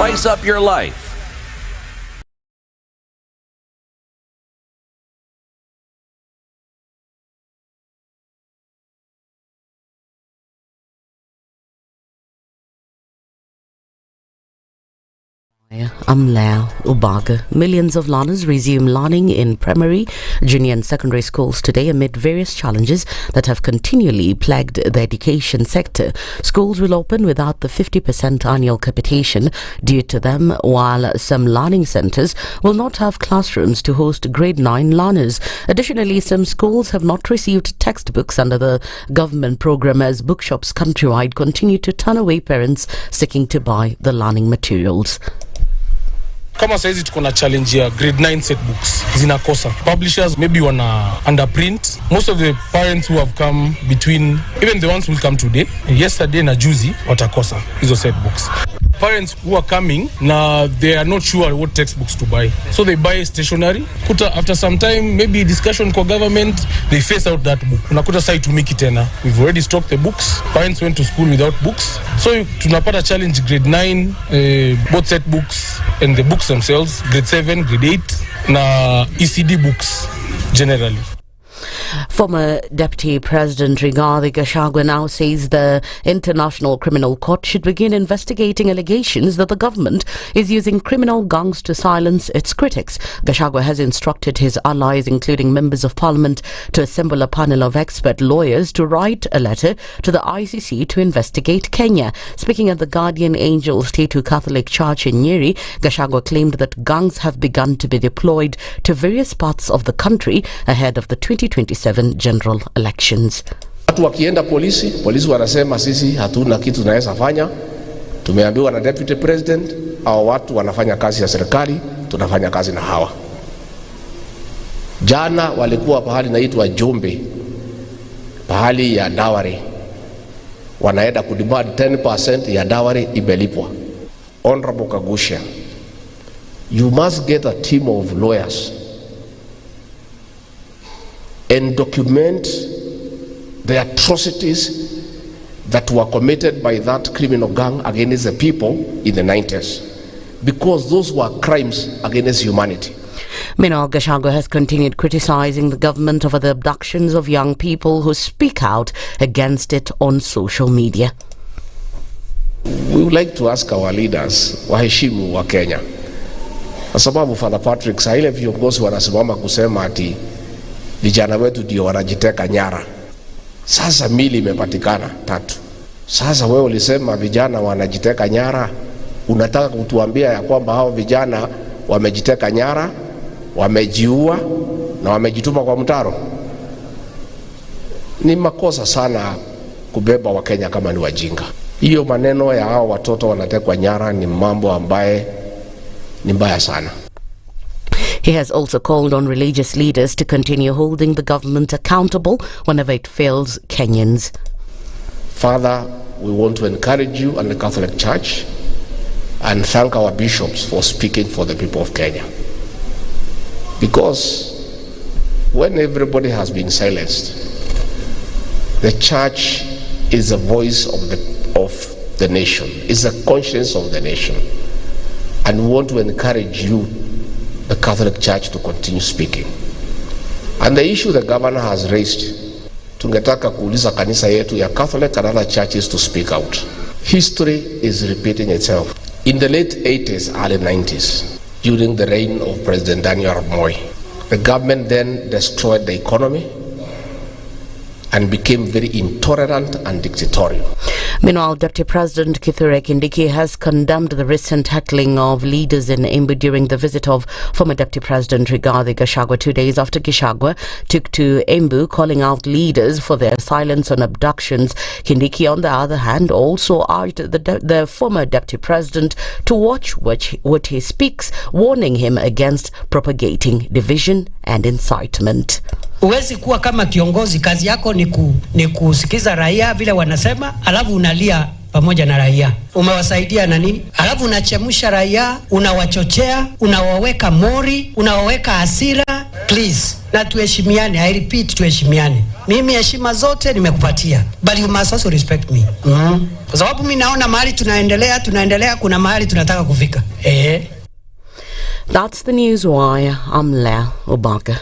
spice up your life. Millions of learners resume learning in primary, junior and secondary schools today amid various challenges that have continually plagued the education sector. Schools will open without the 50% annual capitation due to them, while some learning centres will not have classrooms to host grade 9 learners. Additionally, some schools have not received textbooks under the government programme as bookshops countrywide continue to turn away parents seeking to buy the learning materials. Kama saizi tuko na challenge ya grade 9 set books zinakosa. Publishers maybe wana underprint. Most of the parents who have come between, even the ones who will come today, yesterday na juzi watakosa hizo set books. Parents who are coming now, they are not sure what textbooks to buy, so they buy stationery. Kuta after some time, maybe discussion kwa government, they phase out that book. Unakuta sai tumiki tena. We've already stocked the books. Parents went to school without books, so tunapata challenge grade 9, both set books and the books themselves, grade 7, grade 8, na ECD books generally. Former Deputy President Rigathi Gachagua now says the International Criminal Court should begin investigating allegations that the government is using criminal gangs to silence its critics. Gachagua has instructed his allies, including members of parliament, to assemble a panel of expert lawyers to write a letter to the ICC to investigate Kenya. Speaking at the Guardian Angel Statue Catholic Church in Nyeri, Gachagua claimed that gangs have begun to be deployed to various parts of the country ahead of the 2027 general elections. Watu wakienda polisi wanasema sisi hatuna kitu tunaweza fanya. Tumeambiwa na Deputy President hao watu wanafanya kazi ya serikali, tunafanya kazi na hawa. Jana walikuwa pahali naitwa Jombe, pahali ya dawari. Wanaenda kudemand 10% ya dawari imelipwa. Honorable Kagusha, you must get a team of lawyers and document the atrocities that were committed by that criminal gang against the people in the 90s, because those were crimes against humanity. Meanwhile, Gachagua has continued criticizing the government over the abductions of young people who speak out against it on social media. We would like to ask our leaders, waheshimu wa Kenya, kwa sababu Father Patrick, saa ile viongozi wanasimama kusema ati vijana wetu ndio wanajiteka nyara. Sasa mili imepatikana 3. Sasa wewe ulisema vijana wanajiteka nyara, unataka kutuambia ya kwamba hao vijana wamejiteka nyara, wamejiua na wamejituma kwa mtaro? Ni makosa sana kubeba wa Kenya kama ni wajinga. Hiyo maneno ya hao watoto wanatekwa nyara ni mambo ambaye ni mbaya sana. He has also called on religious leaders to continue holding the government accountable whenever it fails Kenyans. Father, we want to encourage you and the Catholic Church and thank our bishops for speaking for the people of Kenya. Because when everybody has been silenced, the church is the voice of the nation, is the conscience of the nation. And we want to encourage you, the Catholic Church, to continue speaking. And the issue the governor has raised, tungetaka kuuliza kanisa yetu ya Catholic and other churches to speak out. History is repeating itself. In the late 80s, early 90s, during the reign of President Daniel Moi, the government then destroyed the economy and became very intolerant and dictatorial. Meanwhile, Deputy President Kithure Kindiki has condemned the recent heckling of leaders in Embu during the visit of former Deputy President Rigathi Gachagua 2 days after Gachagua took to Embu, calling out leaders for their silence on abductions. Kindiki, on the other hand, also urged the former Deputy President to watch what he speaks, warning him against propagating division and incitement. Uwezi kuwa kama kiongozi, kazi yako ni kusikiza raia vile wanasema, alafu unalia pamoja na raia. Umewasaidia na nini? Alafu unachemusha raia, unawachochea, unawaweka mori, unawaweka hasira. please, na tuheshimiane. I repeat, tuheshimiane. Mimi heshima zote nimekupatia, but you must also respect me. Kwa sababu mimi naona mahali tunaendelea, kuna mahali tunataka kufika. That's the news wire. I'm Lea Obaga.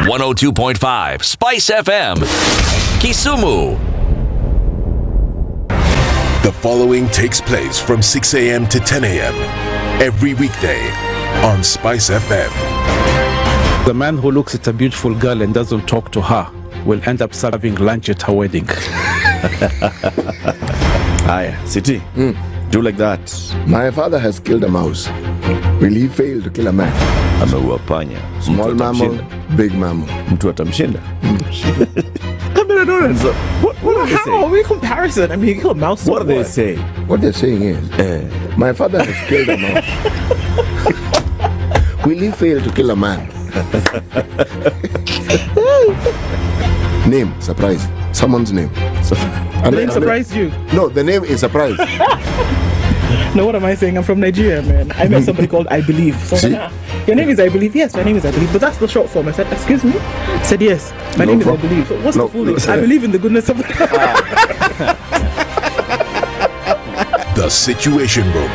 .5 Spice FM, Kisumu. The following takes place from 6 a.m. to 10 a.m. every weekday on Spice FM. The man who looks at a beautiful girl and doesn't talk to her will end up serving lunch at her wedding. Aye, City, do like that. My father has killed a mouse. Will he fail to kill a man? Ameua panya. Small mammal, big mammal. Mtu atamshinda. I mean, I don't know. How are we comparison? I mean, you kill a mouse. What are they saying? What they're saying is, my father has killed a mouse. Will he fail to kill a man? Name, surprise. Someone's name. The name surprised you? No, the name is surprise. No, what am I saying? I'm from Nigeria, man. I met somebody called I Believe. So your name is I Believe? Yes, my name is I Believe. But that's the short form. I said, excuse me? I said, yes, my name is I Believe. So what's the full name? I believe in the goodness of God. The Situation Room,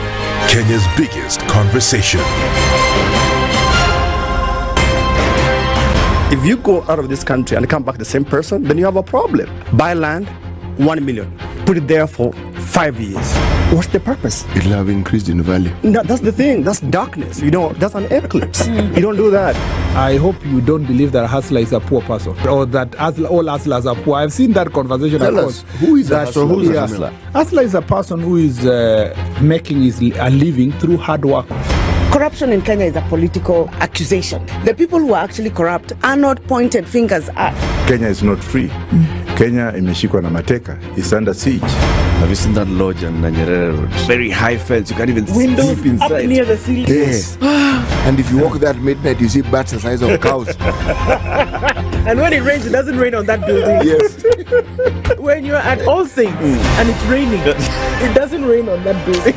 Kenya's biggest conversation. If you go out of this country and come back the same person, then you have a problem. Buy land, 1 million. Put it there for 5 years. What's the purpose? It'll have increased in value. No, that's the thing. That's darkness. You know, that's an eclipse. You don't do that. I hope you don't believe that a hustler is a poor person or that all hustlers are poor. I've seen that conversation. Tell us, who is a hustler? Who's a hustler? Hustler is a person who is making a living through hard work. Corruption in Kenya is a political accusation. The people who are actually corrupt are not pointed fingers at. Kenya is not free. Kenya imeshikwa na mateka. It's under siege. Have you seen that lodge on Nyeri Road? Very high fence. You can't even see deep inside. Up near the ceiling. Yes. And if you walk there at midnight, you see bats the size of cows. And when it rains, it doesn't rain on that building. Yes. When you're at All Saints and it's raining, it doesn't rain on that building.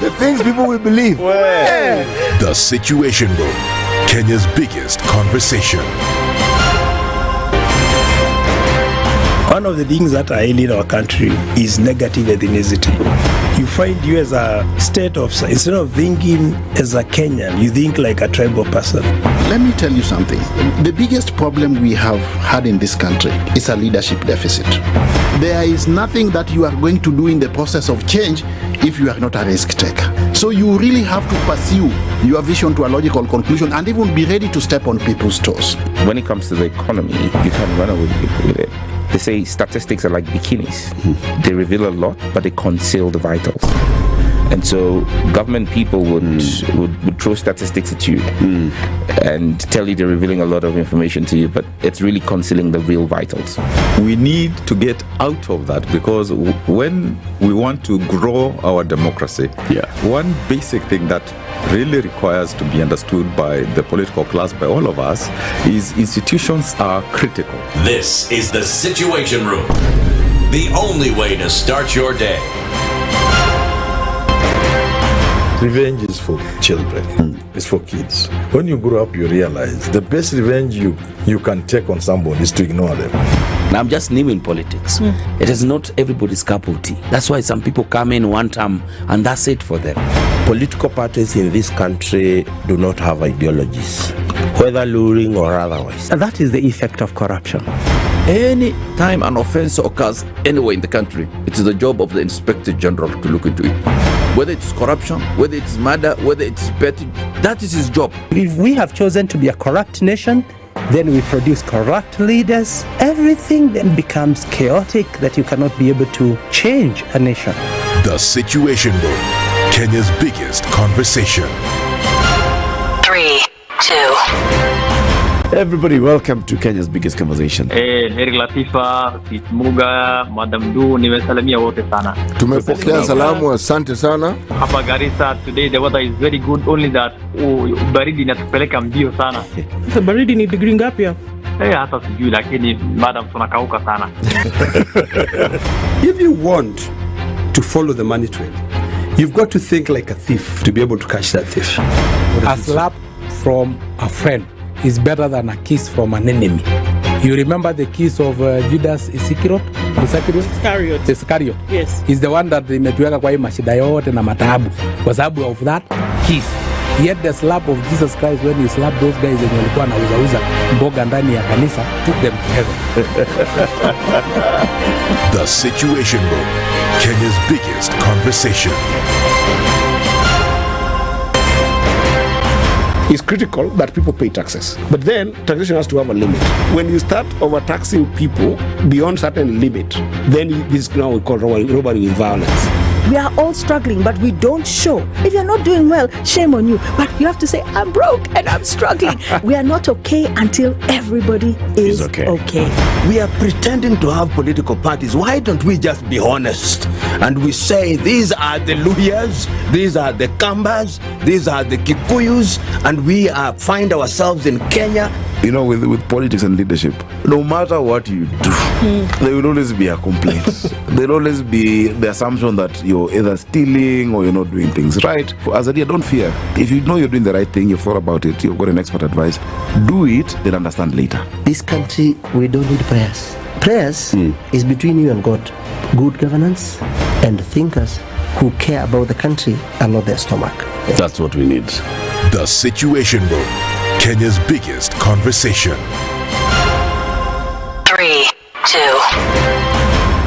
The things people will believe. The Situation Room, Kenya's biggest conversation. One of the things that are ailing our country is negative ethnicity. You find you as a state officer, instead of thinking as a Kenyan, you think like a tribal person. Let me tell you something. The biggest problem we have had in this country is a leadership deficit. There is nothing that you are going to do in the process of change if you are not a risk taker. So you really have to pursue your vision to a logical conclusion and even be ready to step on people's toes. When it comes to the economy, you can run away with it. They say statistics are like bikinis. They reveal a lot, but they conceal the vitals. And so government people would throw statistics at you and tell you they're revealing a lot of information to you, but it's really concealing the real vitals. We need to get out of that because when we want to grow our democracy, one basic thing that really requires to be understood by the political class, by all of us, is institutions are critical. This is the Situation Room, the only way to start your day. Revenge is for children. It's for kids. When you grow up, you realize the best revenge you can take on somebody is to ignore them. Now, I'm just naming politics. It is not everybody's cup of tea. That's why some people come in one term and that's it for them. Political parties in this country do not have ideologies, whether luring or otherwise. And that is the effect of corruption. Any time an offense occurs anywhere in the country, it is the job of the Inspector General to look into it. Whether it's corruption, whether it's murder, whether it's petty, that is his job. If we have chosen to be a corrupt nation, then we produce corrupt leaders. Everything then becomes chaotic that you cannot be able to change a nation. The Situation Room, Kenya's biggest conversation. 3, 2. Everybody, welcome to Kenya's biggest conversation. Heri Latifa, Muga, Madam Du, nimesalamia wote sana. Tumepokea salamu, asante sana. Hapa Garissa today the weather is very good, only that baridi inatupeleka mbio sana. Baridi ni degree ngapi hapa? Hata sijui lakini madam tunakauka sana. If you want to follow the money trail, you've got to think like a thief to be able to catch that thief. A slap from a friend is better than a kiss from an enemy. You remember the kiss of Judas Iscariot? Iscariot. Yes. Is the one that imetuweka kwa hii mashida yote na mataabu. Kwa sababu of that kiss. Yet the slap of Jesus Christ when he slapped those guys and walikuwa wanauza mboga ndani ya kanisa took them to heaven. The Situation Room, Kenya's biggest conversation. It's critical that people pay taxes. But then taxation has to have a limit. When you start overtaxing people beyond certain limit, then this is now we call robbery with violence. We are all struggling, but we don't show. If you're not doing well, shame on you. But you have to say, I'm broke and I'm struggling. We are not okay until everybody is okay. We are pretending to have political parties. Why don't we just be honest? And we say, these are the Luyas, these are the Kambas, these are the Kikuyus, and we find ourselves in Kenya. You know, with politics and leadership, no matter what you do, there will always be a complaint. There will always be the assumption that you're either stealing or you're not doing things right. As a leader, don't fear. If you know you're doing the right thing, you've thought about it, you've got an expert advice, do it, then understand later. This country, we don't need prayers. Prayers is between you and God. Good governance and thinkers who care about the country and not their stomach. That's what we need. The Situation Room, Kenya's biggest conversation. 3, 2.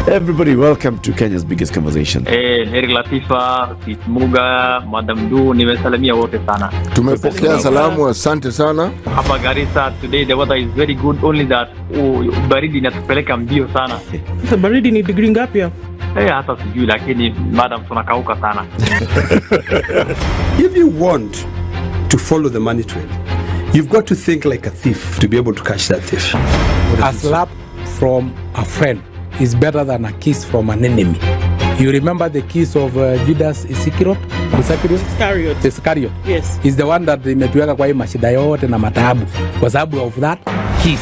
Everybody, welcome to Kenya's biggest conversation. Heri Latifa, Muga, Madam Du, nimesalamia wote sana. Tumepokea salamu, asante sana. Hapa Garissa today the weather is very good, only that baridi inatupeleka mbio sana. Baridi ni degree ngapi hapa? Hata sijui lakini madam tunakauka sana. If you want to follow the money trail, you've got to think like a thief to be able to catch that thief. A slap from a friend is better than a kiss from an enemy. You remember the kiss of Judas Iscariot? Iscariot. Yes. Is the one that imetuweka kwa hii mashida yote na mataabu. Kwa sababu of that kiss.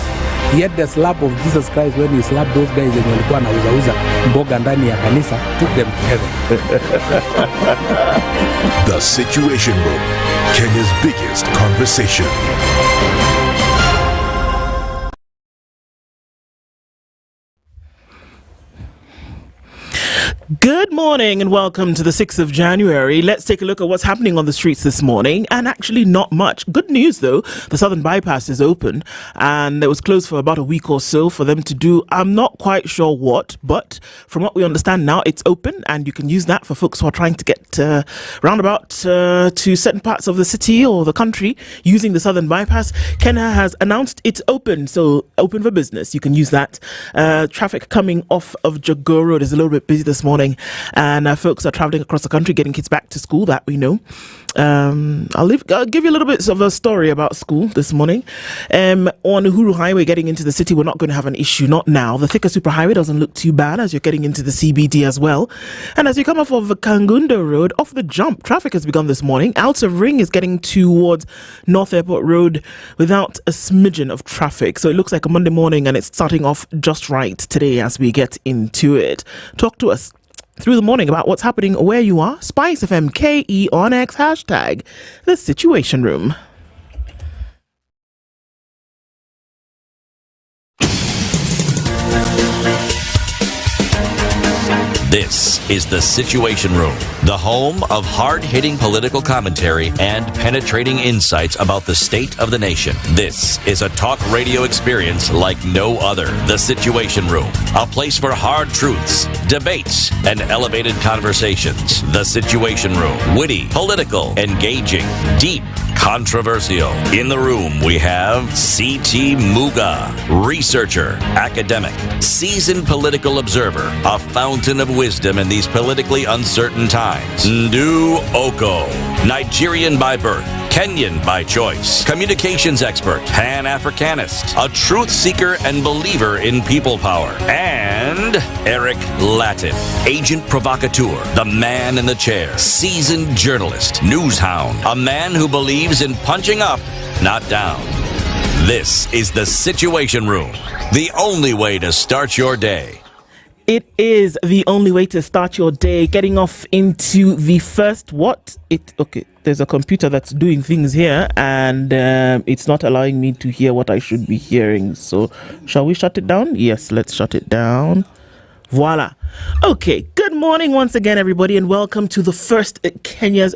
Yet the slap of Jesus Christ when he slapped those guys and walikuwa wanauza mboga ndani ya kanisa took them to heaven. The Situation Room, Kenya's biggest conversation. Good morning and welcome to the 6th of January. Let's take a look at what's happening on the streets this morning. And actually not much. Good news though, the Southern Bypass is open and it was closed for about a week or so for them to do, I'm not quite sure what, but from what we understand now it's open and you can use that for folks who are trying to get roundabout to certain parts of the city or the country using the Southern Bypass. Kenya has announced it's open, so open for business. You can use that. Traffic coming off of Jogoo Road is a little bit busy this morning. And folks are traveling across the country getting kids back to school, that we know. I'll give you a little bit of a story about school this morning. On Uhuru Highway getting into the city, we're not going to have an issue, not now. The Thika Superhighway doesn't look too bad as you're getting into the CBD as well. And as you come off of Kangundo Road, off the jump, traffic has begun this morning. Outer Ring is getting towards North Airport Road without a smidgen of traffic. So it looks like a Monday morning and it's starting off just right today as we get into it. Talk to us through the morning about what's happening where you are. SpiceFM KE on X, hashtag The Situation Room. This is The Situation Room, the home of hard-hitting political commentary and penetrating insights about the state of the nation. This is a talk radio experience like no other. The Situation Room, a place for hard truths, debates, and elevated conversations. The Situation Room, witty, political, engaging, deep, controversial. In the room, we have C.T. Muga, researcher, academic, seasoned political observer, a fountain of wisdom in these politically uncertain times. Ndu Okoh, Nigerian by birth, Kenyan by choice, communications expert, Pan-Africanist, a truth seeker and believer in people power, and Eric Latiff, agent provocateur, the man in the chair, seasoned journalist, news hound, a man who believes in punching up, not down. This is the Situation Room, the only way to start your day. It is the only way to start your day. Getting off into the first okay, there's a computer that's doing things here, and it's not allowing me to hear what I should be hearing. So shall we shut it down? Yes, let's shut it down. Voila. Okay, good morning once again, everybody, and welcome to the first Kenya's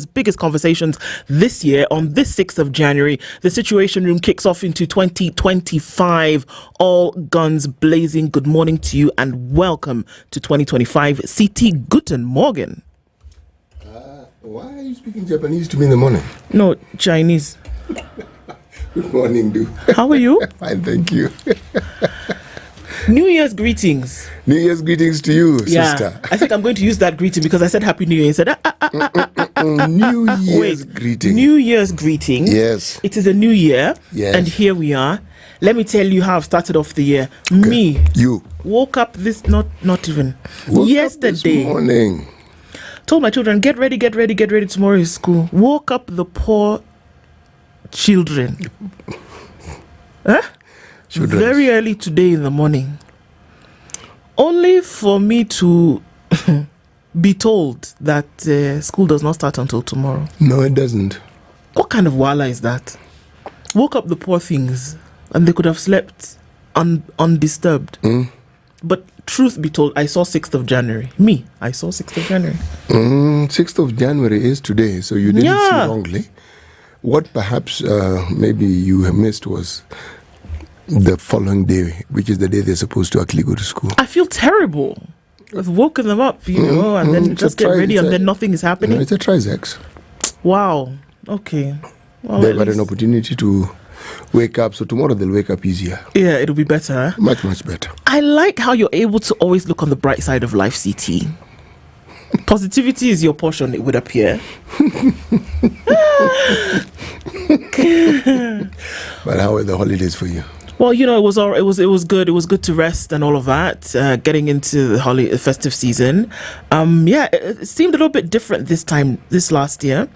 biggest conversations this year. On this 6th of January, the Situation Room kicks off into 2025, all guns blazing. Good morning to you and welcome to 2025. CT, guten Morgen. Why are you speaking Japanese to me in the morning? No, Chinese. Good morning, dude. How are you? Fine, thank you. New Year's greetings. New Year's greetings to you, sister. I think I'm going to use that greeting because I said Happy New Year. I said, New Year's greeting. New Year's greeting. Yes. It is a new year. Yes. And here we are. Let me tell you how I've started off the year. Okay. You. Woke up yesterday. This morning. Told my children, get ready. Tomorrow is school. Woke up the poor children. Huh? Children. Very early today in the morning, only for me to be told that school does not start until tomorrow. No, it doesn't. What kind of wala is that? Woke up the poor things and they could have slept undisturbed. But truth be told, I saw 6th of January. I saw 6th of January. 6th of January is today, so you didn't see wrongly. What perhaps maybe you have missed was the following day, which is the day they're supposed to actually go to school. I feel terrible. I've woken them up, and then just get ready, and then nothing is happening. No, it's a trisex. Wow. Okay. Well, they've had an opportunity to wake up, so tomorrow they'll wake up easier. Yeah, it'll be better. Huh? Much, much better. I like how you're able to always look on the bright side of life, CT. Positivity is your portion, it would appear. But how were the holidays for you? Well, it was good. It was good to rest and all of that. Getting into the festive season, it seemed a little bit different this last year.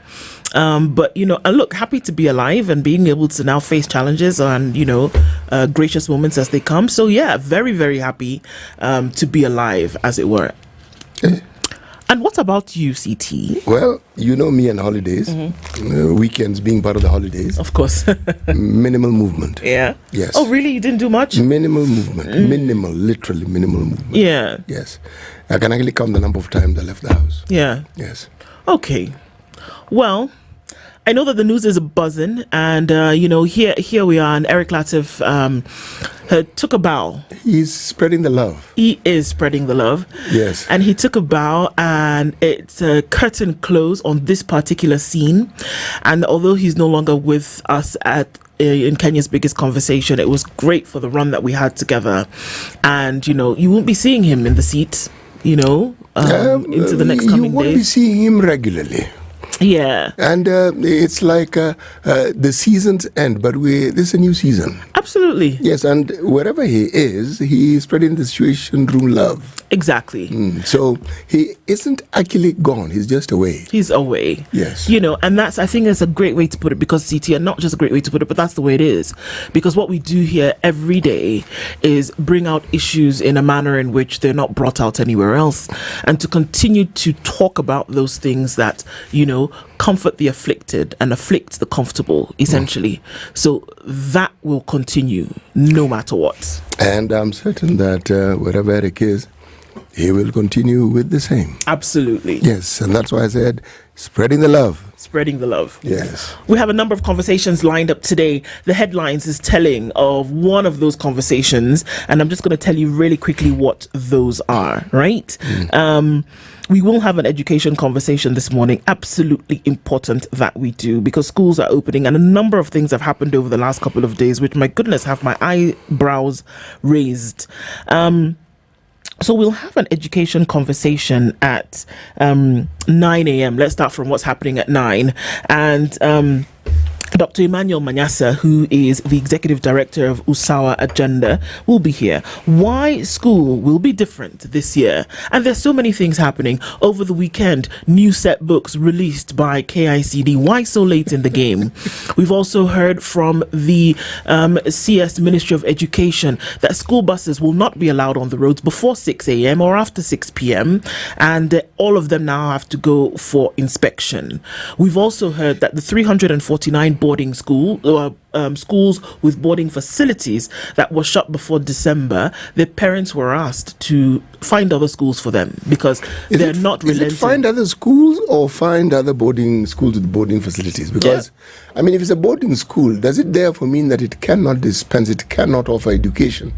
But and look, happy to be alive and being able to now face challenges and gracious moments as they come. So yeah, very, very happy to be alive, as it were. And what about you, CT? Well, me and holidays, weekends being part of the holidays. Of course. Minimal movement. Yeah? Yes. Oh, really? You didn't do much? Minimal movement. Literally minimal movement. Yeah. Yes. I can actually count the number of times I left the house. Yeah. Yes. Okay. Well, I know that the news is buzzing, and here we are, and Eric Latiff took a bow. He's spreading the love. He is spreading the love. Yes. And he took a bow, and it's a curtain close on this particular scene. And although he's no longer with us in Kenya's biggest conversation, it was great for the run that we had together. And you won't be seeing him in the seat, into the next coming days. You won't be seeing him regularly. Yeah. And it's like the seasons end, but this is a new season. Absolutely. Yes, and wherever he is, he's spreading the Situation Room love. Exactly. So he isn't actually gone, he's just away. He's away. Yes. And I think that's a great way to put it, because CT, and not just a great way to put it, but that's the way it is. Because what we do here every day is bring out issues in a manner in which they're not brought out anywhere else, and to continue to talk about those things that, comfort the afflicted and afflict the comfortable, essentially. So that will continue no matter what. And I'm certain that wherever Eric is, he will continue with the same. Absolutely. Yes, and that's why I said spreading the love. Spreading the love. Yes. We have a number of conversations lined up today. The headlines is telling of one of those conversations, and I'm just going to tell you really quickly what those are, right? We will have an education conversation this morning. Absolutely important that we do, because schools are opening and a number of things have happened over the last couple of days, which, my goodness, have my eyebrows raised. So we'll have an education conversation at 9 a.m. Let's start from what's happening at 9. And Dr. Emmanuel Manyasa, who is the Executive Director of Usawa Agenda, will be here. Why school will be different this year. And there's so many things happening. Over the weekend, new set books released by KICD. Why so late in the game? We've also heard from the CS Ministry of Education that school buses will not be allowed on the roads before 6 a.m. or after 6 p.m. And all of them now have to go for inspection. We've also heard that the 349 boarding schools with boarding facilities that were shut before December, the parents were asked to find other schools for them because they're not relenting. Is it find other schools or find other boarding schools with boarding facilities? Because, I mean, if it's a boarding school, does it therefore mean that it cannot dispense, it cannot offer education?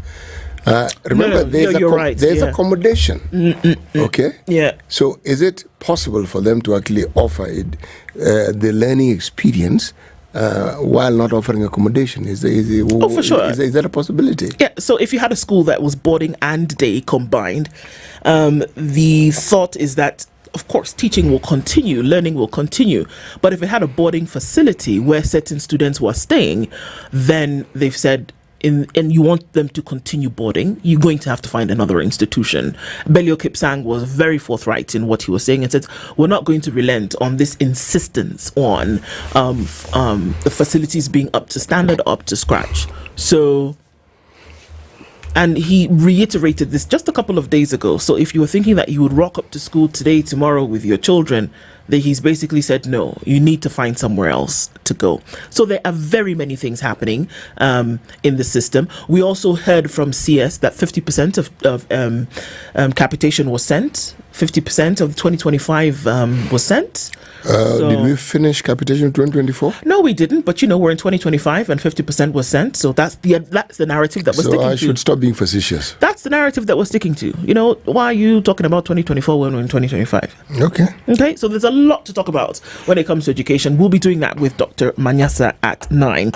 Remember, there's accommodation. Okay? Yeah. So is it possible for them to actually offer the learning experience while not offering accommodation? For sure. Is that a possibility? Yeah, so if you had a school that was boarding and day combined, the thought is that, of course, teaching will continue, learning will continue. But if it had a boarding facility where certain students were staying, then they've said, and you want them to continue boarding, you're going to have to find another institution. Belio Kipsang was very forthright in what he was saying and said, we're not going to relent on this insistence on the facilities being up to standard, up to scratch. So, and he reiterated this just a couple of days ago. So if you were thinking that you would rock up to school today, tomorrow with your children, that he's basically said, no, you need to find somewhere else to go. So there are very many things happening in the system. We also heard from CS that 50% of capitation was sent. 50% of 2025 was sent. Did we finish capitation 2024? No, we didn't. But we're in 2025 and 50% was sent. So that's the narrative that we're sticking to. So I should stop being facetious. That's the narrative that we're sticking to. Why are you talking about 2024 when we're in 2025? Okay. So there's a lot to talk about when it comes to education. We'll be doing that with Dr. Manyasa at 9.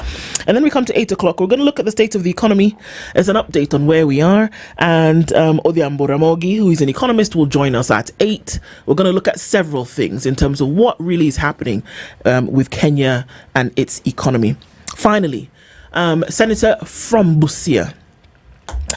And then we come to 8 o'clock. We're going to look at the state of the economy as an update on where we are. And Odiambo Ramogi, who is an economist, will join us at 8. We're going to look at several things in terms of what really is happening with Kenya and its economy. Finally, Senator from Busia,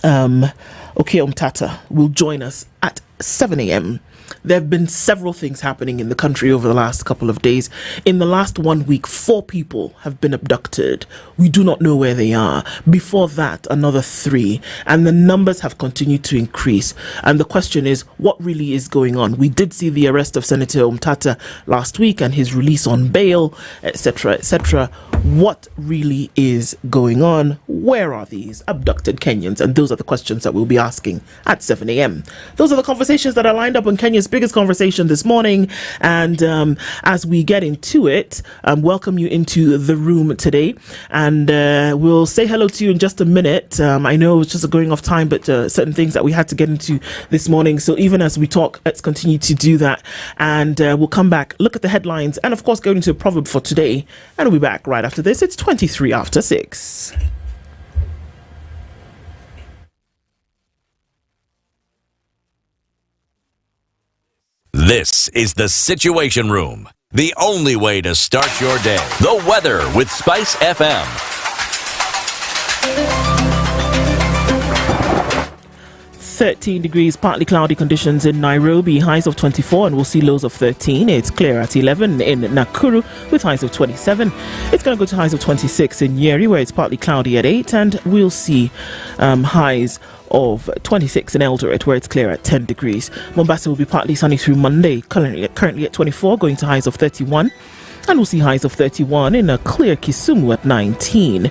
Okoh Omtata, will join us at 7 a.m. There have been several things happening in the country over the last couple of days. In the last 1 week, 4 people have been abducted. We do not know where they are. Before that, another 3. And the numbers have continued to increase. And the question is, what really is going on? We did see the arrest of Senator Omtata last week and his release on bail, etc., etc. What really is going on? Where are these abducted Kenyans? And those are the questions that we'll be asking at 7 a.m. Those are the conversations that are lined up on Kenya's biggest conversation this morning. And as we get into it, welcome you into the room today. And we'll say hello to you in just a minute. I know it's just going off time, but certain things that we had to get into this morning. So even as we talk, let's continue to do that. And we'll come back, look at the headlines, and of course go into a proverb for today. And we'll be back right after this. It's 23 after 6. This is the Situation Room, the only way to start your day. The weather with SpiceFM. 13 degrees, partly cloudy conditions in Nairobi, highs of 24, and we'll see lows of 13. It's clear at 11 in Nakuru with highs of 27. It's going to go to highs of 26 in Nyeri, where it's partly cloudy at 8, and we'll see highs of 26 in Eldoret, where it's clear at 10 degrees. Mombasa will be partly sunny through Monday, currently at 24, going to highs of 31, and we'll see highs of 31 in a clear Kisumu at 19.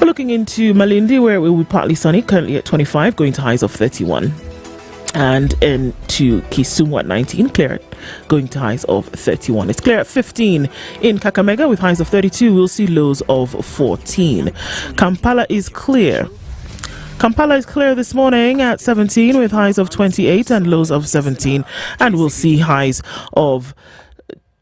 We're looking into Malindi, where it will be partly sunny, currently at 25, going to highs of 31. And into Kisumu at 19, clear, going to highs of 31. It's clear at 15 in Kakamega with highs of 32. We'll see lows of 14. Kampala is clear. Kampala is clear this morning at 17 with highs of 28 and lows of 17. And we'll see highs of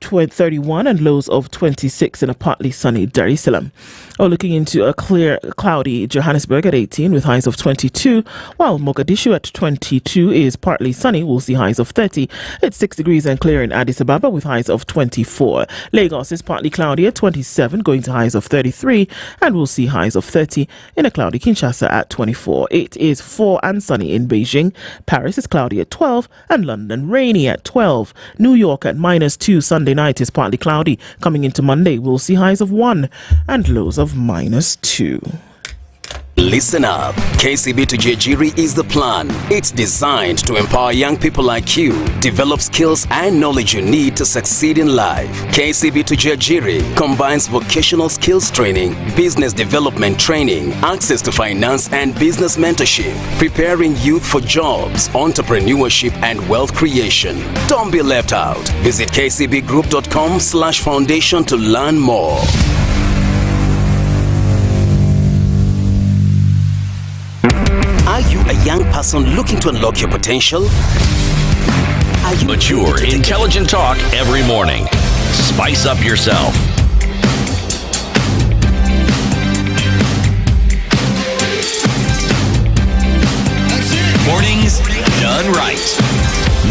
31 and lows of 26 in a partly sunny Dar es Salaam. Looking into a clear, cloudy Johannesburg at 18 with highs of 22, while Mogadishu at 22 is partly sunny. We'll see highs of 30. It's 6 degrees and clear in Addis Ababa with highs of 24. Lagos is partly cloudy at 27, going to highs of 33, and we'll see highs of 30 in a cloudy Kinshasa at 24. It is 4 and sunny in Beijing. Paris is cloudy at 12, and London rainy at 12. New York at -2. Sunday night is partly cloudy. Coming into Monday, we'll see highs of 1 and lows of -2. Listen up. KCB to Jejiri is the plan. It's designed to empower young people like you, develop skills and knowledge you need to succeed in life. KCB to Jejiri combines vocational skills training, business development training, access to finance and business mentorship, preparing youth for jobs, entrepreneurship and wealth creation. Don't be left out. Visit kcbgroup.com/foundation to learn more. Are you a young person looking to unlock your potential? Are you mature, intelligent talk every morning. Spice up yourself. Mornings done right.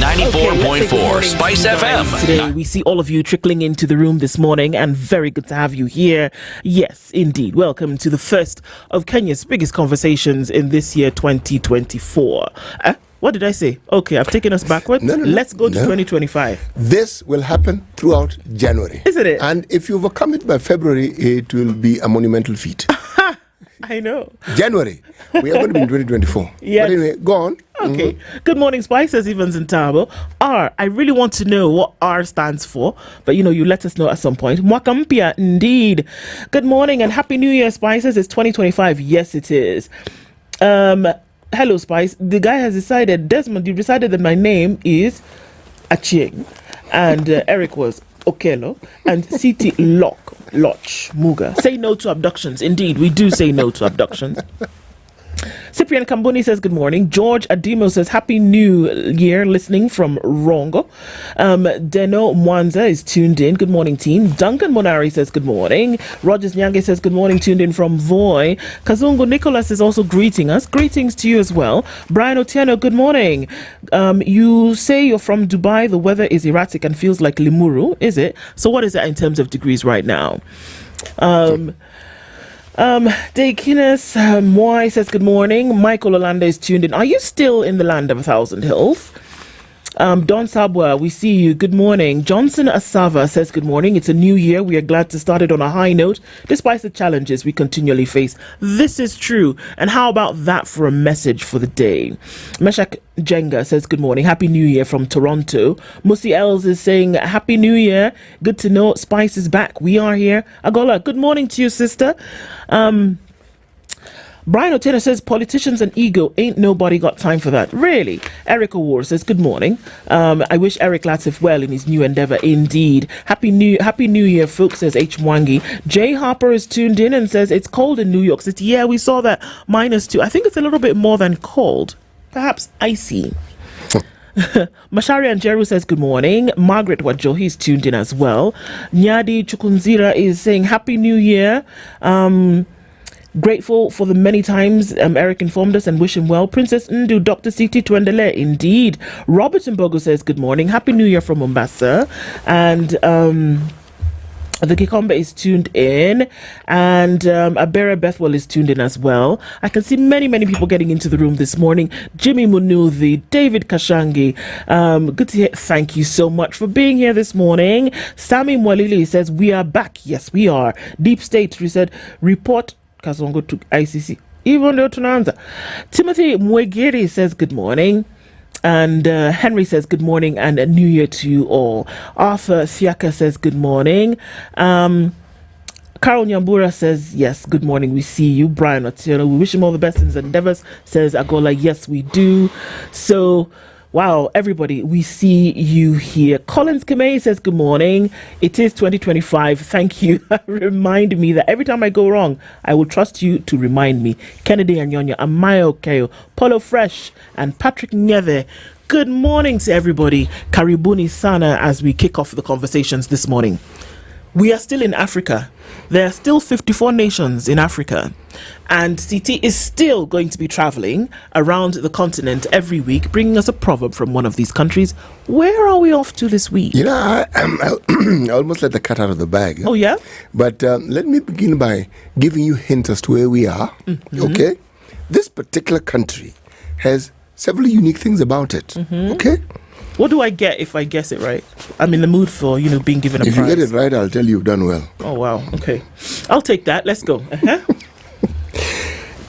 94.4 Spice FM. Today we see all of you trickling into the room this morning, and very good to have you here. Yes, indeed. Welcome to the first of Kenya's biggest conversations in this year 2024. What did I say? Okay, I've taken us backwards. No. Let's go to 2025. This will happen throughout January. Isn't it? And if you overcome it by February, it will be a monumental feat. I know. January. We are going to be in 2024. Yes. But anyway, go on. Okay. Good morning, Spice, says Evans in Tabo. R, I really want to know what R stands for, but you let us know at some point. Mwaka mpya, indeed. Good morning and Happy New Year, Spices. It's 2025. Yes, it is. Hello, Spice. The guy has decided, Desmond, you've decided that my name is Achieng, and Eric was Okello, and CT Loch, Muga. Say no to abductions. Indeed, we do say no to abductions. Cyprian Kambuni says good morning. George Adimo says Happy New Year, listening from Rongo. Deno Mwanza is tuned in. Good morning, team. Duncan Monari says good morning. Rogers Nyange says good morning, tuned in from Voi. Kazungu Nicholas is also greeting us. Greetings to you as well. Brian Otieno, good morning. You say you're from Dubai. The weather is erratic and feels like Limuru, is it? So what is that in terms of degrees right now? Daykinis Moy says good morning. Michael Olanda is tuned in. Are you still in the land of 1,000 hills? Don Sabwa, we see you. Good morning. Johnson Asava says good morning. It's a new year. We are glad to start it on a high note, despite the challenges we continually face. This is true. And how about that for a message for the day? Meshach Jenga says good morning. Happy New Year from Toronto. Musi Els is saying Happy New Year. Good to know Spice is back. We are here. Agola, good morning to you, sister. Brian Otena says politicians and ego, ain't nobody got time for that. Really? Eric Awar says good morning. I wish Eric Latiff well in his new endeavor. Indeed. Happy New Year, folks, says H. Mwangi. Jay Harper is tuned in and says it's cold in New York City. Yeah, we saw that -2. I think it's a little bit more than cold. Perhaps icy. Mashari Anjeru says good morning. Margaret Wajohi is tuned in as well. Nyadi Chukunzira is saying Happy New Year. Grateful for the many times Eric informed us and wish him well. Princess Ndu, Dr. Siti Tuendele, indeed. Robert Mbogo says good morning. Happy New Year from Mombasa. And the Kikombe is tuned in, and Abera Bethwell is tuned in as well. I can see many people getting into the room this morning. Jimmy Munuthi, David Kashangi, good to hear. Thank you so much for being here this morning. Sami Mwalili says we are back. Yes, we are. Deep State, we said report Kasongo to ICC. Even though Tunanza. Timothy Mwegiri says good morning. And Henry says good morning and a new year to you all. Arthur Siaka says good morning. Carol Nyambura says yes, good morning, we see you. Brian Otieno, we wish him all the best in his endeavors, says Agola, yes we do. So wow, everybody, we see you here. Collins Kamei says good morning. It is 2025. Thank you. Remind me that every time I go wrong, I will trust you to remind me. Kennedy Anyonya, Amayo Keo, Polo Fresh, and Patrick Nyeve. Good morning to everybody. Karibuni sana as we kick off the conversations this morning. We are still in Africa. There are still 54 nations in Africa. And CT is still going to be traveling around the continent every week, bringing us a proverb from one of these countries. Where are we off to this week? You know, I almost let the cat out of the bag. Oh, yeah? But let me begin by giving you hints as to where we are. Mm-hmm. Okay? This particular country has several unique things about it. Mm-hmm. Okay? What do I get if I guess it right? I'm in the mood for, being given a if prize. If you get it right, I'll tell you you've done well. Oh, wow. Okay. I'll take that. Let's go. Uh-huh.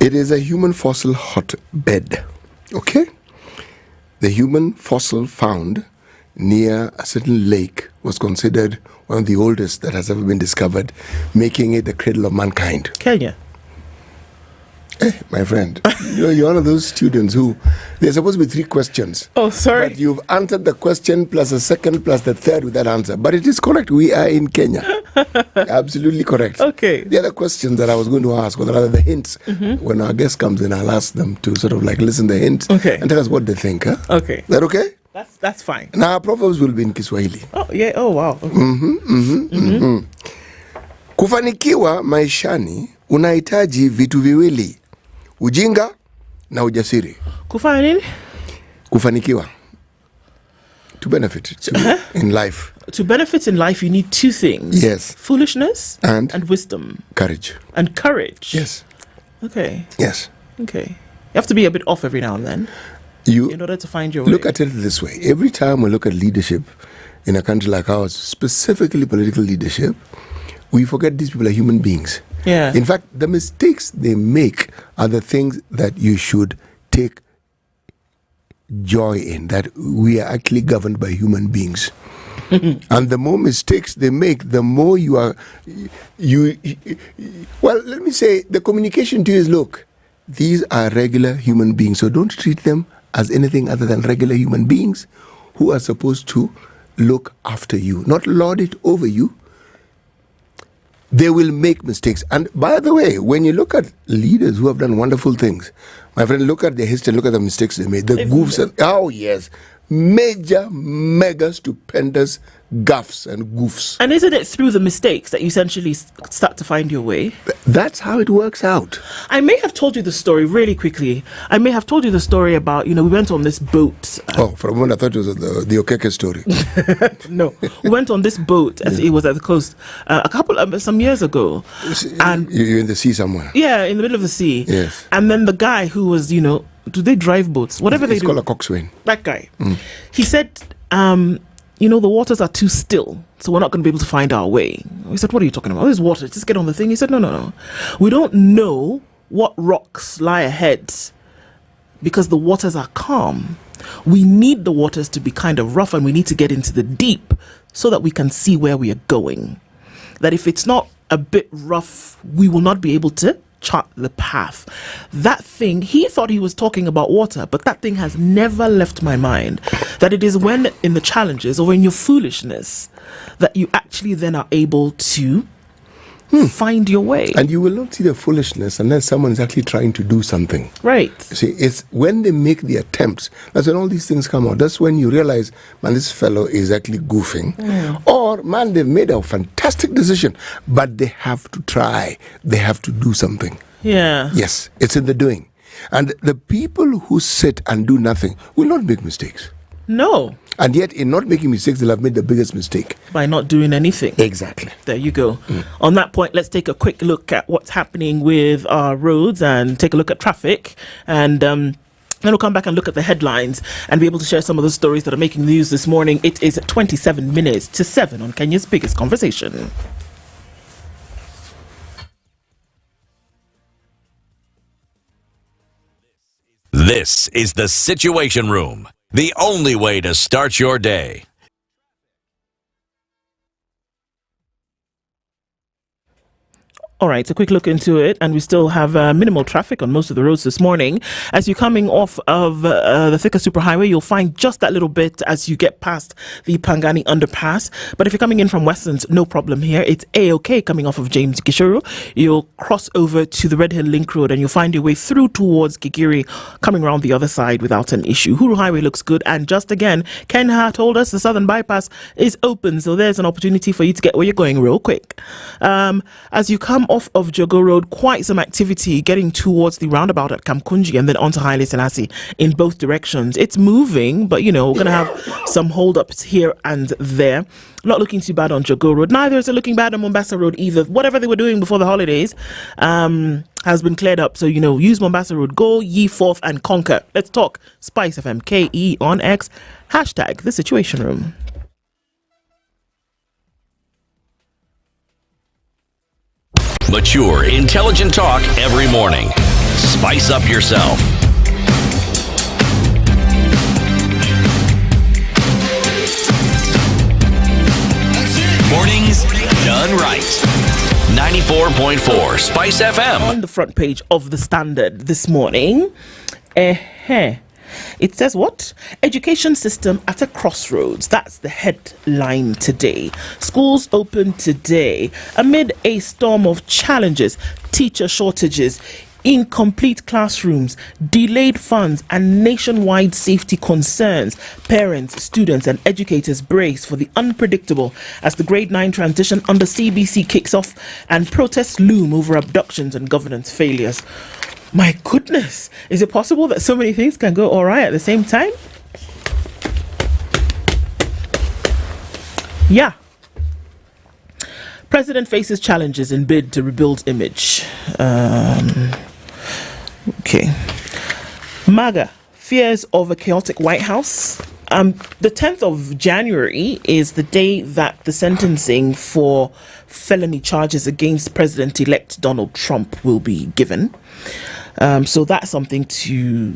It is a human fossil hotbed. Okay? The human fossil found near a certain lake was considered one of the oldest that has ever been discovered, making it the cradle of mankind. Kenya. My friend, you're one of those students who, there's supposed to be 3 questions. Oh, sorry. But you've answered the question plus a second plus the third with that answer. But it is correct. We are in Kenya. Absolutely correct. Okay. The other questions that I was going to ask, or rather the hints, when our guest comes in, I'll ask them to sort of like listen to the hints and tell us what they think. Huh? Okay. Is that okay? That's fine. Now, our proverbs will be in Kiswahili. Oh, yeah. Oh, wow. Okay. Kufanikiwa maishani unahitaji vitu viwili. Ujinga na ujasiri. Kufanya nini? Kufanikiwa. To benefit in life. To benefit in life, you need 2 things. Yes. Foolishness and wisdom. Courage. And courage. Yes. Okay. Yes. Okay. You have to be a bit off every now and then in order to find your way. Look at it this way. Every time we look at leadership in a country like ours, specifically political leadership, we forget these people are human beings. Yeah. In fact, the mistakes they make are the things that you should take joy in, that we are actually governed by human beings. And the more mistakes they make, the more you are, well, let me say, the communication to you is, look, these are regular human beings, so don't treat them as anything other than regular human beings who are supposed to look after you, not lord it over you. They will make mistakes. And by the way, when you look at leaders who have done wonderful things, my friend, look at their history, look at the mistakes they made, the goofs, and oh yes, major, mega, stupendous gaffes and goofs. And isn't it through the mistakes that you essentially start to find your way? That's how it works out. I may have told you the story really quickly. I may have told you the story about, we went on this boat. For a moment I thought it was the Okoh story. No, we went on this boat as it was at the coast some years ago. And you're in the sea somewhere. Yeah, in the middle of the sea. Yes. And then the guy who was, do they drive boats? Whatever they do. It's called a coxswain. That guy. He said, the waters are too still, so we're not going to be able to find our way. We said, what are you talking about? There's water, just get on the thing. He said, no. We don't know what rocks lie ahead because the waters are calm. We need the waters to be kind of rough, and we need to get into the deep so that we can see where we are going. That if it's not a bit rough, we will not be able to chart the path. That thing, he thought he was talking about water, but that thing has never left my mind. That it is when in the challenges or in your foolishness that you actually then are able to find your way. And you will not see the foolishness unless someone is actually trying to do something. Right. See, it's when they make the attempts, that's when all these things come out. That's when you realize, man, this fellow is actually goofing. Or, man, they've made a fantastic decision, but they have to try. They have to do something. Yeah. Yes, it's in the doing. And the people who sit and do nothing will not make mistakes. No. And yet, in not making mistakes, they'll have made the biggest mistake. By not doing anything. Exactly. There you go. On that point, let's take a quick look at what's happening with our roads and take a look at traffic. And then we'll come back and look at the headlines and be able to share some of the stories that are making news this morning. It is 27 minutes to 7 on Kenya's Biggest Conversation. This is the Situation Room, the only way to start your day. All right, a quick look into it, and we still have minimal traffic on most of the roads this morning. As you're coming off of the Thika Superhighway, you'll find just that little bit as you get past the Pangani underpass. But if you're coming in from Westlands, no problem here. It's A-OK coming off of James Gishuru. You'll cross over to the Red Hill Link Road, and you'll find your way through towards Gigiri, coming around the other side without an issue. Huru Highway looks good, and just again, Kenha told us the Southern Bypass is open, so there's an opportunity for you to get where you're going real quick. As you come off of Jogo Road, quite some activity getting towards the roundabout at Kamkunji and then onto Haile Selassie in both directions. It's moving, but we're going to have some hold-ups here and there. Not looking too bad on Jogo Road. Neither is it looking bad on Mombasa Road either. Whatever they were doing before the holidays has been cleared up. So, use Mombasa Road. Go ye forth and conquer. Let's talk SpiceFM, KE on X, hashtag The Situation Room. Mature, intelligent talk every morning. Spice up yourself. Mornings done right. 94.4 Spice FM. On the front page of the Standard this morning, it says what? Education system at a crossroads. That's the headline today. Schools open today amid a storm of challenges, teacher shortages, incomplete classrooms, delayed funds, and nationwide safety concerns. Parents, students, and educators brace for the unpredictable as the grade 9 transition under CBC kicks off and protests loom over abductions and governance failures. My goodness, is it possible that so many things can go all right at the same time? Yeah. President faces challenges in bid to rebuild image. Okay. MAGA fears of a chaotic White House. The 10th of January is the day that the sentencing for felony charges against President-elect Donald Trump will be given. So that's something to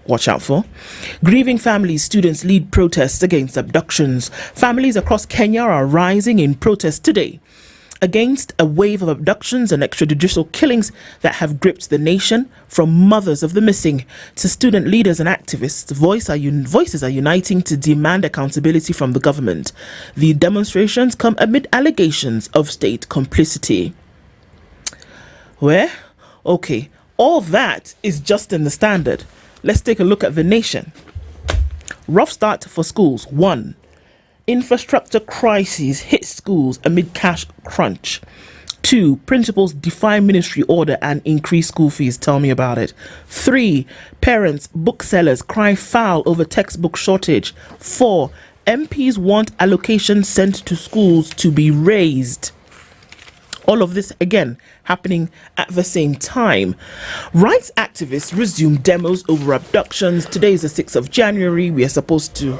watch out for. Grieving families, students lead protests against abductions. Families across Kenya are rising in protest today against a wave of abductions and extrajudicial killings that have gripped the nation, from mothers of the missing to student leaders and activists. Voices are uniting to demand accountability from the government. The demonstrations come amid allegations of state complicity. Where? Okay, all that is just in the Standard. Let's take a look at The Nation. Rough start for schools. 1. Infrastructure crises hit schools amid cash crunch. 2. Principals defy ministry order and increase school fees. Tell me about it. 3. Parents, booksellers cry foul over textbook shortage. 4. MPs want allocation sent to schools to be raised. All of this, again, happening at the same time. Rights activists resume demos over abductions. Today is the 6th of January. We are supposed to,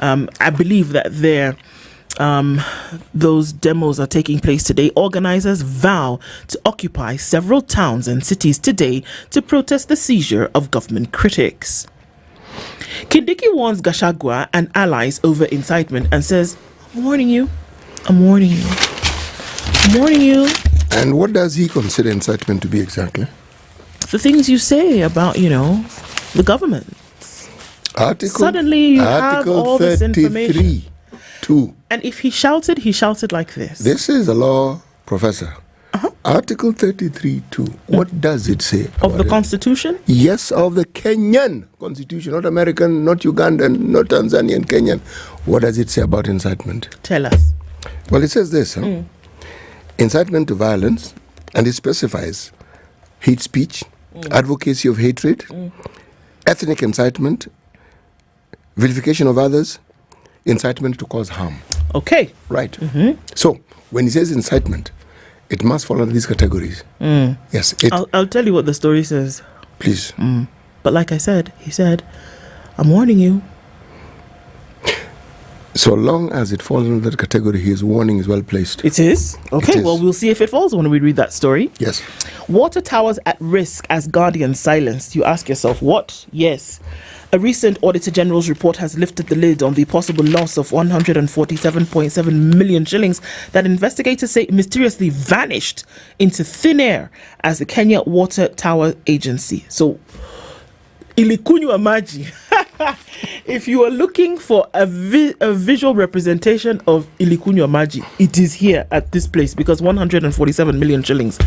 I believe that those demos are taking place today. Organizers vow to occupy several towns and cities today to protest the seizure of government critics. Kindiki warns Gachagua and allies over incitement and says, I'm warning you. I'm warning you. I'm warning you. And what does he consider incitement to be exactly? The things you say about, the government. Suddenly you have all this information. 2. And if he shouted like this. This is a law professor. Article 33.2. What does it say? Of the Constitution? Yes, of the Kenyan Constitution, not American, not Ugandan, not Tanzanian, Kenyan. What does it say about incitement? Tell us. Well, it says this. Incitement to violence, and it specifies hate speech, advocacy of hatred, ethnic incitement, vilification of others, incitement to cause harm. Okay. Right. So, when he says incitement, it must fall under these categories. Yes. I'll tell you what the story says. Please. But like I said, he said, I'm warning you. So long as it falls under that category, his warning is well placed. It is? Okay, It is. well, we'll see if it falls when we read that story. Yes. Water towers at risk as Guardian silenced. You ask yourself, what? Yes. A recent Auditor General's report has lifted the lid on the possible loss of 147.7 million shillings that investigators say mysteriously vanished into thin air as the Kenya Water Tower Agency. So, ilikunywa maji. If you are looking for a visual representation of ilikunywa maji, it is here at this place because 147 million shillings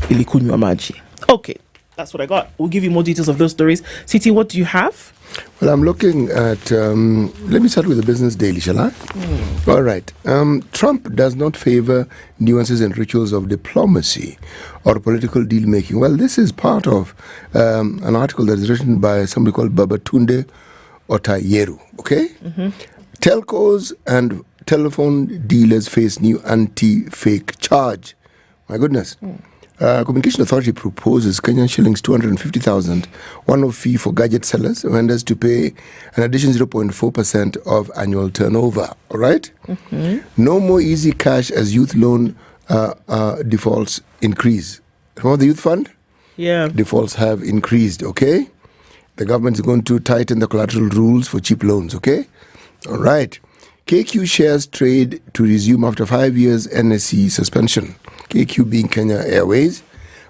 ilikunywa maji. Okay, that's what I got. We'll give you more details of those stories. Siti, what do you have? Well, I'm looking at, let me start with the Business Daily, shall I? All right. Trump does not favor nuances and rituals of diplomacy or political deal making. Well, this is part of an article that is written by somebody called Babatunde Otayeru, okay? Telcos and telephone dealers face new anti-fake charge. My goodness. Communication Authority proposes Kenyan shillings 250,000 one-off fee for gadget sellers, vendors to pay an additional 0.4% of annual turnover. All right? No more easy cash as youth loan defaults increase. Remember the youth fund? Yeah. Defaults have increased, okay? The government is going to tighten the collateral rules for cheap loans, okay? All right. KQ shares trade to resume after 5 years NSE suspension. KQ being Kenya Airways.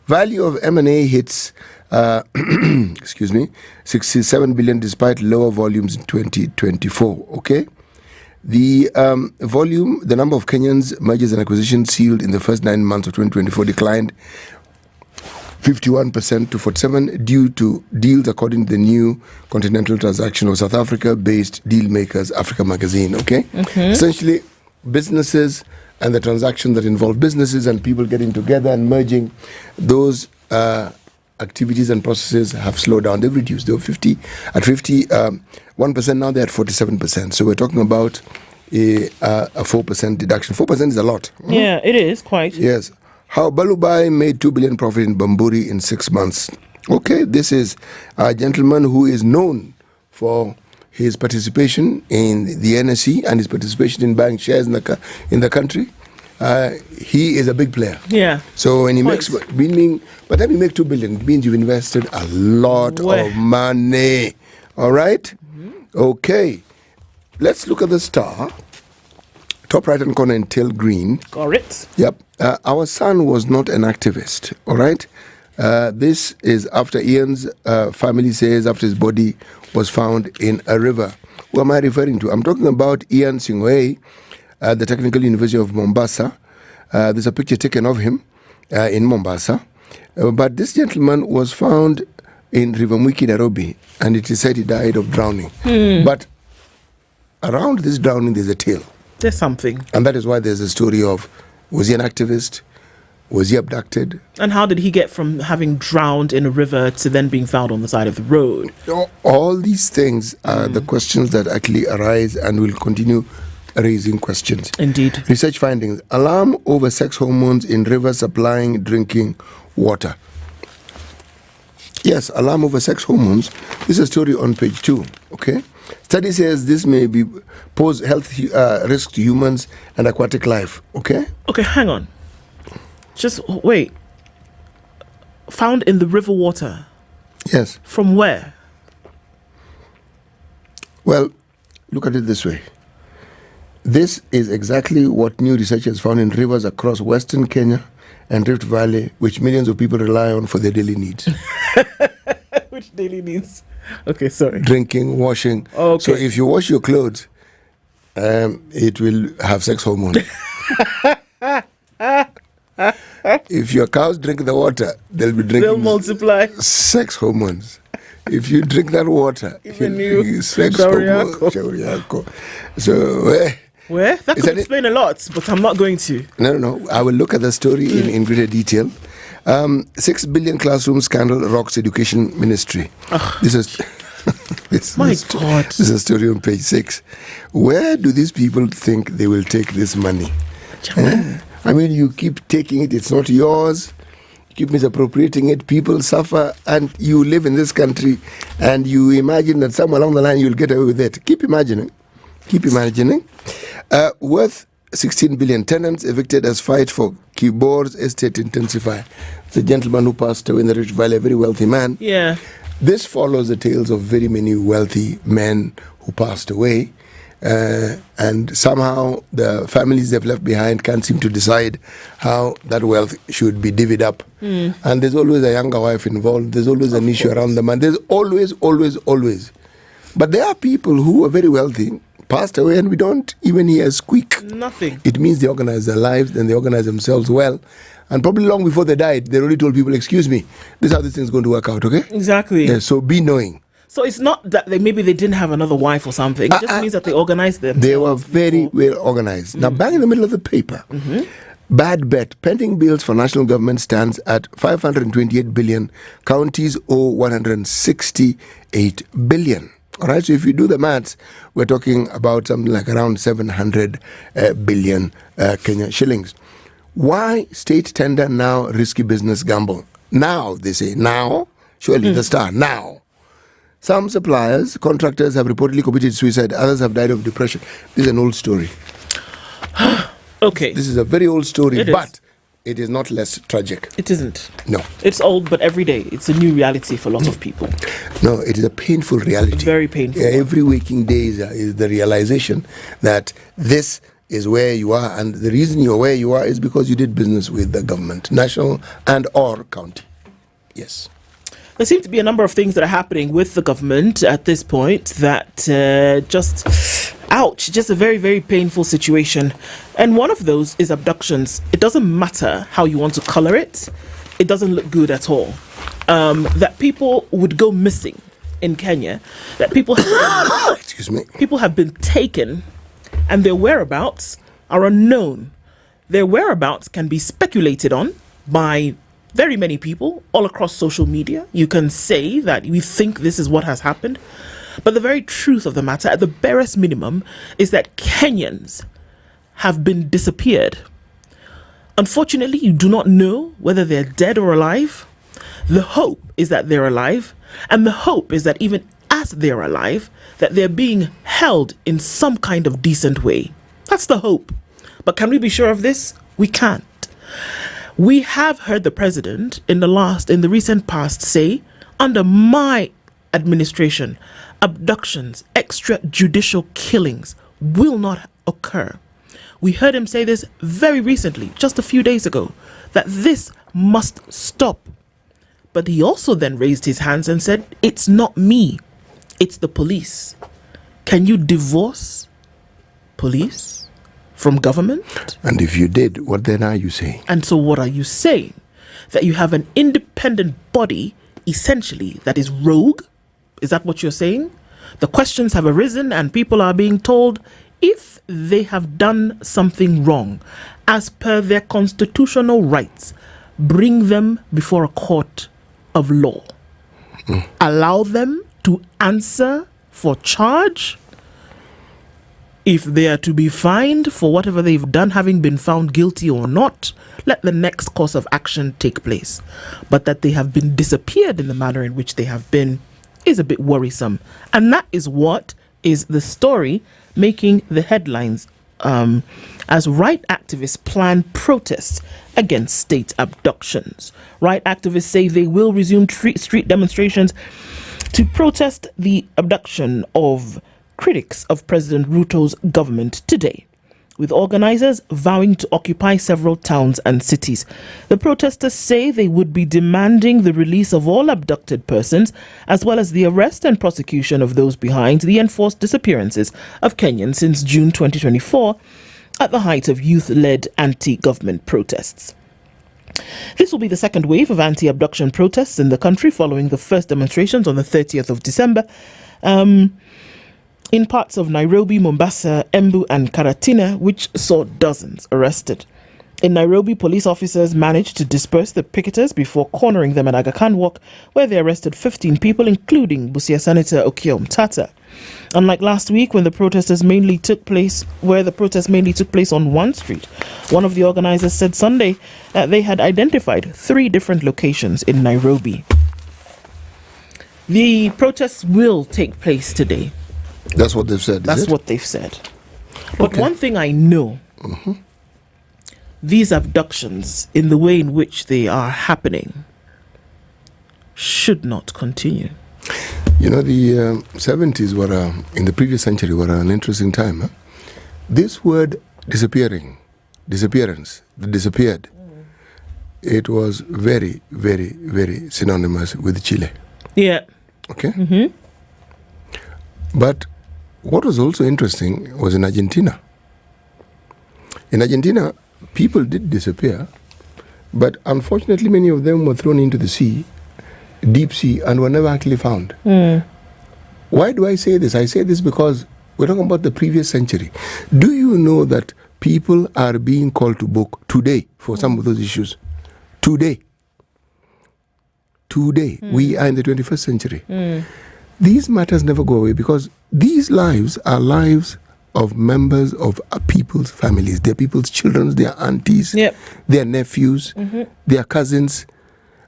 Value of M&A hits 67 billion despite lower volumes in 2024. Okay. The volume, the number of Kenyans mergers and acquisitions sealed in the first 9 months of 2024 declined 51% to 47 due to deals according to the new continental transaction of South Africa-based deal makers Africa Magazine. Okay. Essentially, businesses and the transactions that involve businesses and people getting together and merging, those activities and processes have slowed down. They've reduced. They were 51%, now they're at 47%. So we're talking about a 4% deduction. 4% is a lot. Yeah, it is quite. Yes. How Balubai made 2 billion profit in Bamburi in 6 months. Okay, this is a gentleman who is known for his participation in the NSE and his participation in buying shares in the country. He is a big player. Yeah. So when he makes, meaning, by the time you make 2 billion, it means you've invested a lot of money. All right? Okay. Let's look at the star. Top right hand corner in tail green. Got it. Yep. Our son was not an activist. All right? This is after Ian's family says after his body was found in a river. Who am I referring to? I'm talking about Ian Sigei at the Technical University of Mombasa. There's a picture taken of him in Mombasa. But this gentleman was found in River Mwiki, Nairobi, and it is said he died of drowning. But around this drowning, there's a tale. There's something. And that is why there's a story of, was he an activist? Was he abducted? And how did he get from having drowned in a river to then being found on the side of the road? All these things are the questions that actually arise and will continue raising questions. Indeed. Research findings. Alarm over sex hormones in rivers supplying drinking water. Yes, alarm over sex hormones. This is a story on page 2. Okay. Study says this may pose health risk to humans and aquatic life. Okay. Okay, hang on. Just wait. Found in the river water. Yes. From where? Well, look at it this way. This is exactly what new research has found in rivers across Western Kenya and Rift Valley, which millions of people rely on for their daily needs. Which daily needs? Okay, sorry. Drinking, washing. Okay. So if you wash your clothes, it will have sex hormones. If your cows drink the water, they'll be drinking. They'll multiply. Sex hormones. If you drink that water, even you, sex hormones. So where? That could explain a lot, but I'm not going to. No. I will look at the story in greater detail. 6 billion classroom scandal rocks education ministry. This is God. This is a story on page 6. Where do these people think they will take this money? I mean, you keep taking it, it's not yours. You keep misappropriating it, people suffer, and you live in this country, and you imagine that somewhere along the line you'll get away with it. Keep imagining. Keep imagining. Worth 16 billion. Tenants evicted as fight for Kibor's estate intensify. It's a gentleman who passed away in the Rift Valley, a very wealthy man. Yeah. This follows the tales of very many wealthy men who passed away. And somehow the families they've left behind can't seem to decide how that wealth should be divvied up. And there's always a younger wife involved. There's always an issue around the man. There's always. But there are people who are very wealthy, passed away, and we don't even hear a squeak. Nothing. It means they organize their lives and they organize themselves well. And probably long before they died, they already told people, excuse me, this is how this thing's going to work out, okay? Exactly. Yeah, so be knowing. So it's not that maybe they didn't have another wife or something. It just means that they organized them. They were very well organized. Now, bang in the middle of the paper, bad bet. Pending bills for national government stands at 528 billion. Counties owe 168 billion. All right, so if you do the maths, we're talking about something like around 700 billion Kenya shillings. Why state tender now, risky business gamble? Now, they say, now, surely the star, now. Some suppliers, contractors have reportedly committed suicide. Others have died of depression. This is an old story. Okay. This is a very old story, It but is. it is not less tragic. It isn't. No. It's old, but every day it's a new reality for lots of people. No, it is a painful reality. Very painful. Every waking day is the realization that this is where you are, and the reason you're where you are is because you did business with the government, national and or county. Yes. There seem to be a number of things that are happening with the government at this point that just a very, very painful situation. And one of those is abductions. It doesn't matter how you want to color it. It doesn't look good at all. That people would go missing in Kenya, that people have excuse me, people have been taken and their whereabouts are unknown. Their whereabouts can be speculated on by very many people all across social media. You can say that we think this is what has happened, but the very truth of the matter, at the barest minimum, is that Kenyans have been disappeared. Unfortunately, you do not know whether they're dead or alive. The hope is that they're alive, and the hope is that even as they're alive, that they're being held in some kind of decent way. That's the hope. But can we be sure of this? We can't. We have heard the president in the recent past say, under my administration, abductions, extrajudicial killings will not occur. We heard him say this very recently, just a few days ago, that this must stop. But he also then raised his hands and said, it's not me, it's the police. Can you divorce police from government? And if you did, what then are you saying? And so what are you saying? That you have an independent body, essentially, that is rogue? Is that what you're saying? The questions have arisen and people are being told if they have done something wrong, as per their constitutional rights, bring them before a court of law. Allow them to answer for charge. If they are to be fined for whatever they've done, having been found guilty or not, let the next course of action take place. But that they have been disappeared in the manner in which they have been is a bit worrisome. And that is what is the story making the headlines as right activists plan protests against state abductions. Right activists say they will resume street demonstrations to protest the abduction of critics of President Ruto's government today, with organizers vowing to occupy several towns and cities. The protesters say they would be demanding the release of all abducted persons, as well as the arrest and prosecution of those behind the enforced disappearances of Kenyans since June 2024, at the height of youth-led anti-government protests. This will be the second wave of anti-abduction protests in the country following the first demonstrations on the 30th of December. In parts of Nairobi, Mombasa, Embu and Karatina, which saw dozens arrested. In Nairobi, police officers managed to disperse the picketers before cornering them at Aga Khan Walk, where they arrested 15 people, including Busia Senator Okoh Mtata. Unlike last week, when the protests mainly took place on one street, one of the organizers said Sunday that they had identified 3 different locations in Nairobi. The protests will take place today. That's what they've said. That's what they've said. But one thing I know, these abductions, in the way in which they are happening, should not continue. You know, the 70s were, in the previous century, were an interesting time. Huh? This word disappearance, that disappeared, it was very, very, very synonymous with Chile. Yeah. Okay? But what was also interesting was in Argentina. In Argentina, people did disappear, but unfortunately many of them were thrown into the sea, deep sea, and were never actually found. Why do I say this? I say this because we're talking about the previous century. Do you know that people are being called to book today for some of those issues? Today. We are in the 21st century. These matters never go away because these lives are lives of members of people's families. They're people's children, their aunties, their nephews, their cousins.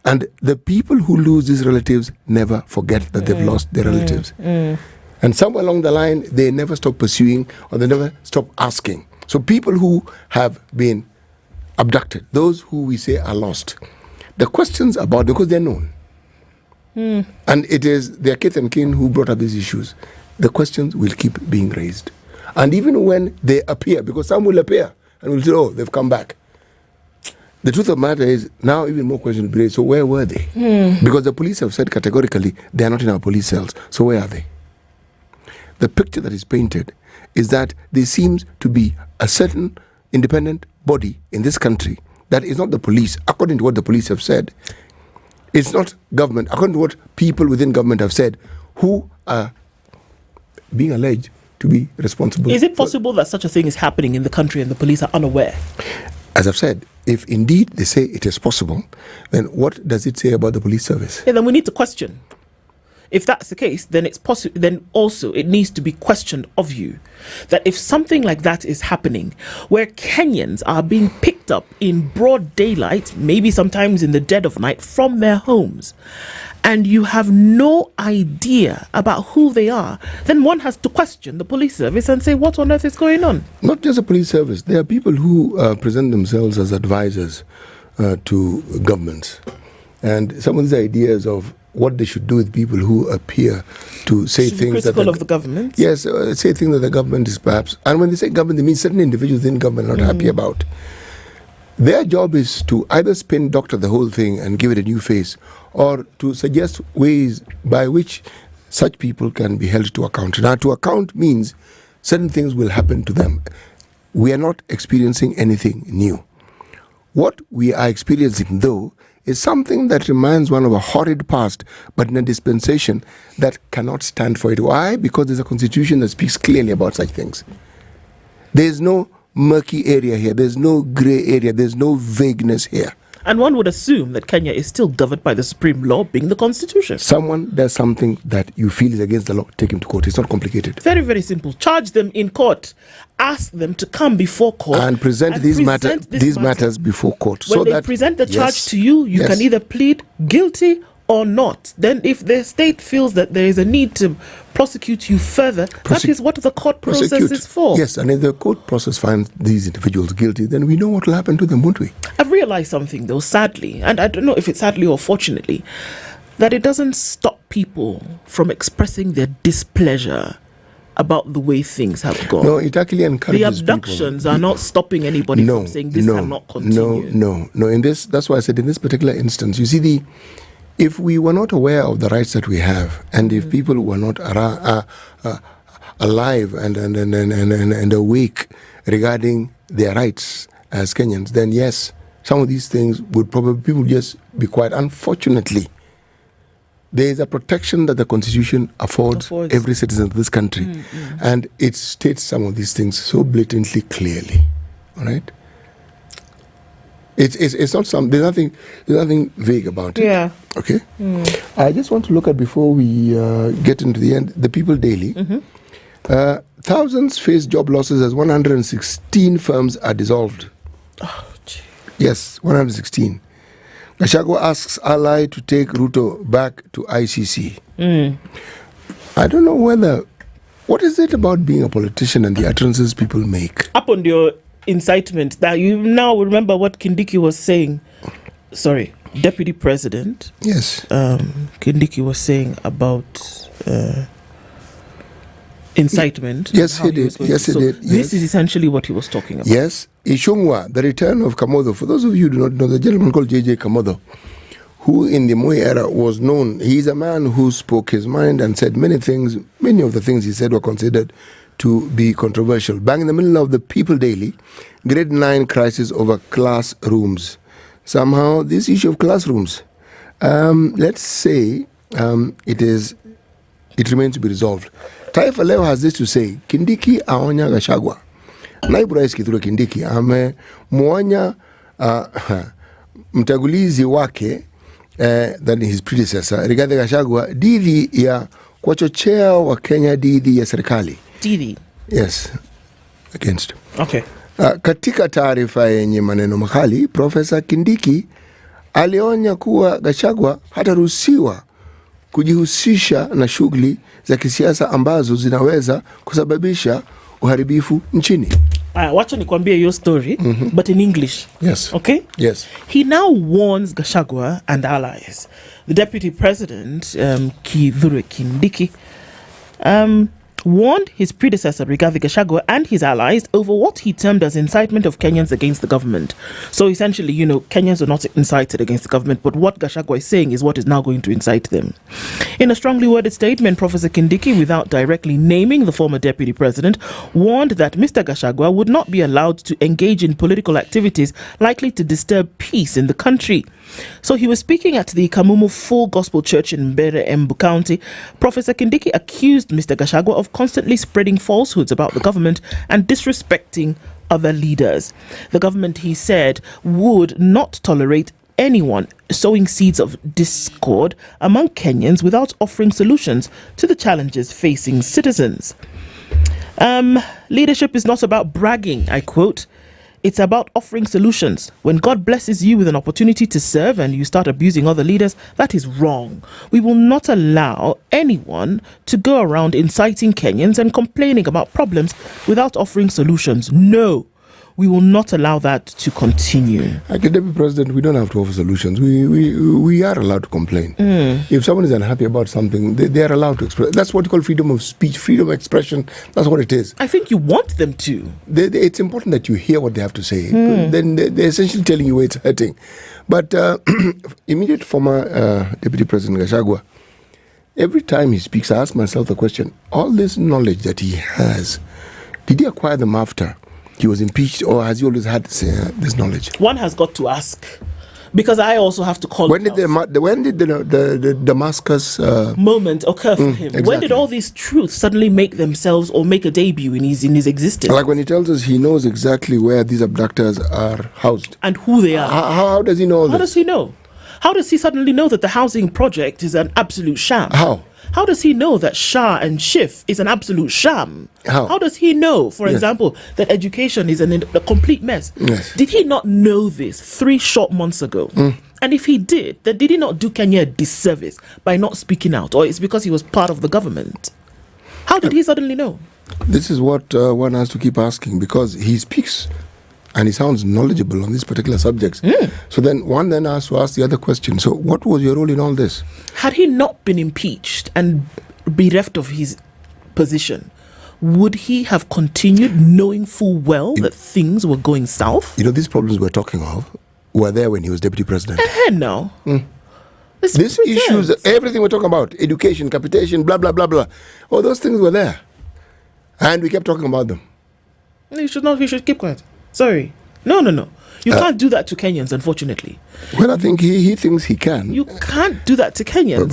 And the people who lose these relatives never forget that they've lost their relatives. And somewhere along the line, they never stop pursuing or they never stop asking. So people who have been abducted, those who we say are lost, the questions about, because they're known. And it is their kith and kin who brought up these issues. The questions will keep being raised. And even when they appear, because some will appear and will say, oh, they've come back. The truth of the matter is, now even more questions will be raised. So where were they? Because the police have said categorically, they are not in our police cells. So where are they? The picture that is painted is that there seems to be a certain independent body in this country that is not the police, according to what the police have said. It's not government, according to what people within government have said, who are being alleged to be responsible. Is it possible that such a thing is happening in the country and the police are unaware? As I've said, if indeed they say it is possible, then what does it say about the police service? Yeah, then we need to question. If that's the case, then it's possible. Then also it needs to be questioned of you that if something like that is happening, where Kenyans are being picked up in broad daylight, maybe sometimes in the dead of night, from their homes, and you have no idea about who they are, then one has to question the police service and say, what on earth is going on? Not just the police service. There are people who present themselves as advisors to governments. And some of these ideas of what they should do with people who appear to say things that... critical of the government? Yes, say things that the government is perhaps... And when they say government, they mean certain individuals within government are not happy about. Their job is to either spin doctor the whole thing and give it a new face, or to suggest ways by which such people can be held to account. Now, to account means certain things will happen to them. We are not experiencing anything new. What we are experiencing, though, is something that reminds one of a horrid past, but in a dispensation that cannot stand for it. Why? Because there's a constitution that speaks clearly about such things. There's no murky area here. There's no grey area. There's no vagueness here. And one would assume that Kenya is still governed by the supreme law, being the constitution. Someone does something that you feel is against the law, take him to court. It's not complicated. Very, very simple. Charge them in court. Ask them to come before court. And present these matters before court. When they present the charge to you, you can either plead guilty or not. Then if the state feels that there is a need to prosecute you further, that is what the court process is for. Yes, and if the court process finds these individuals guilty, then we know what will happen to them, won't we? I've realized something, though, sadly, and I don't know if it's sadly or fortunately, that it doesn't stop people from expressing their displeasure about the way things have gone. No, it actually encourages the abductions are not stopping anybody from saying this cannot continue. No. In this, that's why I said in this particular instance, you see, if we were not aware of the rights that we have, and if people were not alive and awake regarding their rights as Kenyans, then yes, some of these things would probably, people just be quiet. Unfortunately, there is a protection that the Constitution affords every citizen of this country, and it states some of these things so blatantly clearly. All right. It's not some. There's nothing vague about it. Yeah. Okay. I just want to look at, before we get into the end, the People Daily. Thousands face job losses as 116 firms are dissolved. Oh, gee. Yes, 116. Gachagua asks ally to take Ruto back to ICC. I don't know whether What is it about being a politician and the utterances people make? Up on your incitement, that you now remember what Kindiki was saying. Sorry, Deputy President. Yes. Kindiki was saying about incitement. Yes, he did. Yes, he did. This is essentially what he was talking about. Yes. Ishungwa, the return of Kamodo. For those of you who do not know, the gentleman called J.J. Kamodo, who in the Moi era was known, he's a man who spoke his mind and said many things. Many of the things he said were considered to be controversial. Bang in the middle of the People Daily, grade 9 crisis over classrooms. Somehow, this issue of classrooms, let's say it remains to be resolved. Taifa Leo has this to say, Kindiki aonya Gachagua. Naibu Rais Kithure Kindiki amemwonya mtangulizi wake that is his predecessor Rigathi Gachagua dhidi ya kuwachochea wa Kenya dhidi ya serikali. Dhidi? Yes, against. Okay. Katika taarifa yenye maneno makali, Profesa Kindiki alionya kuwa Gachagua hataruhusiwa kujihusisha na shughuli za kisiasa ambazo zinaweza kusababisha uharibifu nchini. Wacha nikwambie your story, but in English. Yes. Okay? Yes. He now warns Gachagua and allies. The Deputy President, Kithure Kindiki, warned his predecessor Rigathi Gachagua and his allies over what he termed as incitement of Kenyans against the government. So essentially, Kenyans are not incited against the government, but what Gachagua is saying is what is now going to incite them. In a strongly worded statement, Professor Kindiki, without directly naming the former deputy president, warned that Mr. Gachagua would not be allowed to engage in political activities likely to disturb peace in the country. So he was speaking at the Kamumu Full Gospel Church in Mbere, Embu County. Professor Kindiki accused Mr. Gachagua of constantly spreading falsehoods about the government and disrespecting other leaders. The government, he said, would not tolerate anyone sowing seeds of discord among Kenyans without offering solutions to the challenges facing citizens. Leadership is not about bragging, I quote. It's about offering solutions. When God blesses you with an opportunity to serve and you start abusing other leaders, that is wrong. We will not allow anyone to go around inciting Kenyans and complaining about problems without offering solutions. No, we will not allow that to continue. Deputy President, we don't have to offer solutions. We are allowed to complain. If someone is unhappy about something, they are allowed to express. That's what you call freedom of speech, freedom of expression. That's what it is. I think you want them to. It's important that you hear what they have to say. Then they're essentially telling you where it's hurting. But immediate former Deputy President Gachagua, every time he speaks, I ask myself the question, all this knowledge that he has, did he acquire them after he was impeached, or has he always had this knowledge? One has got to ask, because I also have to call. When did the Damascus moment occur for him? Exactly. When did all these truths suddenly make themselves or make a debut in his existence? Like when he tells us he knows exactly where these abductors are housed and who they are. How does he know all this? How does he know? How does he suddenly know that the housing project is an absolute sham? How does he know that Shah and Schiff is an absolute sham? How does he know, for example, that education is a complete mess? Yes. Did he not know this 3 short months ago? And if he did, then did he not do Kenya a disservice by not speaking out? Or it's because he was part of the government? How did he suddenly know? This is what one has to keep asking, because he speaks and he sounds knowledgeable on these particular subjects. So then one has to ask the other question. So what was your role in all this? Had he not been impeached and bereft of his position, would he have continued knowing full well that things were going south? These problems we're talking of were there when he was deputy president. No. These issues, everything we're talking about, education, capitation, blah, blah, blah, blah, all those things were there. And we kept talking about them. You should keep quiet. Sorry. No. You can't do that to Kenyans, unfortunately. Well, I think he thinks he can. You can't do that to Kenyans.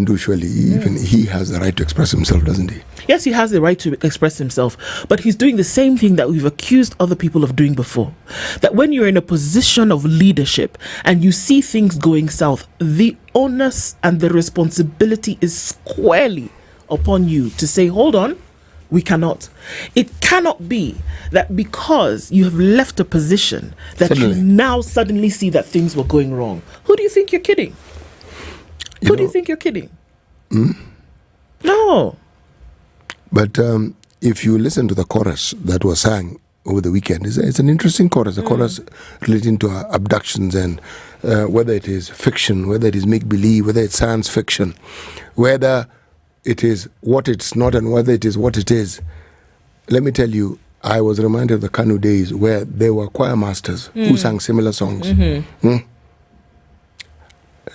But surely, even he has the right to express himself, doesn't he? Yes, he has the right to express himself, but he's doing the same thing that we've accused other people of doing before. That when you're in a position of leadership and you see things going south, the onus and the responsibility is squarely upon you to say, hold on, we cannot. It cannot be that because you have left a position that you now suddenly see that things were going wrong. Who do you think you're kidding? Who do you think you're kidding? No. But if you listen to the chorus that was sang over the weekend, it's an interesting chorus. The chorus relating to abductions and whether it is fiction, whether it is make-believe, whether it's science fiction, whether it is what it's not and whether it is what it is. Let me tell you, I was reminded of the Kanu days where there were choir masters who sang similar songs.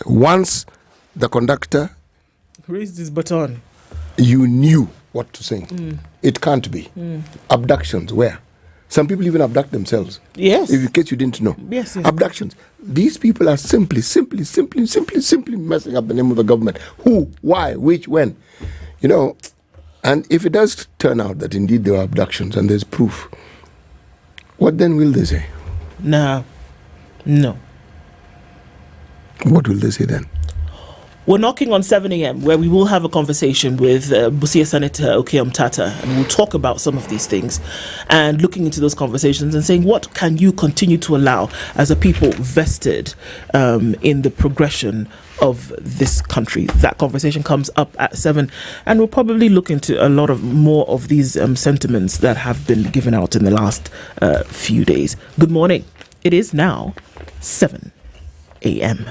Once the conductor raised his baton, you knew what to sing. It can't be. Abductions, where? Some people even abduct themselves. Yes. In case you didn't know. Yes. Abductions. These people are simply messing up the name of the government. Who, why, which, when. You know, and if it does turn out that indeed there are abductions and there's proof, what then will they say? No. What will they say then? We're knocking on 7 a.m. where we will have a conversation with Busia Senator Okoh Mtata, and we'll talk about some of these things and looking into those conversations and saying what can you continue to allow as a people vested in the progression of this country. That conversation comes up at 7, and we'll probably look into a lot of more of these sentiments that have been given out in the last few days. Good morning. It is now 7 a.m.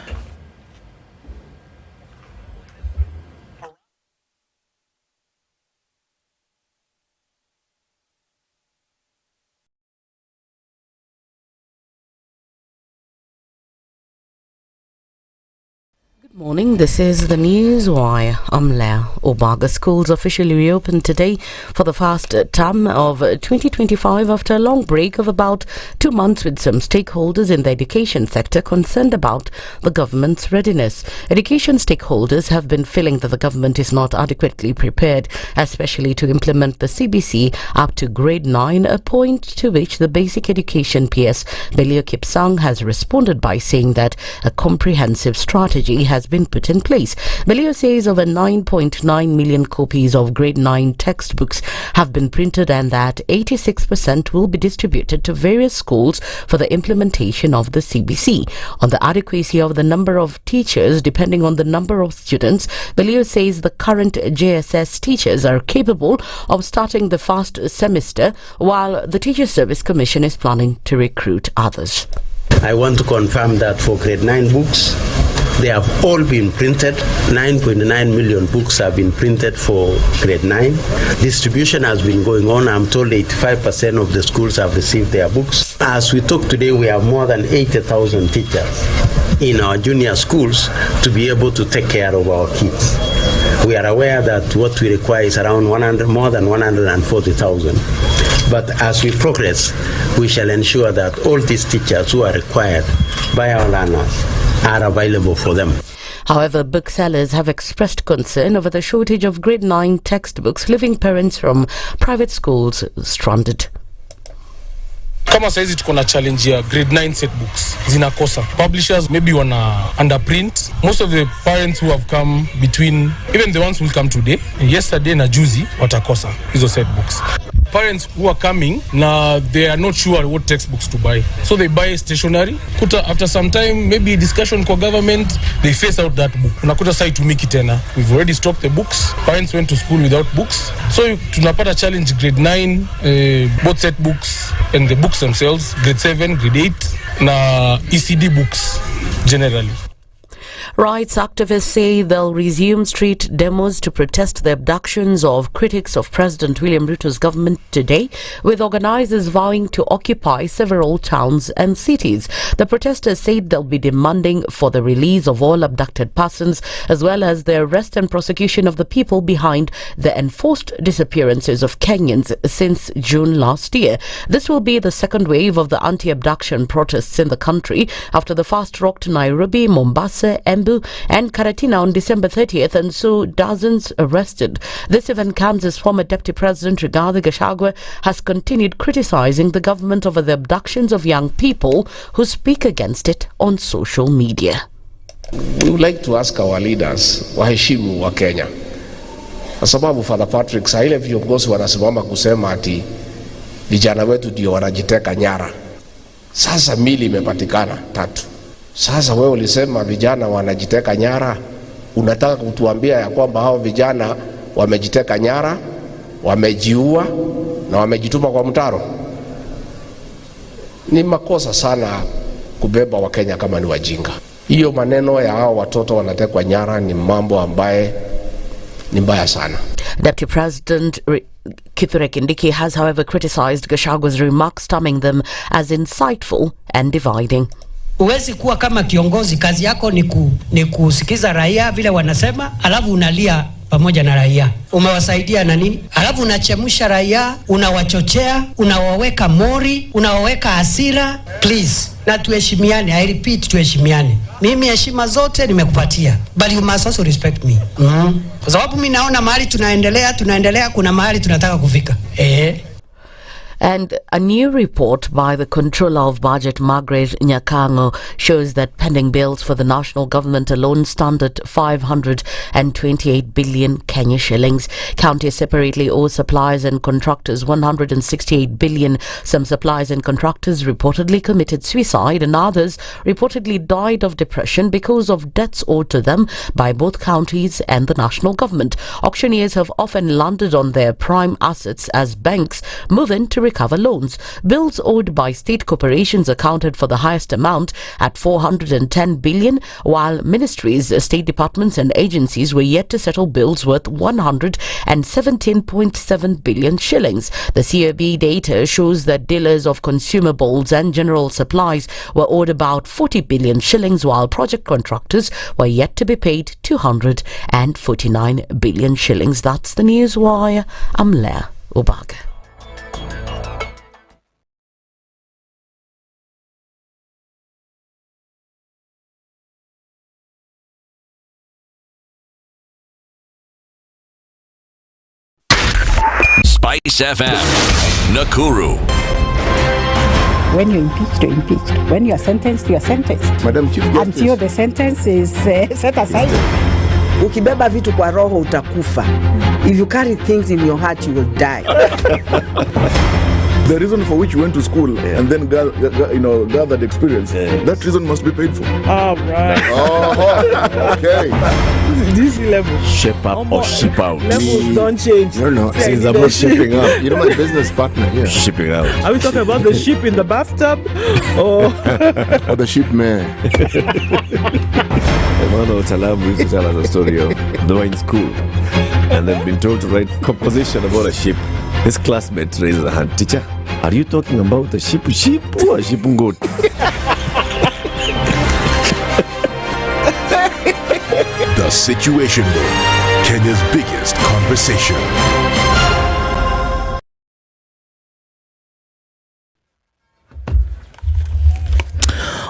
Morning, this is the News Wire. I'm Lea. Obaga schools officially reopened today for the first term of 2025 after a long break of about 2 months, with some stakeholders in the education sector concerned about the government's readiness. Education stakeholders have been feeling that the government is not adequately prepared, especially to implement the CBC up to grade 9, a point to which the Basic Education PS Belio Kipsang has responded by saying that a comprehensive strategy has been put in place. Belio says over 9.9 million copies of grade 9 textbooks have been printed and that 86% will be distributed to various schools for the implementation of the CBC. On the adequacy of the number of teachers depending on the number of students, Belio says the current JSS teachers are capable of starting the first semester, while the Teacher Service Commission is planning to recruit others. I want to confirm that for grade 9 books, they have all been printed. 9.9 million books have been printed for grade 9. Distribution has been going on. I'm told 85% of the schools have received their books. As we talk today, we have more than 80,000 teachers in our junior schools to be able to take care of our kids. We are aware that what we require is around more than 140,000. But as we progress, we shall ensure that all these teachers who are required by our learners are available for them. However, booksellers have expressed concern over the shortage of grade 9 textbooks, leaving parents from private schools stranded. Kama saizi tuko na challenge ya grade 9 set books zinakosa. Publishers maybe wana underprint. Most of the parents who have come between, even the ones who will come today, yesterday na juzi watakosa hizo set books. Parents who are coming now, they are not sure what textbooks to buy, so they buy stationery. After some time, maybe discussion kwa government, they phase out that book. Unakuta sai tumiki tena. We've already stopped the books. Parents went to school without books, so tunapata challenge grade 9 both set books and the books themselves, grade 7, grade 8 na ECD books generally. Rights activists say they'll resume street demos to protest the abductions of critics of President William Ruto's government today, with organizers vowing to occupy several towns and cities. The protesters said they'll be demanding for the release of all abducted persons, as well as the arrest and prosecution of the people behind the enforced disappearances of Kenyans since June last year. This will be the second wave of the anti-abduction protests in the country after the first rocked Nairobi, Mombasa, Embu and Karatina on December 30th and saw dozens arrested. This event comes as former Deputy President Rigathi Gachagua has continued criticizing the government over the abductions of young people who speak against it on social media. We would like to ask our leaders waheshimu wa Kenya, kwa sababu Father Patrick, saa ile viongozi wanasimama kusema ati vijana wetu ndio wanajiteka nyara. Sasa mili imepatikana 3. Sasa wewe ulisema vijana wanajiteka nyara, unataka kutuambia ya kwamba hao vijana wamejiteka nyara, wamejiua na wamejitupa kwa mtaro. Ni makosa sana kubeba Wakenya kama ni wajinga. Hiyo maneno ya hao watoto wanatekwa nyara ni mambo ambaye ni mbaya sana. Deputy President Kithure Kindiki has, however, criticized Gachagwa's remarks, terming them as insightful and dividing. Uwezi kuwa kama kiongozi, kazi yako ni kusikiza raia vile wanasema, alafu unalia pamoja na raia. Umewasaidia na nini? Alafu unachemusha raia, unawachochea, unawaweka mori, unawaweka hasira. Please, na tuheshimiane. I repeat, tuheshimiane. Mimi heshima zote nimekupatia, but you must also respect me. Kwa sababu mimi naona mahali tunaendelea kuna mahali tunataka kufika. And a new report by the Controller of Budget, Margaret Nyakango, shows that pending bills for the national government alone stand at 528 billion Kenya shillings. Counties separately owe suppliers and contractors 168 billion. Some suppliers and contractors reportedly committed suicide, and others reportedly died of depression because of debts owed to them by both counties and the national government. Auctioneers have often landed on their prime assets as banks move in to recover loans. Bills owed by state corporations accounted for the highest amount at 410 billion, while ministries, state departments and agencies were yet to settle bills worth 117.7 billion shillings. The COB data shows that dealers of consumables and general supplies were owed about 40 billion shillings, while project contractors were yet to be paid 249 billion shillings. That's the news wire. I'm Leah Obaga. SpiceFM, Nakuru. When you're impeached, you're impeached. When you're sentenced, you're sentenced. Madam Chief Justice. Until the sentence is set aside. Ukibeba vitu kwa roho utakufa. If you carry things in your heart, you will die. The reason for which you went to school and then gathered experience, that reason must be paid for. Oh, right. Okay. This level. Shape up or ship out. Levels don't change. No. It's about shipping up. You know my business partner here. Shipping out. Are we talking about the ship in the bathtub? Or the ship man? Emmanuel Talabu used to tell us a story of they were in school and they've been told to write composition about a ship. His classmate raises a hand. Teacher, are you talking about a ship or a ship goat? The Situation Room, Kenya's biggest conversation.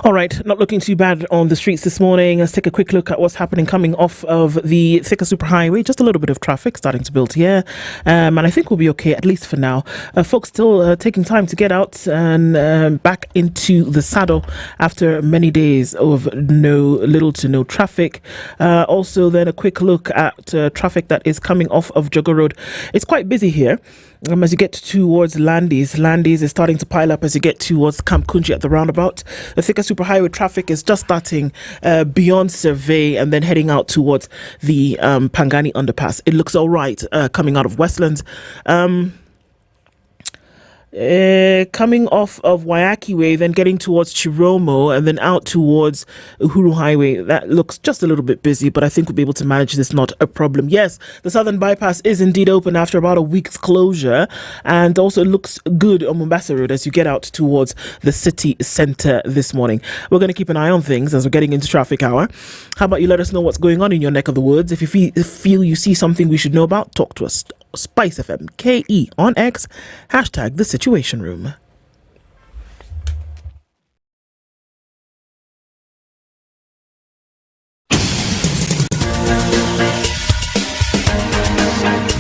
all right, not looking too bad on the streets this morning. Let's take a quick look at what's happening coming off of the Thika Superhighway. Just a little bit of traffic starting to build here. And I think we'll be okay, at least for now. Folks still taking time to get out and back into the saddle after many days of little to no traffic. Also, then a quick look at traffic that is coming off of Jogo Road. It's quite busy here. As you get towards Landis is starting to pile up as you get towards Camp Kunji at the roundabout. The Thika Superhighway traffic is just starting beyond Survey and then heading out towards the Pangani underpass. It looks all right coming out of Westlands. Coming off of Wayaki Way, then getting towards Chiromo and then out towards Uhuru Highway. That looks just a little bit busy, but I think we'll be able to manage this, not a problem. Yes, the Southern Bypass is indeed open after about a week's closure, and also looks good on Mombasa Road as you get out towards the city centre this morning. We're going to keep an eye on things as we're getting into traffic hour. How about you let us know what's going on in your neck of the woods? If you feel you see something we should know about, talk to us. SpiceFM KE on X, hashtag the Situation Room.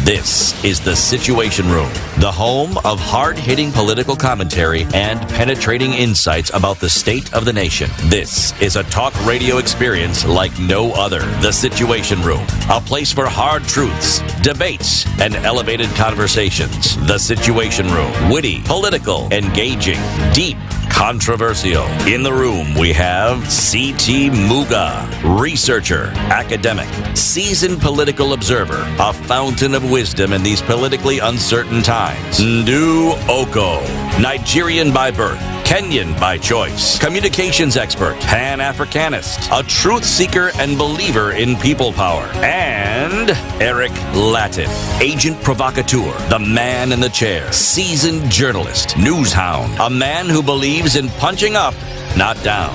This is the Situation Room, the home of hard-hitting political commentary and penetrating insights about the state of the nation. This is a talk radio experience like no other. The Situation Room, a place for hard truths, debates, and elevated conversations. The Situation Room, witty, political, engaging, deep, controversial. In the room, we have C.T. Muga, researcher, academic, seasoned political observer, a fountain of wisdom in these politically uncertain times. Ndu Okoh, Nigerian by birth, Kenyan by choice, communications expert, Pan-Africanist, a truth seeker and believer in people power, and Eric Latiff, agent provocateur, the man in the chair, seasoned journalist, news hound, a man who believes in punching up, not down.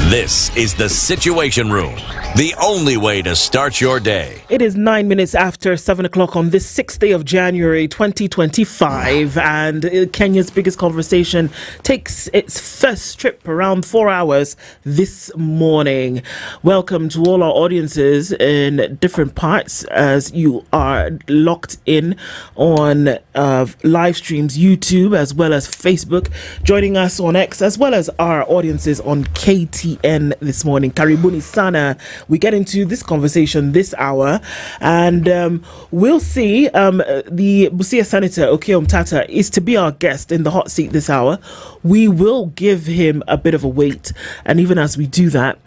This is the Situation Room, the only way to start your day. It is 9 minutes after 7 o'clock on this 6th day of January 2025, and Kenya's biggest conversation takes its first trip around 4 hours this morning. Welcome to all our audiences in different parts as you are locked in on live streams, YouTube as well as Facebook, joining us on X as well as our audiences on KTN this morning. Karibuni sana. We get into this conversation this hour, and we'll see. The Busia Senator Okoh Mtata is to be our guest in the hot seat this hour. We will give him a bit of a wait, and even as we do that,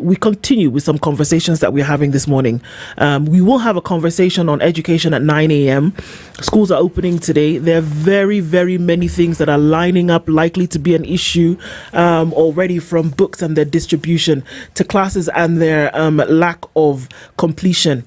we continue with some conversations that we're having this morning. We will have a conversation on education at 9 a.m. Schools are opening today. There are very, very many things that are lining up, likely to be an issue already, from books and their distribution to classes and their lack of completion,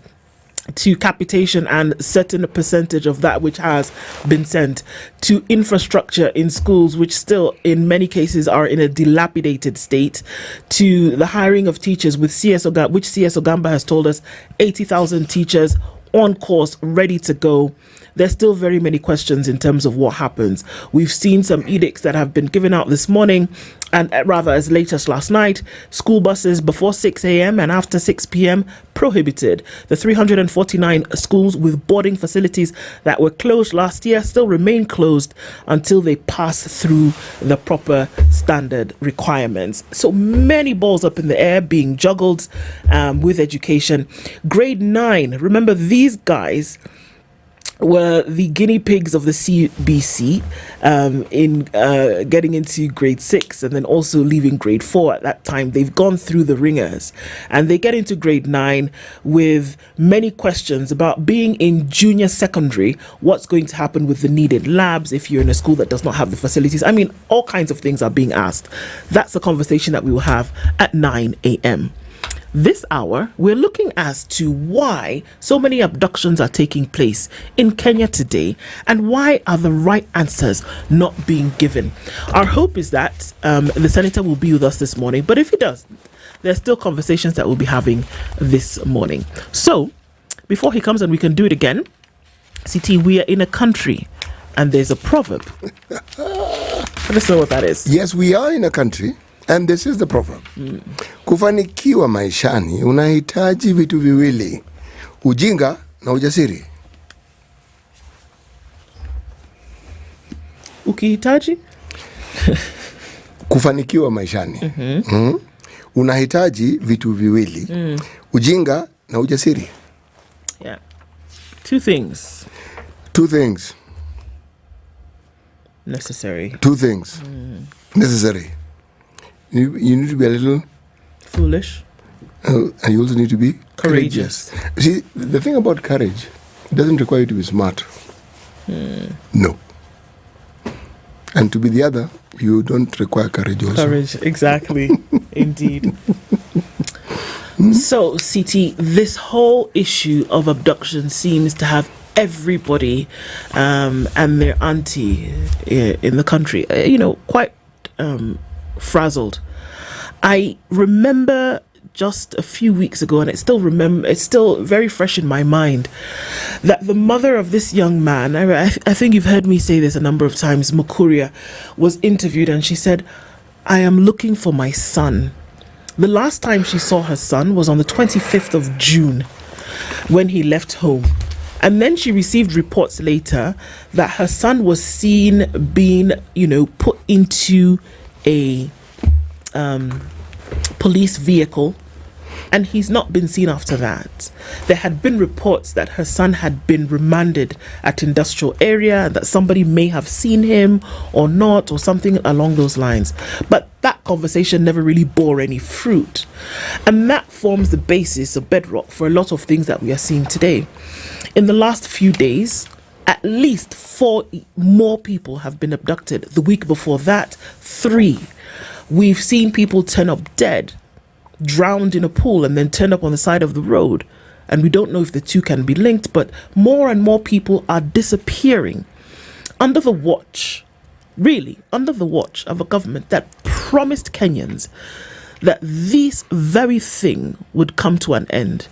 to capitation and certain percentage of that which has been sent, to infrastructure in schools which still in many cases are in a dilapidated state, to the hiring of teachers with CS Ogamba has told us 80,000 teachers on course, ready to go. There's still very many questions in terms of what happens. We've seen some edicts that have been given out this morning, and rather as late as last night. School buses before 6 a.m. and after 6 p.m. prohibited. The 349 schools with boarding facilities that were closed last year still remain closed until they pass through the proper standard requirements. So many balls up in the air being juggled with education. Grade 9, remember these guys were the guinea pigs of the CBC in getting into grade 6 and then also leaving grade 4 at that time. They've gone through the ringers and they get into grade 9 with many questions about being in junior secondary. What's going to happen with the needed labs if you're in a school that does not have the facilities? I mean, all kinds of things are being asked. That's a conversation that we will have at 9 a.m. This hour, we're looking as to why so many abductions are taking place in Kenya today and why are the right answers not being given. Our hope is that the Senator will be with us this morning, but if he does, there's still conversations that we'll be having this morning. So, before he comes and we can do it again, CT, we are in a country and there's a proverb. Let us know what that is. Yes, we are in a country. And this is the proverb. Kufanikiwa maishani unahitaji vitu viwili, ujinga na ujasiri. Ukihitaji? Kufanikiwa maishani. Unahitaji vitu viwili, ujinga na ujasiri. Yeah. Two things. Necessary. Two things. Necessary. You need to be a little foolish, and you also need to be courageous. See, the thing about courage, it doesn't require you to be smart. No. And to be the other, you don't require courage also. Courage, exactly. Indeed. So, CT, this whole issue of abduction seems to have everybody and their auntie in the country, quite frazzled. I remember just a few weeks ago, and it's still very fresh in my mind, that the mother of this young man, I think you've heard me say this a number of times, Mukuria, was interviewed and she said, I am looking for my son. The last time she saw her son was on the 25th of June when he left home. And then she received reports later that her son was seen being, put into a police vehicle And he's not been seen after that. There had been reports that her son had been remanded at industrial area, that somebody may have seen him or not, or something along those lines. But that conversation never really bore any fruit. And that forms the basis, a bedrock for a lot of things that we are seeing today. In the last few days, at least 4 more people have been abducted. The week before that, 3. We've seen people turn up dead, drowned in a pool, and then turn up on the side of the road. And we don't know if the two can be linked, but more and more people are disappearing under the watch, really, under the watch of a government that promised Kenyans that this very thing would come to an end.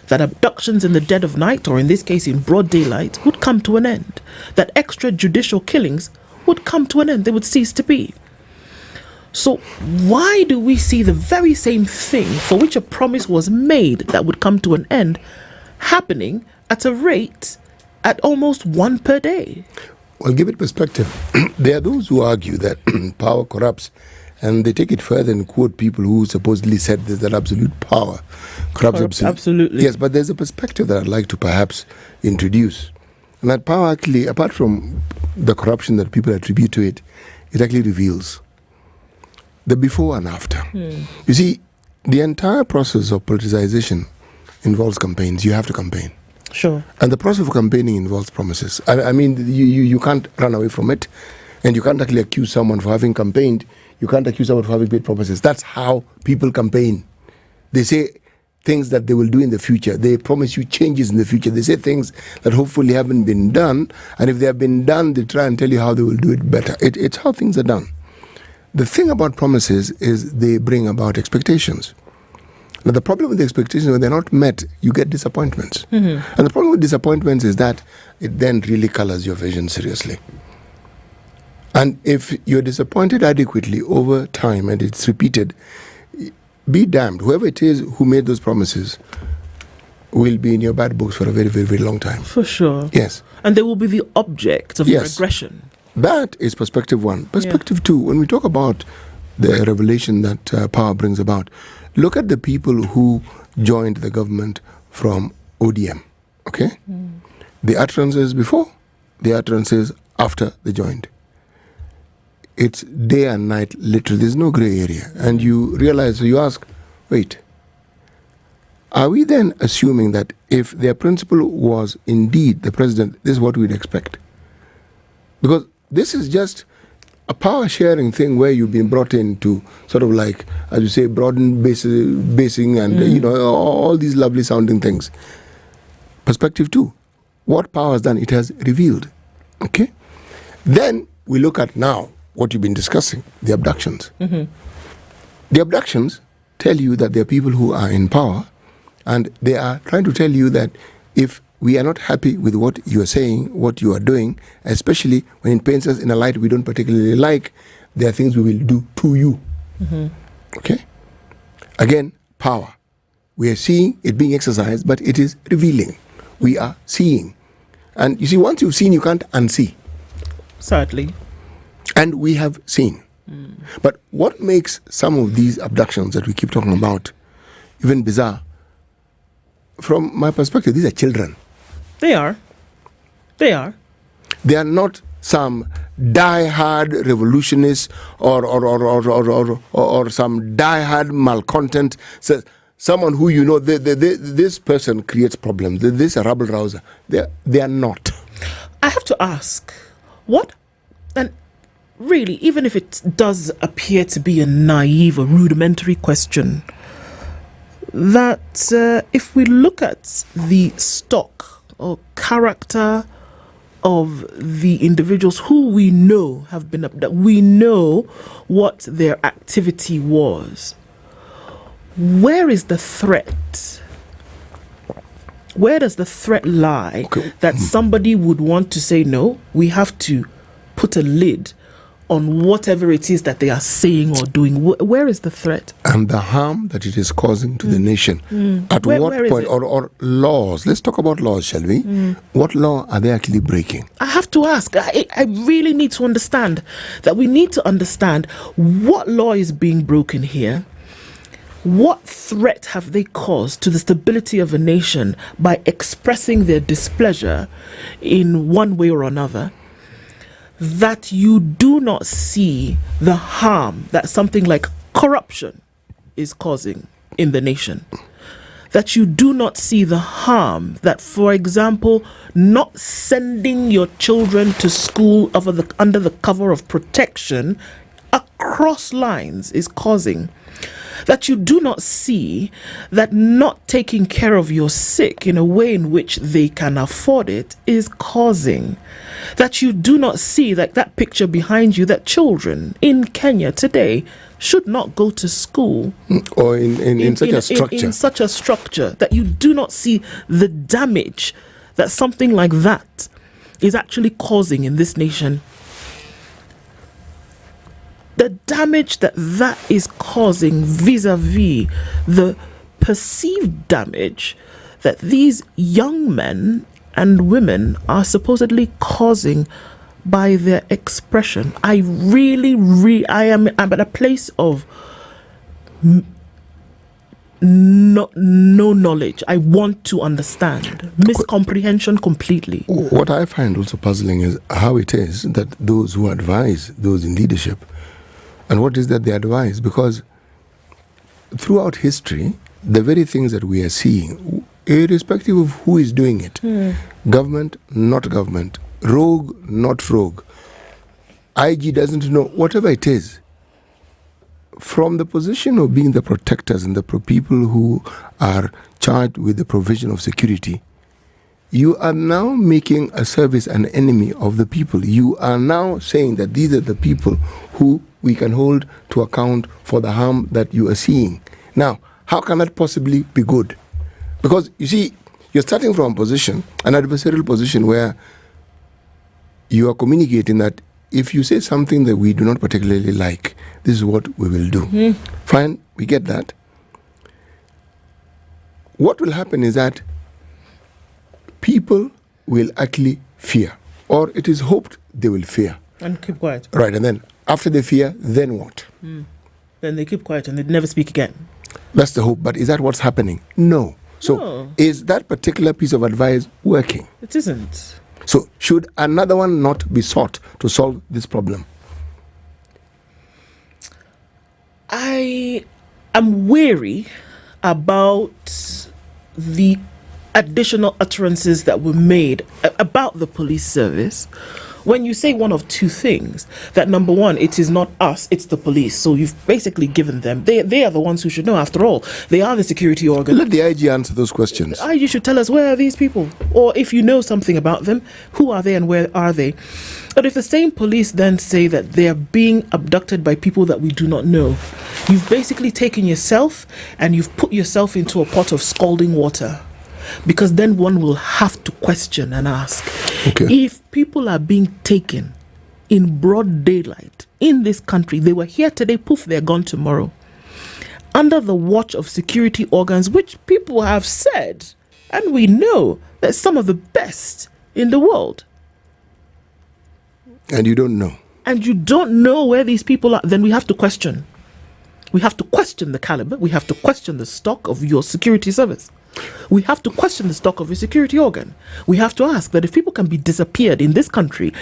That abductions in the dead of night, or in this case in broad daylight, would come to an end. That extrajudicial killings would come to an end. They would cease to be. So why do we see the very same thing for which a promise was made that would come to an end happening at a rate at almost 1 per day? Well, give it perspective. There are those who argue that power corrupts, and they take it further and quote people who supposedly said that absolute power corrupts absolutely. Yes, but there's a perspective that I'd like to perhaps introduce. And that power actually, apart from the corruption that people attribute to it, it actually reveals the before and after. You see, the entire process of politicization involves campaigns. You have to campaign. Sure. And the process of campaigning involves promises. I mean, you can't run away from it, and you can't actually accuse someone for having campaigned. You can't accuse someone for having made promises. That's how people campaign. They say things that they will do in the future. They promise you changes in the future. They say things that hopefully haven't been done, and if they have been done, they try and tell you how they will do it better. It's how things are done. The thing about promises is they bring about expectations. Now, the problem with the expectations, when they're not met, you get disappointments. And the problem with disappointments is that it then really colors your vision seriously. And if you're disappointed adequately over time and it's repeated, be damned. Whoever it is who made those promises will be in your bad books for a very, very, very long time. For sure. Yes. And they will be the object of your aggression. That is perspective 1. Perspective 2, when we talk about the revelation that power brings about, look at the people who joined the government from ODM, okay? The utterances before, the utterances after they joined. It's day and night, literally. There's no gray area. And you realize, so you ask, wait, are we then assuming that if their principal was indeed the president, this is what we'd expect? Because this is just a power sharing thing where you've been brought in to sort of like, as you say, broaden basing and, you know, all these lovely sounding things. Perspective 2, what power has done? It has revealed. Okay? Then we look at now what you've been discussing, the abductions. The abductions tell you that there are people who are in power, and they are trying to tell you that if we are not happy with what you are saying, what you are doing, especially when it paints us in a light we don't particularly like, there are things we will do to you. Okay? Again, power. We are seeing it being exercised, but it is revealing. We are seeing. And you see, once you've seen, you can't unsee. Sadly. And we have seen. But what makes some of these abductions that we keep talking about even bizarre, from my perspective, these are children. They are. They are. They are not some die-hard revolutionists or some die-hard malcontent. So someone who you know, this person creates problems. This is a rabble rouser. They are not. I have to ask, what, and really, even if it does appear to be a naive or rudimentary question, that if we look at the stock or character of the individuals who we know have been abducted, we know what their activity was. Where is the threat? Where does the threat lie that somebody would want to say, no, we have to put a lid on whatever it is that they are saying or doing? Where is the threat? And the harm that it is causing to the nation. At what point, or laws, let's talk about laws, shall we? What law are they actually breaking? I have to ask, I really need to understand that we need to understand what law is being broken here. What threat have they caused to the stability of a nation by expressing their displeasure in one way or another, that you do not see the harm that something like corruption is causing in the nation? That you do not see the harm that, for example, not sending your children to school under the cover of protection across lines is causing? That you do not see that not taking care of your sick in a way in which they can afford it is causing? That you do not see, like that picture behind you, that children in Kenya today should not go to school, or in such a structure. In such a structure, that you do not see the damage that something like that is actually causing in this nation. The damage that is causing vis-a-vis the perceived damage that these young men and women are supposedly causing by their expression. I am at a place of no knowledge. I want to understand. Miscomprehension completely. What I find also puzzling is how it is that those who advise those in leadership, and what is that they advise? Because throughout history, the very things that we are seeing, irrespective of who is doing it, government, not government, rogue, not rogue, IG doesn't know, whatever it is, from the position of being the protectors and the people who are charged with the provision of security, you are now making a service an enemy of the people. You are now saying that these are the people who we can hold to account for the harm that you are seeing. Now, how can that possibly be good? Because, you see, you're starting from a position, an adversarial position, where you are communicating that if you say something that we do not particularly like, this is what we will do. Fine, we get that. What will happen is that people will actually fear, or it is hoped they will fear. And keep quiet. Right, and then after they fear, then what? Then they keep quiet and they never speak again. That's the hope. But is that what's happening? No. So is that particular piece of advice working? It isn't. So should another one not be sought to solve this problem? I am wary about the additional utterances that were made about the police service when you say one of two things. That number one, it is not us, it's the police. So you've basically given them, they are the ones who should know. After all, they are the security organ. Let the IG answer those questions. The IG should tell us, where are these people? Or if you know something about them, who are they and where are they? But if the same police then say that they are being abducted by people that we do not know, you've basically taken yourself and you've put yourself into a pot of scalding water. Because then one will have to question and ask, if people are being taken in broad daylight in this country, they were here today, poof, they're gone tomorrow, under the watch of security organs, which people have said, and we know, that some of the best in the world. And you don't know. And you don't know where these people are, then we have to question. We have to question the caliber. We have to question the stock of your security service. We have to question the stock of your security organ. We have to ask that if people can be disappeared in this country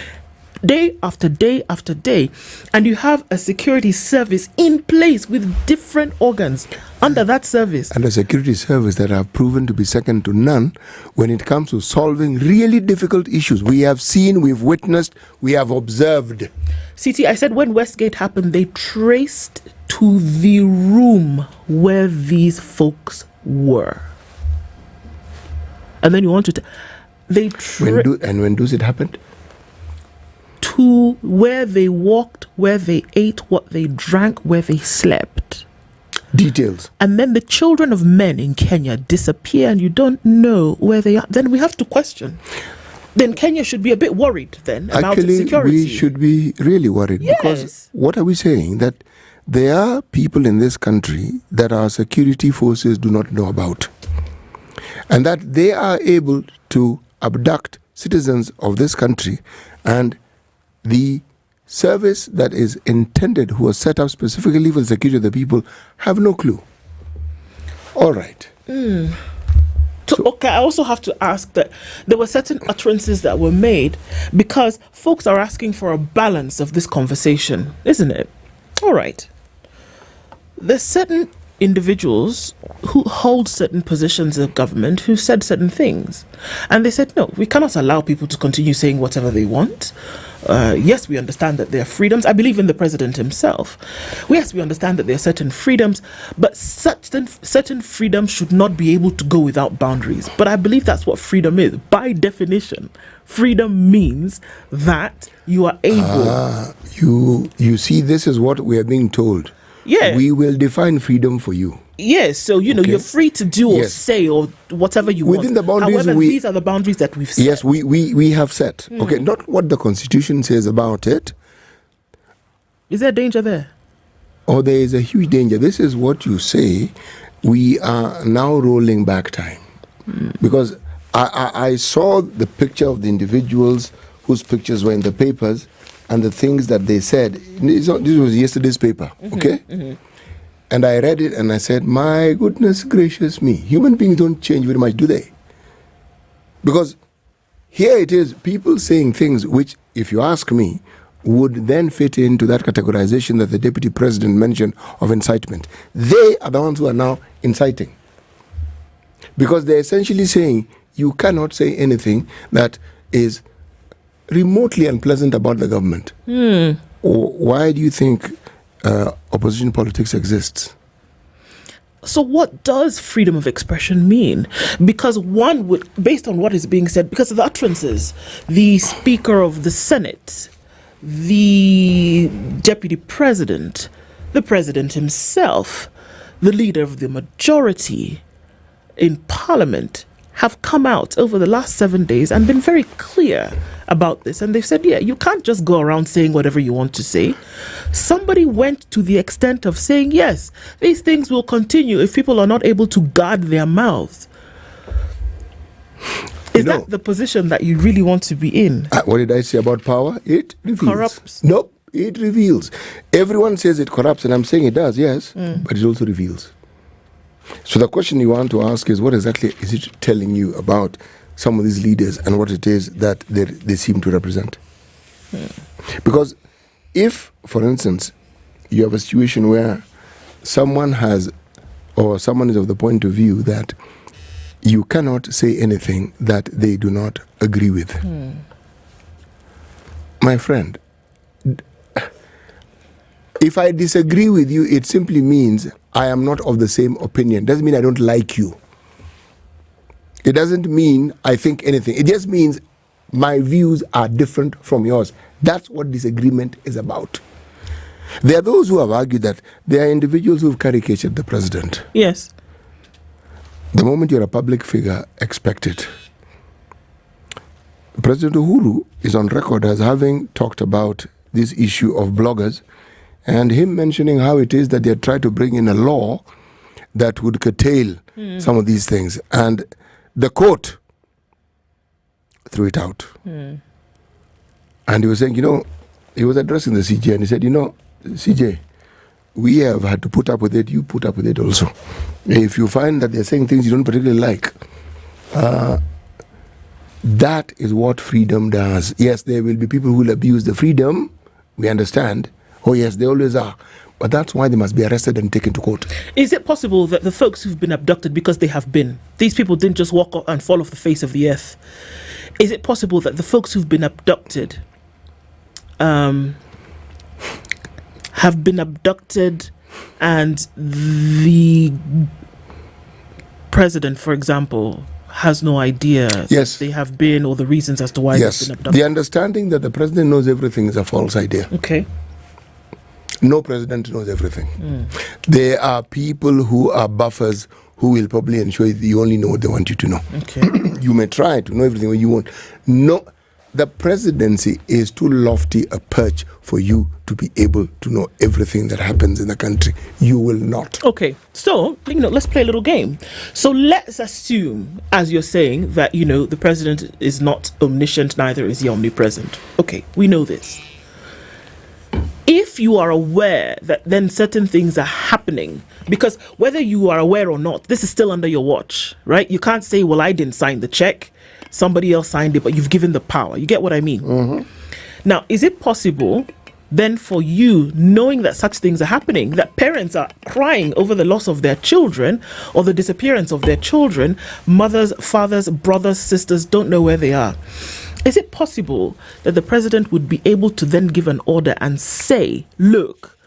day after day after day, and you have a security service in place with different organs under that service. And a security service that have proven to be second to none when it comes to solving really difficult issues. We have seen, we've witnessed, we have observed. CT, I said when Westgate happened, they traced to the room where these folks were. And then you want to... when does it happen? To where they walked, where they ate, what they drank, where they slept. Details. And then the children of men in Kenya disappear and you don't know where they are. Then we have to question. Then Kenya should be a bit worried then about its security. We should be really worried. Yes. Because what are we saying? That there are people in this country that our security forces do not know about. And that they are able to abduct citizens of this country, and the service that is intended, who was set up specifically for the security of the people, have no clue. All right. Okay, I also have to ask that there were certain utterances that were made because folks are asking for a balance of this conversation, isn't it? All right. There's certain individuals who hold certain positions of government who said certain things. And they said, no, we cannot allow people to continue saying whatever they want. Yes, we understand that there are freedoms. I believe in the president himself. Yes, we understand that there are certain freedoms, but certain freedoms should not be able to go without boundaries. But I believe that's what freedom is. By definition, freedom means that you are able. You see, this is what we are being told. Yeah. We will define freedom for you. Yes, so you're free to do or say or whatever you within want. The boundaries. However, these are the boundaries that we've set. Yes, we have set. Okay, not what the Constitution says about it. Is there danger there? Oh, there is a huge danger. This is what you say. We are now rolling back time. Because I saw the picture of the individuals whose pictures were in the papers and the things that they said. This was yesterday's paper, okay? And I read it and I said, my goodness gracious me. Human beings don't change very much, do they? Because here it is, people saying things which, if you ask me, would then fit into that categorization that the Deputy President mentioned of incitement. They are the ones who are now inciting. Because they're essentially saying, you cannot say anything that is remotely unpleasant about the government. Or why do you think opposition politics exists? So what does freedom of expression mean? Because one would, based on what is being said, because of the utterances, the Speaker of the Senate, the Deputy President, the President himself, the Leader of the majority in Parliament have come out over the last 7 days and been very clear about this. And they've said, yeah, you can't just go around saying whatever you want to say. Somebody went to the extent of saying, yes, these things will continue if people are not able to guard their mouths. Is that the position that you really want to be in? What did I say about power? It reveals. Corrupts. Nope, it reveals. Everyone says it corrupts, and I'm saying it does, yes, but it also reveals. So the question you want to ask is, what exactly is it telling you about some of these leaders and what it is that they seem to represent? Because if, for instance, you have a situation where someone is of the point of view that you cannot say anything that they do not agree with. My friend, if I disagree with you, it simply means I am not of the same opinion. Doesn't mean I don't like you. It doesn't mean I think anything. It just means my views are different from yours. That's what disagreement is about. There are those who have argued that there are individuals who have caricatured the president. Yes. The moment you're a public figure, expect it. President Uhuru is on record as having talked about this issue of bloggers and him mentioning how it is that they tried to bring in a law that would curtail some of these things. And the court threw it out. And he was saying, he was addressing the CJ and he said, CJ, we have had to put up with it, you put up with it also. If you find that they're saying things you don't particularly like, that is what freedom does. Yes, there will be people who will abuse the freedom, we understand. Oh yes, they always are. But that's why they must be arrested and taken to court. Is it possible that the folks who've been abducted, because they have been, these people didn't just walk up and fall off the face of the earth. Is it possible that the folks who've been abducted have been abducted and the president, for example, has no idea that they have been, or the reasons as to why they've been abducted? The understanding that the president knows everything is a false idea. Okay. No president knows everything. There are people who are buffers who will probably ensure you only know what they want you to know. Okay. You may try to know everything you want. No, the presidency is too lofty a perch for you to be able to know everything that happens in the country. You will not. Okay, so, let's play a little game. So let's assume, as you're saying, that, the president is not omniscient, neither is he omnipresent. Okay, we know this. If you are aware that then certain things are happening, because whether you are aware or not, this is still under your watch, right? You can't say, well, I didn't sign the check, somebody else signed it, but you've given the power. You get what I mean? Mm-hmm. Now, is it possible then for you, knowing that such things are happening, that parents are crying over the loss of their children or the disappearance of their children, mothers, fathers, brothers, sisters don't know where they are? Is it possible that the president would be able to then give an order and say, look,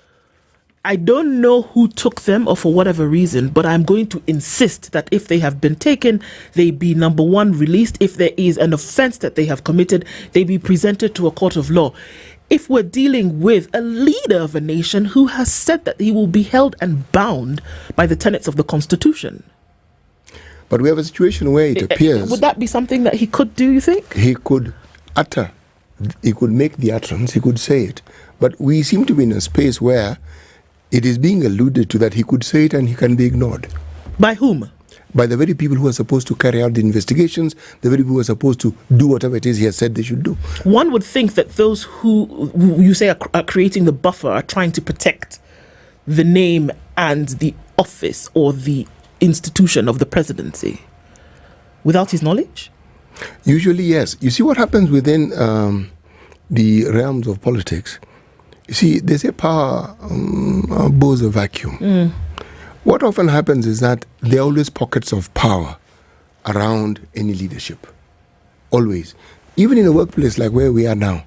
I don't know who took them or for whatever reason, but I'm going to insist that if they have been taken, they be, number one, released. If there is an offense that they have committed, they be presented to a court of law. If we're dealing with a leader of a nation who has said that he will be held and bound by the tenets of the Constitution. But we have a situation where it appears... Would that be something that he could do, you think? He could utter. He could make the utterance. He could say it. But we seem to be in a space where it is being alluded to that he could say it and he can be ignored. By whom? By the very people who are supposed to carry out the investigations, the very people who are supposed to do whatever it is he has said they should do. One would think that those who you say are creating the buffer are trying to protect the name and the office or the institution of the presidency without his knowledge? Usually, yes. You see what happens within the realms of politics. You see, they say power bores a vacuum. What often happens is that there are always pockets of power around any leadership. Always. Even in a workplace like where we are now,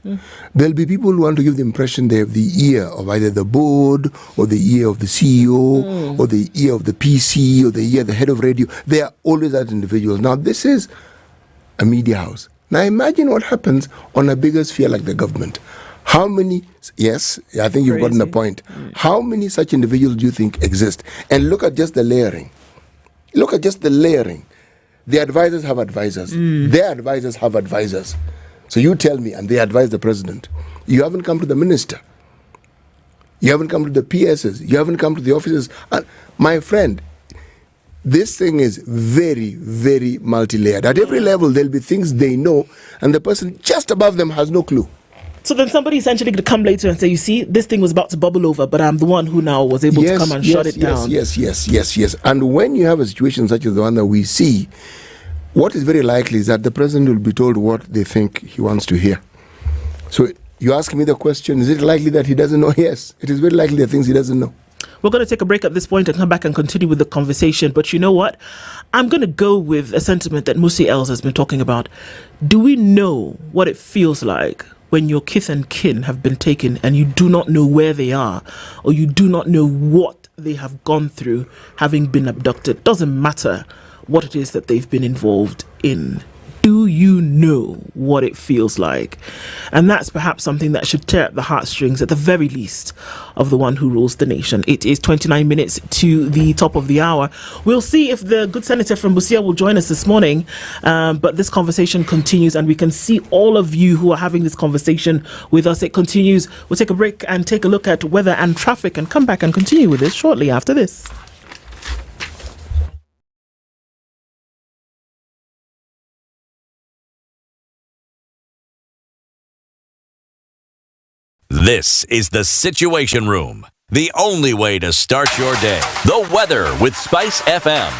there'll be people who want to give the impression they have the ear of either the board or the ear of the CEO or the ear of the PC or the ear of the head of radio. They are always that individuals. Now, this is a media house. Now, imagine what happens on a bigger sphere like the government. How many, yes, I think you've gotten the point. How many such individuals do you think exist? And look at just the layering. Look at just the layering. The advisors have advisors. Their advisors have advisors. So you tell me, and they advise the president. You haven't come to the minister. You haven't come to the PSs. You haven't come to the officers. And my friend, this thing is very, very multi-layered. At every level, there'll be things they know, and the person just above them has no clue. So then somebody essentially could come later and say, you see, this thing was about to bubble over, but I'm the one who now was able to come and shut it down. Yes. And when you have a situation such as the one that we see, what is very likely is that the president will be told what they think he wants to hear. So you ask me the question, is it likely that he doesn't know? Yes, it is very likely there are things he doesn't know. We're going to take a break at this point and come back and continue with the conversation. But you know what? I'm going to go with a sentiment that Musi Els has been talking about. Do we know what it feels like when your kith and kin have been taken and you do not know where they are, or you do not know what they have gone through having been abducted? Doesn't matter what it is that they've been involved in. Do you know what it feels like? And that's perhaps something that should tear at the heartstrings, at the very least, of the one who rules the nation. It is 29 minutes to the top of the hour. We'll see if the good senator from Busia will join us this morning. But this conversation continues, and we can see all of you who are having this conversation with us. It continues. We'll take a break and take a look at weather and traffic and come back and continue with this shortly after this. This is the Situation Room, the only way to start your day. The weather with SpiceFM.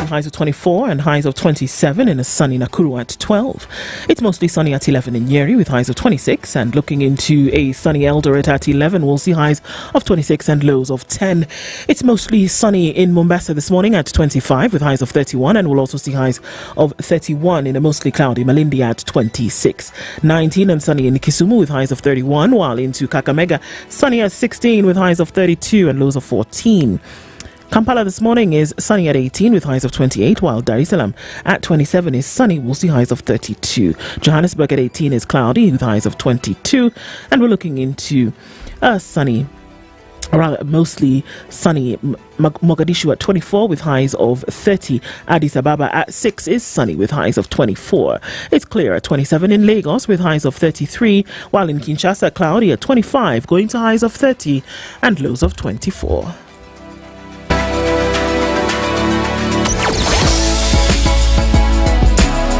Highs of 24 and highs of 27 in a sunny Nakuru at 12. It's mostly sunny at 11 in Nyeri with highs of 26, and looking into a sunny Eldoret at 11, we'll see highs of 26 and lows of 10. It's mostly sunny in Mombasa this morning at 25 with highs of 31, and we'll also see highs of 31 in a mostly cloudy Malindi at 26. 19 and sunny in Kisumu with highs of 31, while into Kakamega sunny at 16 with highs of 32 and lows of 14. Kampala this morning is sunny at 18 with highs of 28, while Dar es Salaam at 27 is sunny. We'll see highs of 32. Johannesburg at 18 is cloudy with highs of 22, and we're looking into a sunny, rather mostly sunny Mogadishu at 24 with highs of 30. Addis Ababa at 6 is sunny with highs of 24. It's clear at 27 in Lagos with highs of 33, while in Kinshasa cloudy at 25, going to highs of 30 and lows of 24.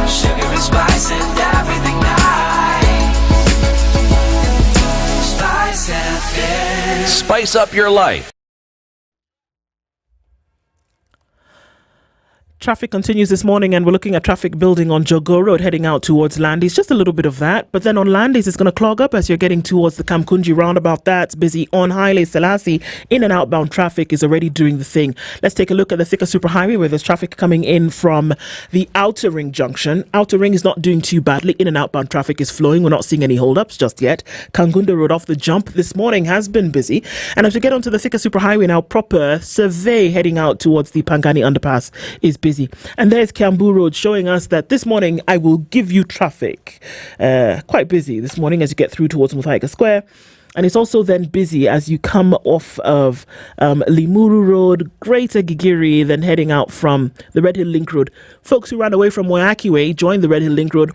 Share Spice up your life. Traffic continues this morning, and we're looking at traffic building on Jogo Road heading out towards Landis. Just a little bit of that, but then on Landis it's going to clog up as you're getting towards the Kamkunji roundabout. That's busy. On Haile Selassie, in and outbound traffic is already doing the thing. Let's take a look at the Thika Superhighway, where there's traffic coming in from the Outer Ring junction. Outer Ring is not doing too badly. In and outbound traffic is flowing. We're not seeing any holdups just yet. Kangunda Road off the jump this morning has been busy. And as we get onto the Thika Superhighway now proper, Survey heading out towards the Pangani underpass is busy. And there's Kiambu Road showing us that this morning I will give you traffic. Quite busy this morning as you get through towards Muthaiga Square. And it's also then busy as you come off of Limuru Road, Greater Gigiri, then heading out from the Red Hill Link Road. Folks who ran away from Waiaki Way joined the Red Hill Link Road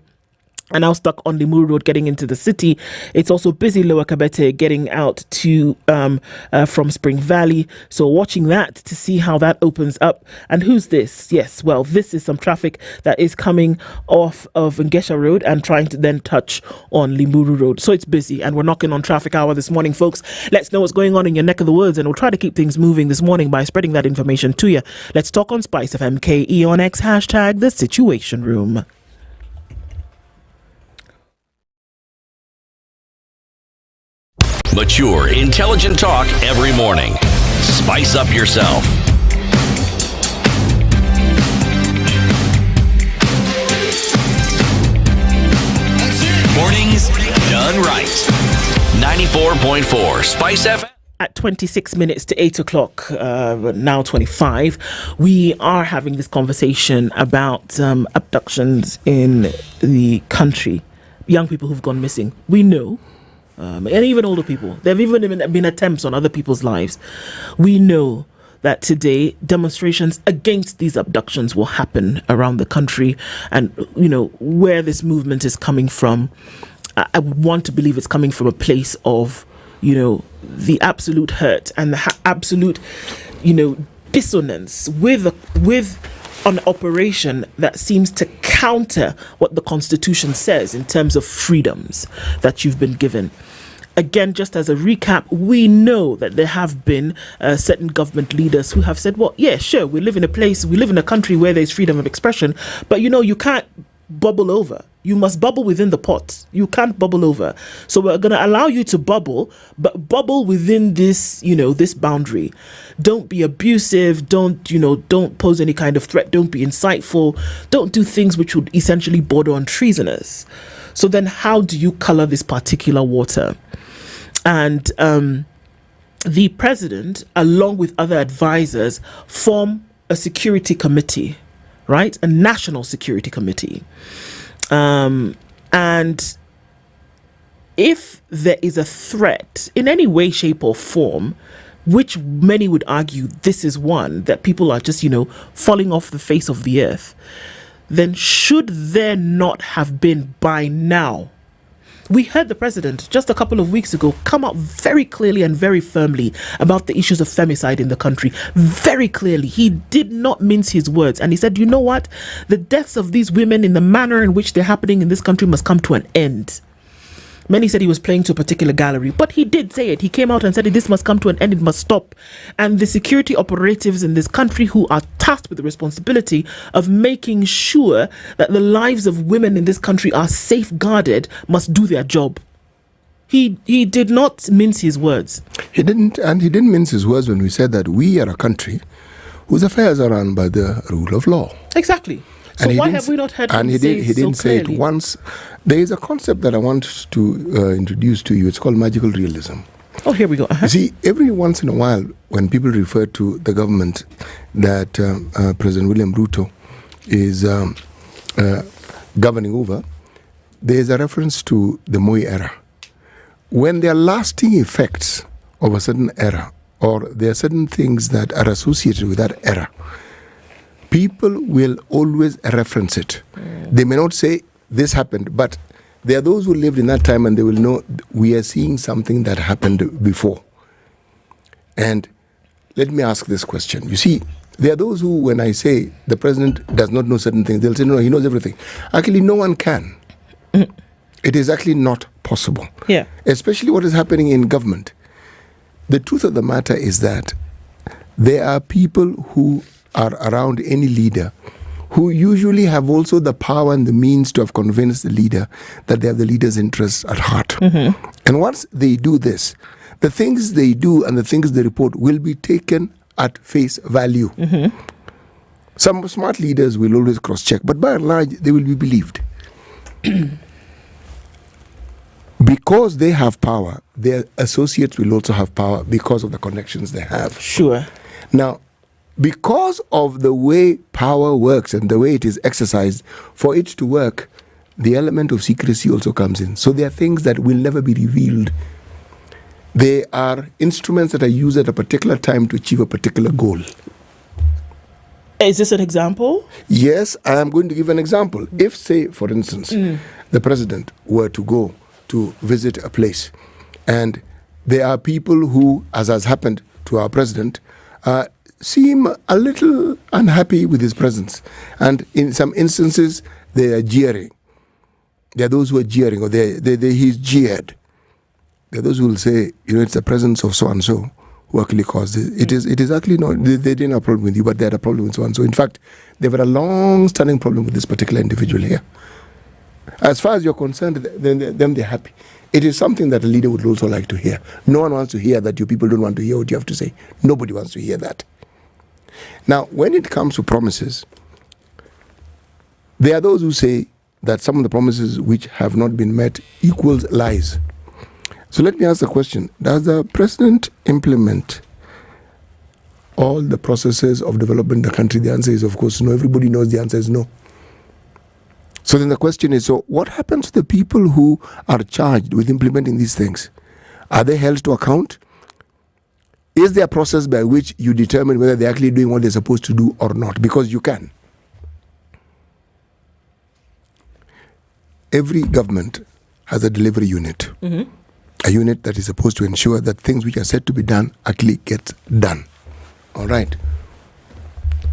and now stuck on Limuru Road getting into the city. It's also busy Lower Kabete getting out to from Spring Valley. So watching that to see how that opens up. And who's this? Yes, well, this is some traffic that is coming off of Ngesha Road and trying to then touch on Limuru Road. So it's busy, and we're knocking on traffic hour this morning, folks. Let's know what's going on in your neck of the woods, and we'll try to keep things moving this morning by spreading that information to you. Let's talk on SpiceFM KE on X, hashtag the Situation Room. Mature, intelligent talk every morning. Spice up yourself. Mornings done right. 94.4 Spice FM. At 26 minutes to 8 o'clock, now 25, we are having this conversation about abductions in the country. Young people who've gone missing. We know. And even older people. There have even been attempts on other people's lives. We know that today demonstrations against these abductions will happen around the country, and you know where this movement is coming from. I want to believe it's coming from a place of, you know, the absolute hurt and the absolute, you know, dissonance with an operation that seems to counter what the Constitution says in terms of freedoms that you've been given. Again, just as a recap, we know that there have been certain government leaders who have said, well, yeah, sure, we live in a country where there's freedom of expression, but you know, you can't bubble over. You must bubble within the pot. You can't bubble over. So we're going to allow you to bubble, but bubble within this, you know, this boundary. Don't be abusive. Don't pose any kind of threat. Don't be insightful. Don't do things which would essentially border on treasonous. So then how do you color this particular water? And the president, along with other advisors, form a security committee, right? A national security committee. And if there is a threat in any way, shape or form, which many would argue this is one, that people are just, you know, falling off the face of the earth, then should there not have been by now? We heard the president just a couple of weeks ago come out very clearly and very firmly about the issues of femicide in the country. Very clearly. He did not mince his words. And he said, you know what? The deaths of these women in the manner in which they're happening in this country must come to an end. Many said he was playing to a particular gallery, but he did say it. He came out and said this must come to an end, it must stop. And the security operatives in this country who are tasked with the responsibility of making sure that the lives of women in this country are safeguarded must do their job. He did not mince his words. He didn't mince his words when we said that we are a country whose affairs are run by the rule of law. Exactly. So why have we not heard him say it so clearly? And he didn't say it once. There is a concept that I want to introduce to you. It's called magical realism. Oh, here we go. You see, every once in a while, when people refer to the government that President William Ruto is governing over, there is a reference to the Moi era. When there are lasting effects of a certain era, or there are certain things that are associated with that era, people will always reference it. They may not say this happened, but there are those who lived in that time and they will know we are seeing something that happened before. And let me ask this question. You see, there are those who, when I say the president does not know certain things, they'll say, no, he knows everything. Actually, no one can. It is actually not possible. Yeah. Especially what is happening in government. the truth of the matter is that there are people who are around any leader who usually have also the power and the means to have convinced the leader that they have the leader's interests at heart. Mm-hmm. And once they do this, the things they do and the things they report will be taken at face value. Mm-hmm. Some smart leaders will always cross-check, but by and large, they will be believed. Because they have power, their associates will also have power because of the connections they have. Sure. Now, because of the way power works and the way it is exercised, for it to work, the element of secrecy also comes in. So there are things that will never be revealed. They are instruments that are used at a particular time to achieve a particular goal. Is this an example? Yes, I am going to give an example. If, say, for instance, the president were to go to visit a place, and there are people who, as has happened to our president, seem a little unhappy with his presence. And in some instances, they are jeering. There are those who are jeering, or he's jeered. There are those who will say, it's the presence of so-and-so who actually caused it. It is actually not, they didn't have a problem with you, but they had a problem with so-and-so. In fact, they've had a long-standing problem with this particular individual here. As far as you're concerned, then they're happy. It is something that a leader would also like to hear. No one wants to hear that your people don't want to hear what you have to say. Nobody wants to hear that. Now, when it comes to promises, there are those who say that some of the promises which have not been met equals lies. So let me ask the question, does the president implement all the processes of development in the country? The answer is, of course, no. Everybody knows the answer is no. So then the question is, so what happens to the people who are charged with implementing these things? Are they held to account? Is there a process by which you determine whether they're actually doing what they're supposed to do or not? Because you can. Every government has a delivery unit. Mm-hmm. A unit that is supposed to ensure that things which are said to be done actually get done. All right.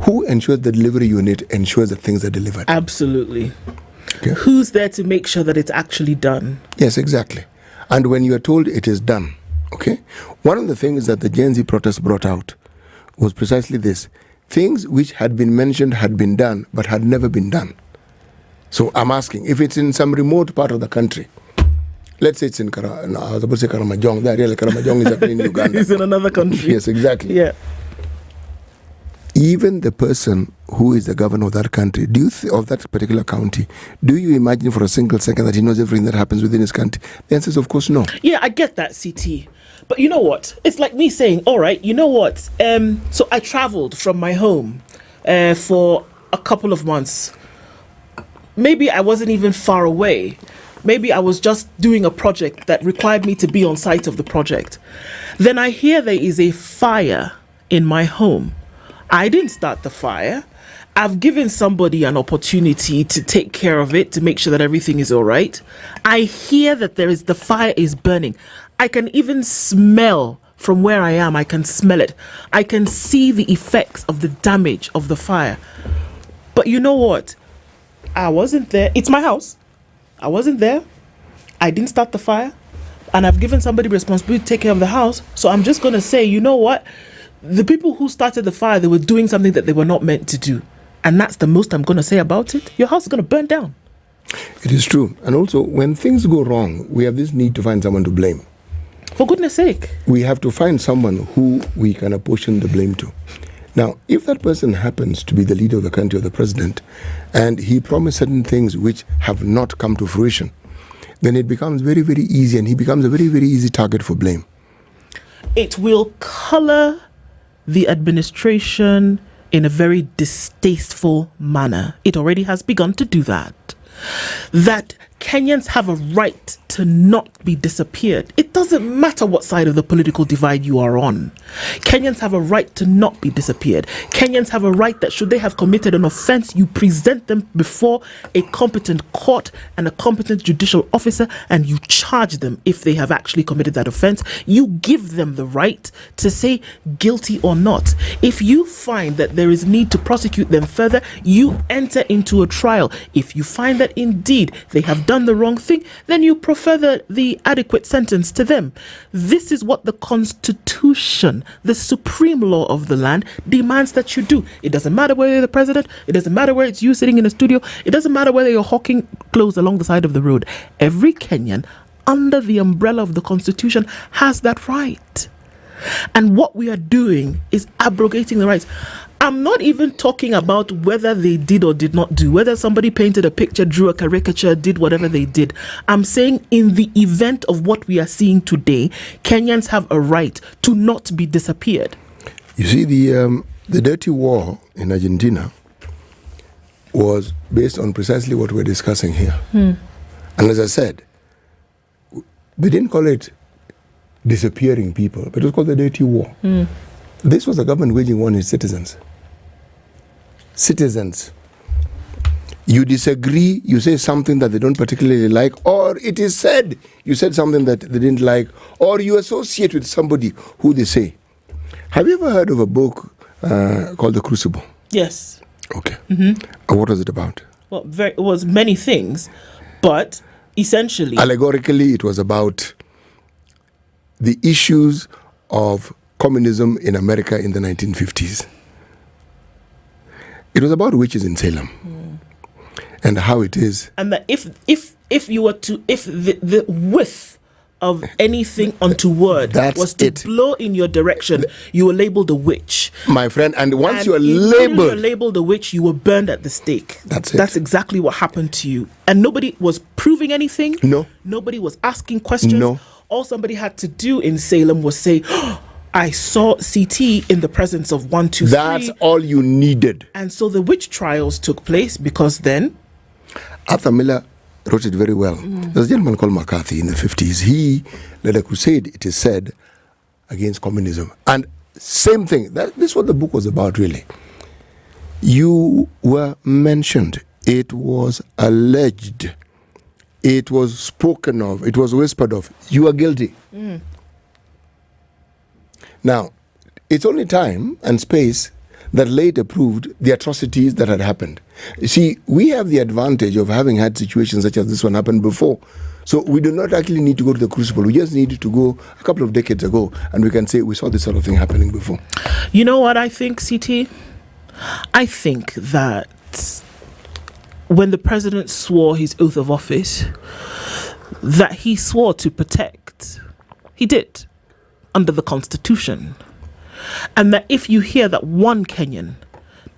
Who ensures the delivery unit ensures that things are delivered? Absolutely. Okay. Who's there to make sure that it's actually done? Yes, exactly. And when you are told it is done, okay, one of the things that the Gen Z protest brought out was precisely this. Things which had been mentioned had been done, but had never been done. So I'm asking, if it's in some remote part of the country, let's say it's in I was about to say Karamajong. Karamajong is up in Uganda. It's in another country. Yes, exactly. Yeah. Even the person who is the governor of that country, of that particular county, do you imagine for a single second that he knows everything that happens within his country? The answer is, of course, no. Yeah, I get that, CT. But you know what? It's like me saying, all right, you know what? So I traveled from my home for a couple of months. Maybe I wasn't even far away. Maybe I was just doing a project that required me to be on site of the project. Then I hear there is a fire in my home. I didn't start the fire. I've given somebody an opportunity to take care of it, to make sure that everything is all right. I hear that the fire is burning. I can even smell from where I am. I can smell it. I can see the effects of the damage of the fire. But you know what? I wasn't there. It's my house. I wasn't there. I didn't start the fire. And I've given somebody responsibility to take care of the house. So I'm just going to say, you know what? The people who started the fire, they were doing something that they were not meant to do. And that's the most I'm going to say about it. Your house is going to burn down. It is true. And also, when things go wrong, we have this need to find someone to blame. For goodness sake. We have to find someone who we can apportion the blame to. Now, if that person happens to be the leader of the country or the president, and he promised certain things which have not come to fruition, then it becomes very, very easy, and he becomes a very, very easy target for blame. It will color the administration in a very distasteful manner. It already has begun to do that. That Kenyans have a right to not be disappeared. It doesn't matter what side of the political divide you are on. Kenyans have a right to not be disappeared. Kenyans have a right that should they have committed an offense, you present them before a competent court and a competent judicial officer, and you charge them if they have actually committed that offense. You give them the right to say guilty or not. If you find that there is need to prosecute them further, you enter into a trial. If you find that indeed they have done the wrong thing, then you further the adequate sentence to them. This is what the Constitution, the supreme law of the land, demands that you do. It doesn't matter whether you're the president. It doesn't matter whether it's you sitting in a studio. It doesn't matter whether you're hawking clothes along the side of the road. Every Kenyan, under the umbrella of the Constitution, has that right. And what we are doing is abrogating the rights. I'm not even talking about whether they did or did not do, whether somebody painted a picture, drew a caricature, did whatever they did. I'm saying in the event of what we are seeing today, Kenyans have a right to not be disappeared. You see, the dirty war in Argentina was based on precisely what we're discussing here. And as I said, they didn't call it disappearing people, but it was called the dirty war. This was the government waging war on its citizens. Citizens. You disagree, you say something that they don't particularly like, or it is said you said something that they didn't like, or you associate with somebody who they say. Have you ever heard of a book called The Crucible? Yes. Okay. What was it about? Well, it was many things, but essentially... Allegorically, it was about the issues of communism in America in the 1950s. It was about witches in Salem and how it is. And that if you were to, if the width of anything untoward was to blow in your direction, you were labeled a witch. My friend, and once you are labeled a witch, you were burned at the stake. That's it. That's exactly what happened to you. And nobody was proving anything. No. Nobody was asking questions. No. All somebody had to do in Salem was say, oh, I saw CT in the presence of 1, 2, 3. That's all you needed. And so the witch trials took place because then... Arthur Miller wrote it very well. There's a gentleman called McCarthy in the 50s. He led a crusade, it is said, against communism. And same thing. This is what the book was about, really. You were mentioned. It was alleged. It was spoken of. It was whispered of. You are guilty. Now, it's only time and space that later proved the atrocities that had happened. You see, we have the advantage of having had situations such as this one happen before. So we do not actually need to go to the crucible. We just need to go a couple of decades ago and we can say we saw this sort of thing happening before. You know what I think, CT? I think that when the president swore his oath of office, that he swore to protect. He did, under the Constitution. And that if you hear that one Kenyan,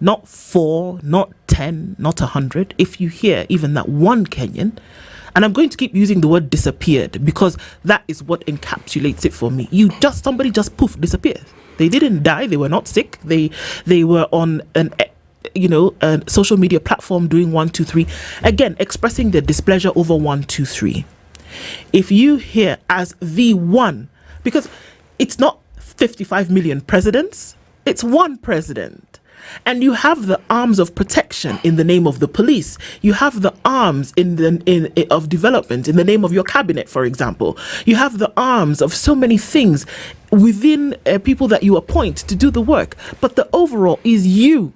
not 4, not 10, not 100, if you hear even that one Kenyan, and I'm going to keep using the word disappeared because that is what encapsulates it for me. Somebody just poof, disappeared. They didn't die. They were not sick. They were on a social media platform doing 1, 2, 3. Again, expressing their displeasure over 1, 2, 3. If you hear as the one, because it's not 55 million presidents, it's one president. And you have the arms of protection in the name of the police. You have the arms of development in the name of your cabinet, for example. You have the arms of so many things within people that you appoint to do the work. But the overall is you.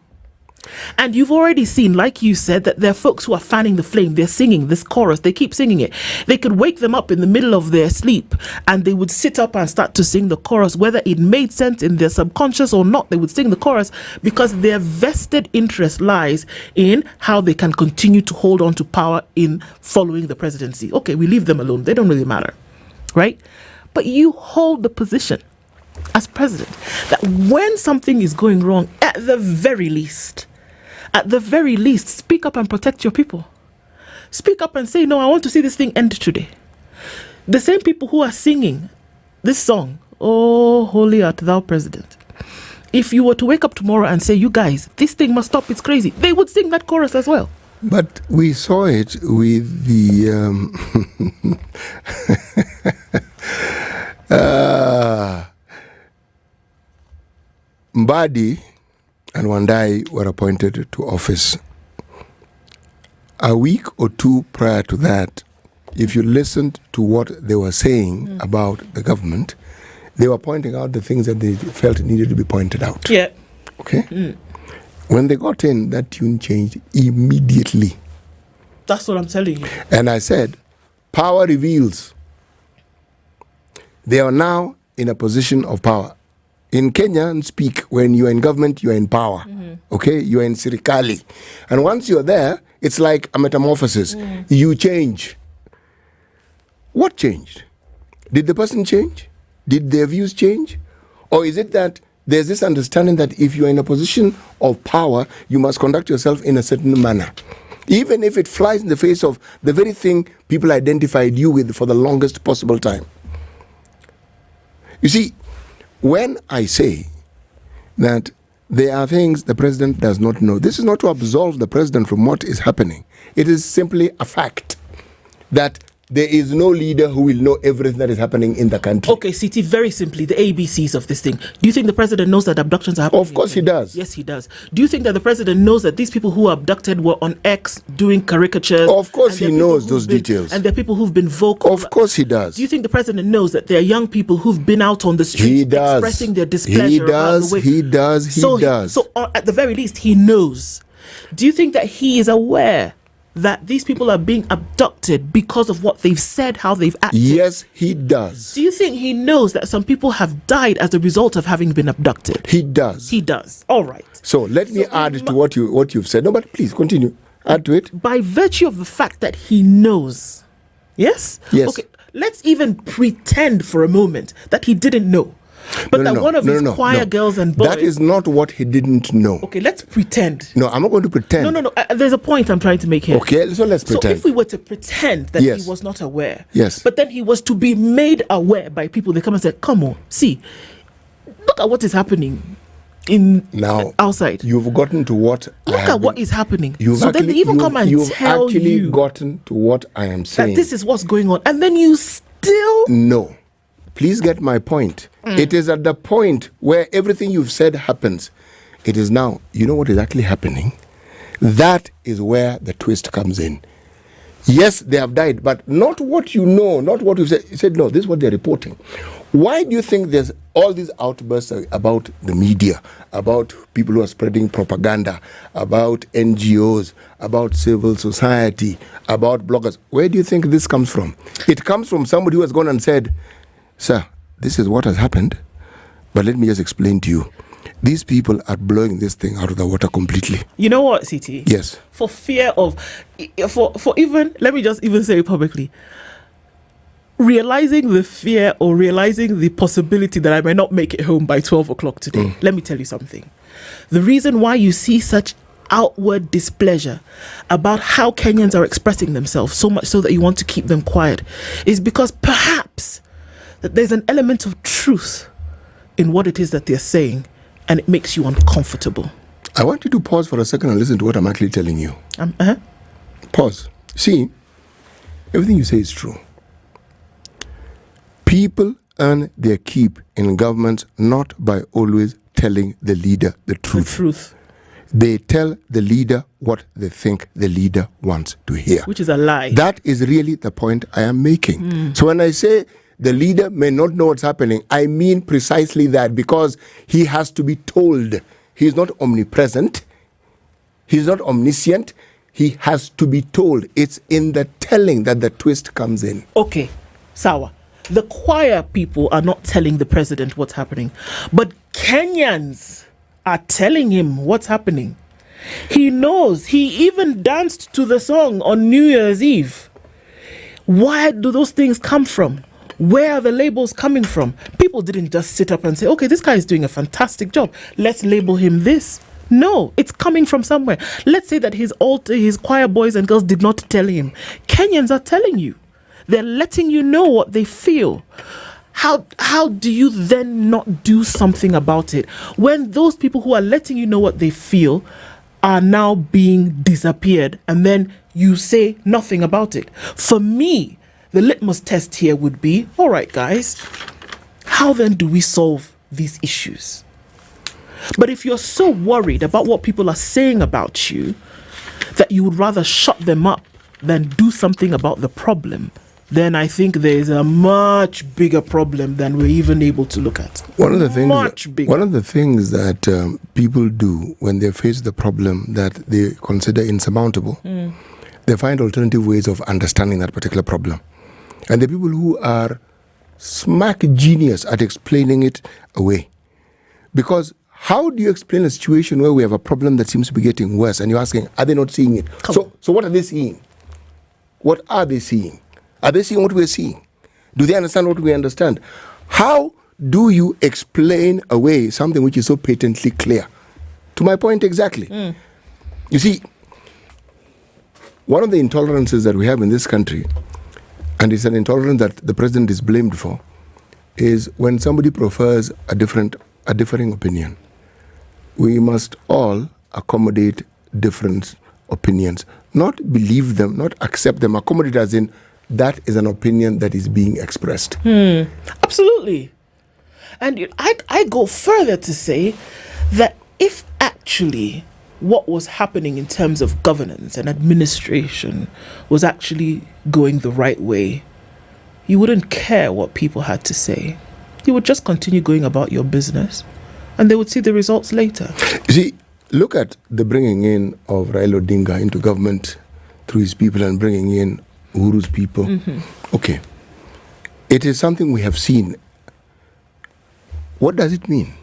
And you've already seen, like you said, that there are folks who are fanning the flame. They're singing this chorus. They keep singing it. They could wake them up in the middle of their sleep and they would sit up and start to sing the chorus. Whether it made sense in their subconscious or not, they would sing the chorus because their vested interest lies in how they can continue to hold on to power in following the presidency. Okay, we leave them alone. They don't really matter, right? But you hold the position as president that when something is going wrong, at the very least, speak up and protect your people. Speak up and say, no, I want to see this thing end today. The same people who are singing this song, Oh, Holy Art Thou President. If you were to wake up tomorrow and say, you guys, this thing must stop, it's crazy, they would sing that chorus as well. But we saw it with the... Mbadi and Wandai were appointed to office. A week or two prior to that, if you listened to what they were saying about the government, they were pointing out the things that they felt needed to be pointed out. Yeah. Okay? When they got in, that tune changed immediately. That's what I'm telling you. And I said, Power reveals. They are now in a position of power. In Kenya, speak, when you are in government, you are in power. Okay? You are in serikali. And once you're there, it's like a metamorphosis. You change. What changed? Did the person change? Did their views change? Or is it that there's this understanding that if you're in a position of power, you must conduct yourself in a certain manner, even if it flies in the face of the very thing people identified you with for the longest possible time? You see, when I say that there are things the president does not know, this is not to absolve the president from what is happening. It is simply a fact that there is no leader who will know everything that is happening in the country. Okay, CT, very simply, the ABCs of this thing. Do you think the president knows that abductions are happening? Of course he does. Yes, he does. Do you think that the president knows that these people who were abducted were on X doing caricatures? Of course he knows those details. And there are people who've been vocal. Of course he does. Do you think the president knows that there are young people who've been out on the streets expressing their displeasure? He does. He does. So at the very least, he knows. Do you think that he is aware that these people are being abducted because of what they've said, how they've acted? Yes, he does. Do you think he knows that some people have died as a result of having been abducted? He does. He does. All right. So let me add to what you've said. No, but please continue. Add to it. By virtue of the fact that he knows. Yes? Yes. Okay, let's even pretend for a moment that he didn't know. But one of his choir girls and boys... That is not what he didn't know. Okay, let's pretend. No, I'm not going to pretend. No. There's a point I'm trying to make here. Okay, so let's pretend. So if we were to pretend that Yes. he was not aware, Yes. but then he was to be made aware by people, they come and say, come on, see, look at what is happening outside. You've gotten to what Look at what is happening. You've So then they even come and tell you. You've actually gotten to what I am saying. That this is what's going on. And then you still... No. Please get my point. It is at the point where everything you've said happens. It is now, you know what is actually happening? That is where the twist comes in. Yes, they have died, but not what you know, not what you said. You said, no, this is what they're reporting. Why do you think there's all these outbursts about the media, about people who are spreading propaganda, about NGOs, about civil society, about bloggers? Where do you think this comes from? It comes from somebody who has gone and said, sir, this is what has happened, but let me just explain to you. These people are blowing this thing out of the water completely. You know what, CT? Yes. For fear of, for even, let me just even say it publicly, realizing the fear or realizing the possibility that I may not make it home by 12 o'clock today, let me tell you something. The reason why you see such outward displeasure about how Kenyans are expressing themselves, so much so that you want to keep them quiet, is because perhaps that there's an element of truth in what it is that they're saying, and it makes you uncomfortable. I want you to pause for a second and listen to what I'm actually telling you. Pause. See, everything you say is true. People earn their keep in government not by always telling the leader the truth. They tell the leader what they think the leader wants to hear. Which is a lie. That is really the point I am making. So when I say the leader may not know what's happening, I mean precisely that, because he has to be told. He's not omnipresent. He's not omniscient. He has to be told. It's in the telling that the twist comes in. Okay, Sawa. The choir people are not telling the president what's happening, but Kenyans are telling him what's happening. He knows. He even danced to the song on New Year's Eve. Where do those things come from? Where are the labels coming from? People didn't just sit up and say, okay, this guy is doing a fantastic job, let's label him this. No, it's coming from somewhere. Let's say that his choir boys and girls did not tell him. Kenyans are telling you. They're letting you know what they feel. How do you then not do something about it when those people who are letting you know what they feel are now being disappeared, and then you say nothing about it? For me, the litmus test here would be, all right, guys, how then do we solve these issues? But if you're so worried about what people are saying about you that you would rather shut them up than do something about the problem, then I think there is a much bigger problem than we're even able to look at. One of the things that people do when they face the problem that they consider insurmountable, they find alternative ways of understanding that particular problem. And the people who are smack genius at explaining it away. Because how do you explain a situation where we have a problem that seems to be getting worse, and you're asking, are they not seeing it? So what are they seeing? What are they seeing? Are they seeing what we're seeing? Do they understand what we understand? How do you explain away something which is so patently clear? To my point exactly. You see, one of the intolerances that we have in this country, and it's an intolerance that the president is blamed for, is when somebody prefers a differing opinion. We must all accommodate different opinions, not believe them, not accept them. Accommodate as in that is an opinion that is being expressed. Absolutely. And I go further to say that if actually what was happening in terms of governance and administration was actually going the right way, you wouldn't care what people had to say. You would just continue going about your business, and they would see the results later. You see, look at the bringing in of Raila Odinga into government through his people and bringing in Uhuru's people. Okay. It is something we have seen. What does it mean?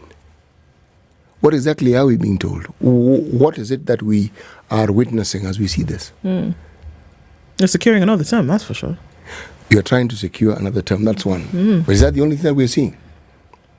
What exactly are we being told? What is it that we are witnessing as we see this? They're securing another term, that's for sure. You're trying to secure another term, that's one. But is that the only thing that we're seeing?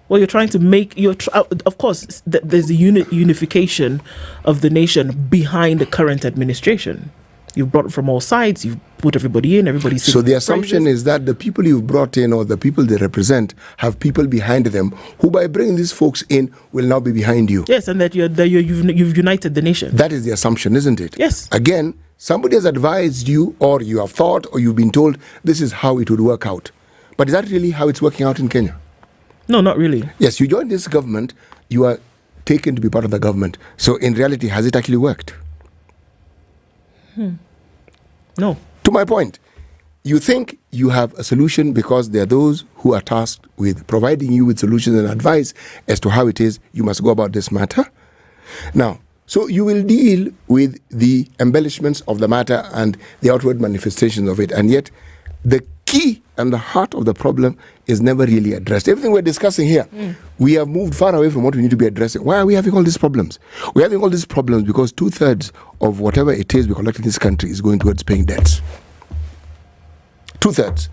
Well, you're trying to make, of course, there's a unification of the nation behind the current administration. You've brought it from all sides, you've put everybody in, everybody's... So the assumption is that the people you've brought in, or the people they represent, have people behind them who, by bringing these folks in, will now be behind you. Yes, and that you've united the nation. That is the assumption, isn't it? Yes. Again, somebody has advised you, or you have thought, or you've been told, this is how it would work out. But is that really how it's working out in Kenya? No, not really. Yes, you join this government, you are taken to be part of the government. So in reality, has it actually worked? No. To my point, you think you have a solution because there are those who are tasked with providing you with solutions and advice as to how it is you must go about this matter. Now, so you will deal with the embellishments of the matter and the outward manifestations of it, and yet the key and the heart of the problem is never really addressed. Everything we're discussing here, we have moved far away from what we need to be addressing. Why are we having all these problems? We're having all these problems because 2/3 of whatever it is we collect in this country is going towards paying debts. 2/3.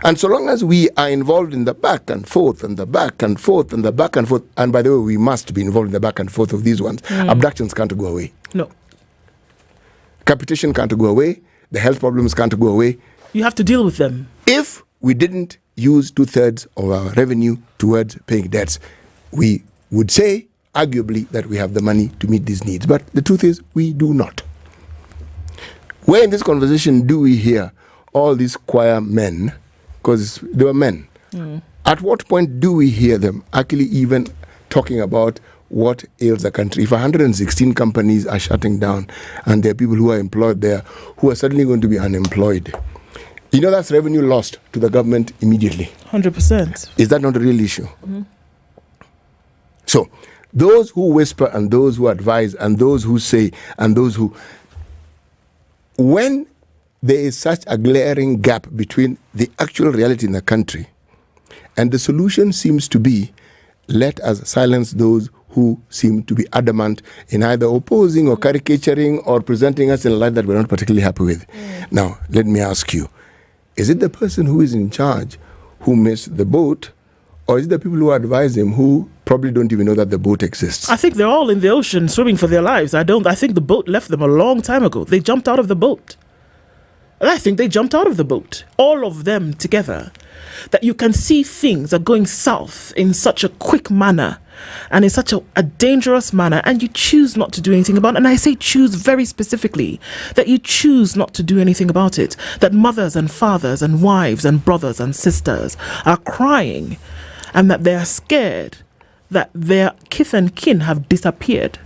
And so long as we are involved in the back and forth and the back and forth and the back and forth, and by the way, we must be involved in the back and forth of these ones, abductions can't go away. No. Capitation can't go away. The health problems can't go away. You have to deal with them. If we didn't use 2/3 of our revenue towards paying debts, we would say, arguably, that we have the money to meet these needs. But the truth is, we do not. Where in this conversation do we hear all these choir men, because they were men, at what point do we hear them actually even talking about what ails the country? If 116 companies are shutting down and there are people who are employed there who are suddenly going to be unemployed, you know that's revenue lost to the government immediately. 100%. Is that not a real issue? So, those who whisper and those who advise and those who say and those who... When there is such a glaring gap between the actual reality in the country and the solution seems to be, let us silence those who seem to be adamant in either opposing or caricaturing or presenting us in a light that we're not particularly happy with. Now, let me ask you, is it the person who is in charge who missed the boat, or is it the people who advise him who probably don't even know that the boat exists? I think they're all in the ocean swimming for their lives. I think the boat left them a long time ago. They jumped out of the boat. And I think they jumped out of the boat, all of them together. That you can see things are going south in such a quick manner and in such a dangerous manner, and you choose not to do anything about it. And I say choose very specifically, that you choose not to do anything about it. That mothers and fathers and wives and brothers and sisters are crying, and that they are scared that their kith and kin have disappeared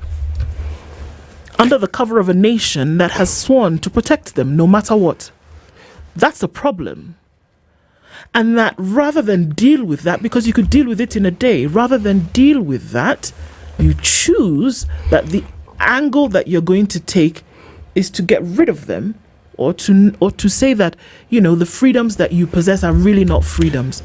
under the cover of a nation that has sworn to protect them no matter what. That's a problem. And that rather than deal with that, because you could deal with it in a day, rather than deal with that, you choose that the angle that you're going to take is to get rid of them or to say that, you know, the freedoms that you possess are really not freedoms.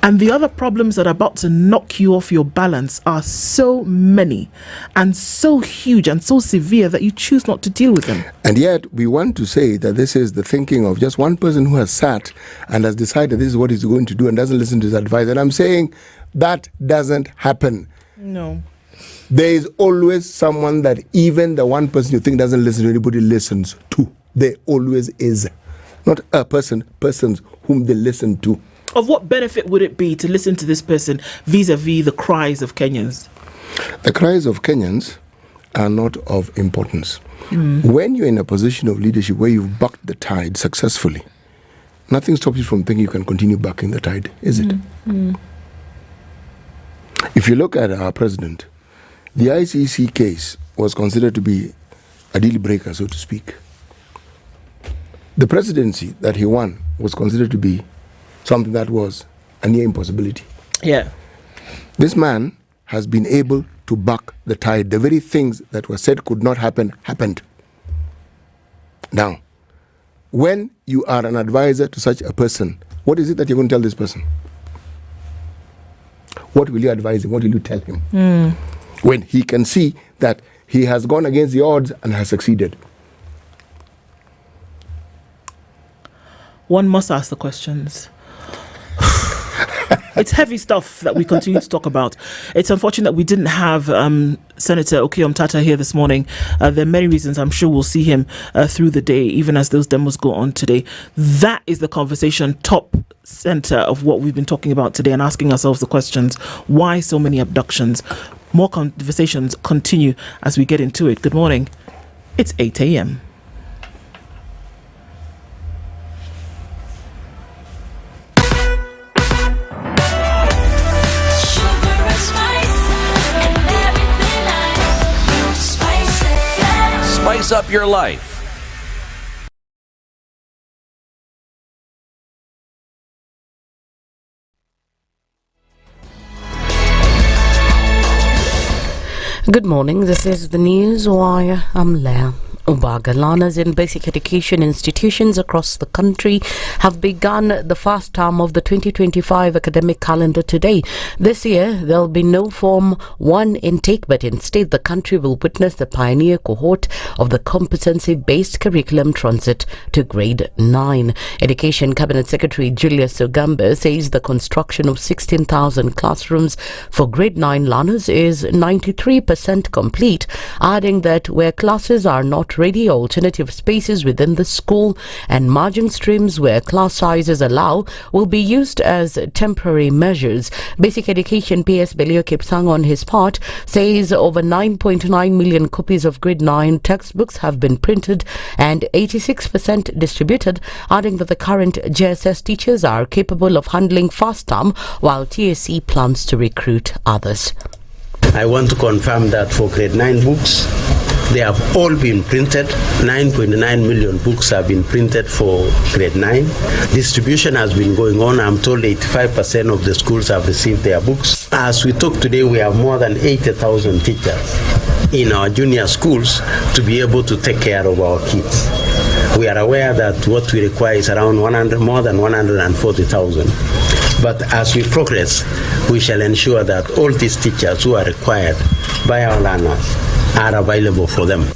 And the other problems that are about to knock you off your balance are so many and so huge and so severe that you choose not to deal with them. And yet we want to say that this is the thinking of just one person who has sat and has decided this is what he's going to do and doesn't listen to his advice. And I'm saying that doesn't happen. No. There is always someone that even the one person you think doesn't listen to anybody listens to. There always is. Not a person, persons whom they listen to. Of what benefit would it be to listen to this person vis-a-vis the cries of Kenyans? The cries of Kenyans are not of importance. When you're in a position of leadership where you've bucked the tide successfully, nothing stops you from thinking you can continue bucking the tide, is it? If you look at our president, the ICC case was considered to be a deal breaker, so to speak. The presidency that he won was considered to be something that was a near impossibility. Yeah. This man has been able to buck the tide. The very things that were said could not happen, happened. Now, when you are an advisor to such a person, what is it that you're going to tell this person? What will you advise him? What will you tell him? When he can see that he has gone against the odds and has succeeded. One must ask the questions. It's heavy stuff that we continue to talk about. It's unfortunate that we didn't have Senator Okoh Mtata here this morning. There are many reasons. I'm sure we'll see him through the day, even as those demos go on today. That is the conversation top center of what we've been talking about today and asking ourselves the questions. Why so many abductions? More conversations continue as we get into it. Good morning. It's 8 a.m. Spice up your life. Good morning. This is the News Wire. I'm Leah. Learners in basic education institutions across the country have begun the first term of the 2025 academic calendar today. This year, there'll be no Form 1 intake, but instead the country will witness the pioneer cohort of the competency-based curriculum transit to grade 9. Education Cabinet Secretary Julius Ogamba says the construction of 16,000 classrooms for grade 9 learners is 93% complete, adding that where classes are not ready, alternative spaces within the school and margin streams where class sizes allow will be used as temporary measures. Basic Education PS Belio Kipsang on his part says over 9.9 million copies of grade 9 textbooks have been printed and 86% distributed, adding that the current JSS teachers are capable of handling first term while TSC plans to recruit others. I want to confirm that for grade 9 books, they have all been printed. 9.9 million books have been printed for grade 9. Distribution has been going on. I'm told 85% of the schools have received their books. As we talk today, we have more than 80,000 teachers in our junior schools to be able to take care of our kids. We are aware that what we require is around more than 140,000. But as we progress, we shall ensure that all these teachers who are required by our learners are available for them.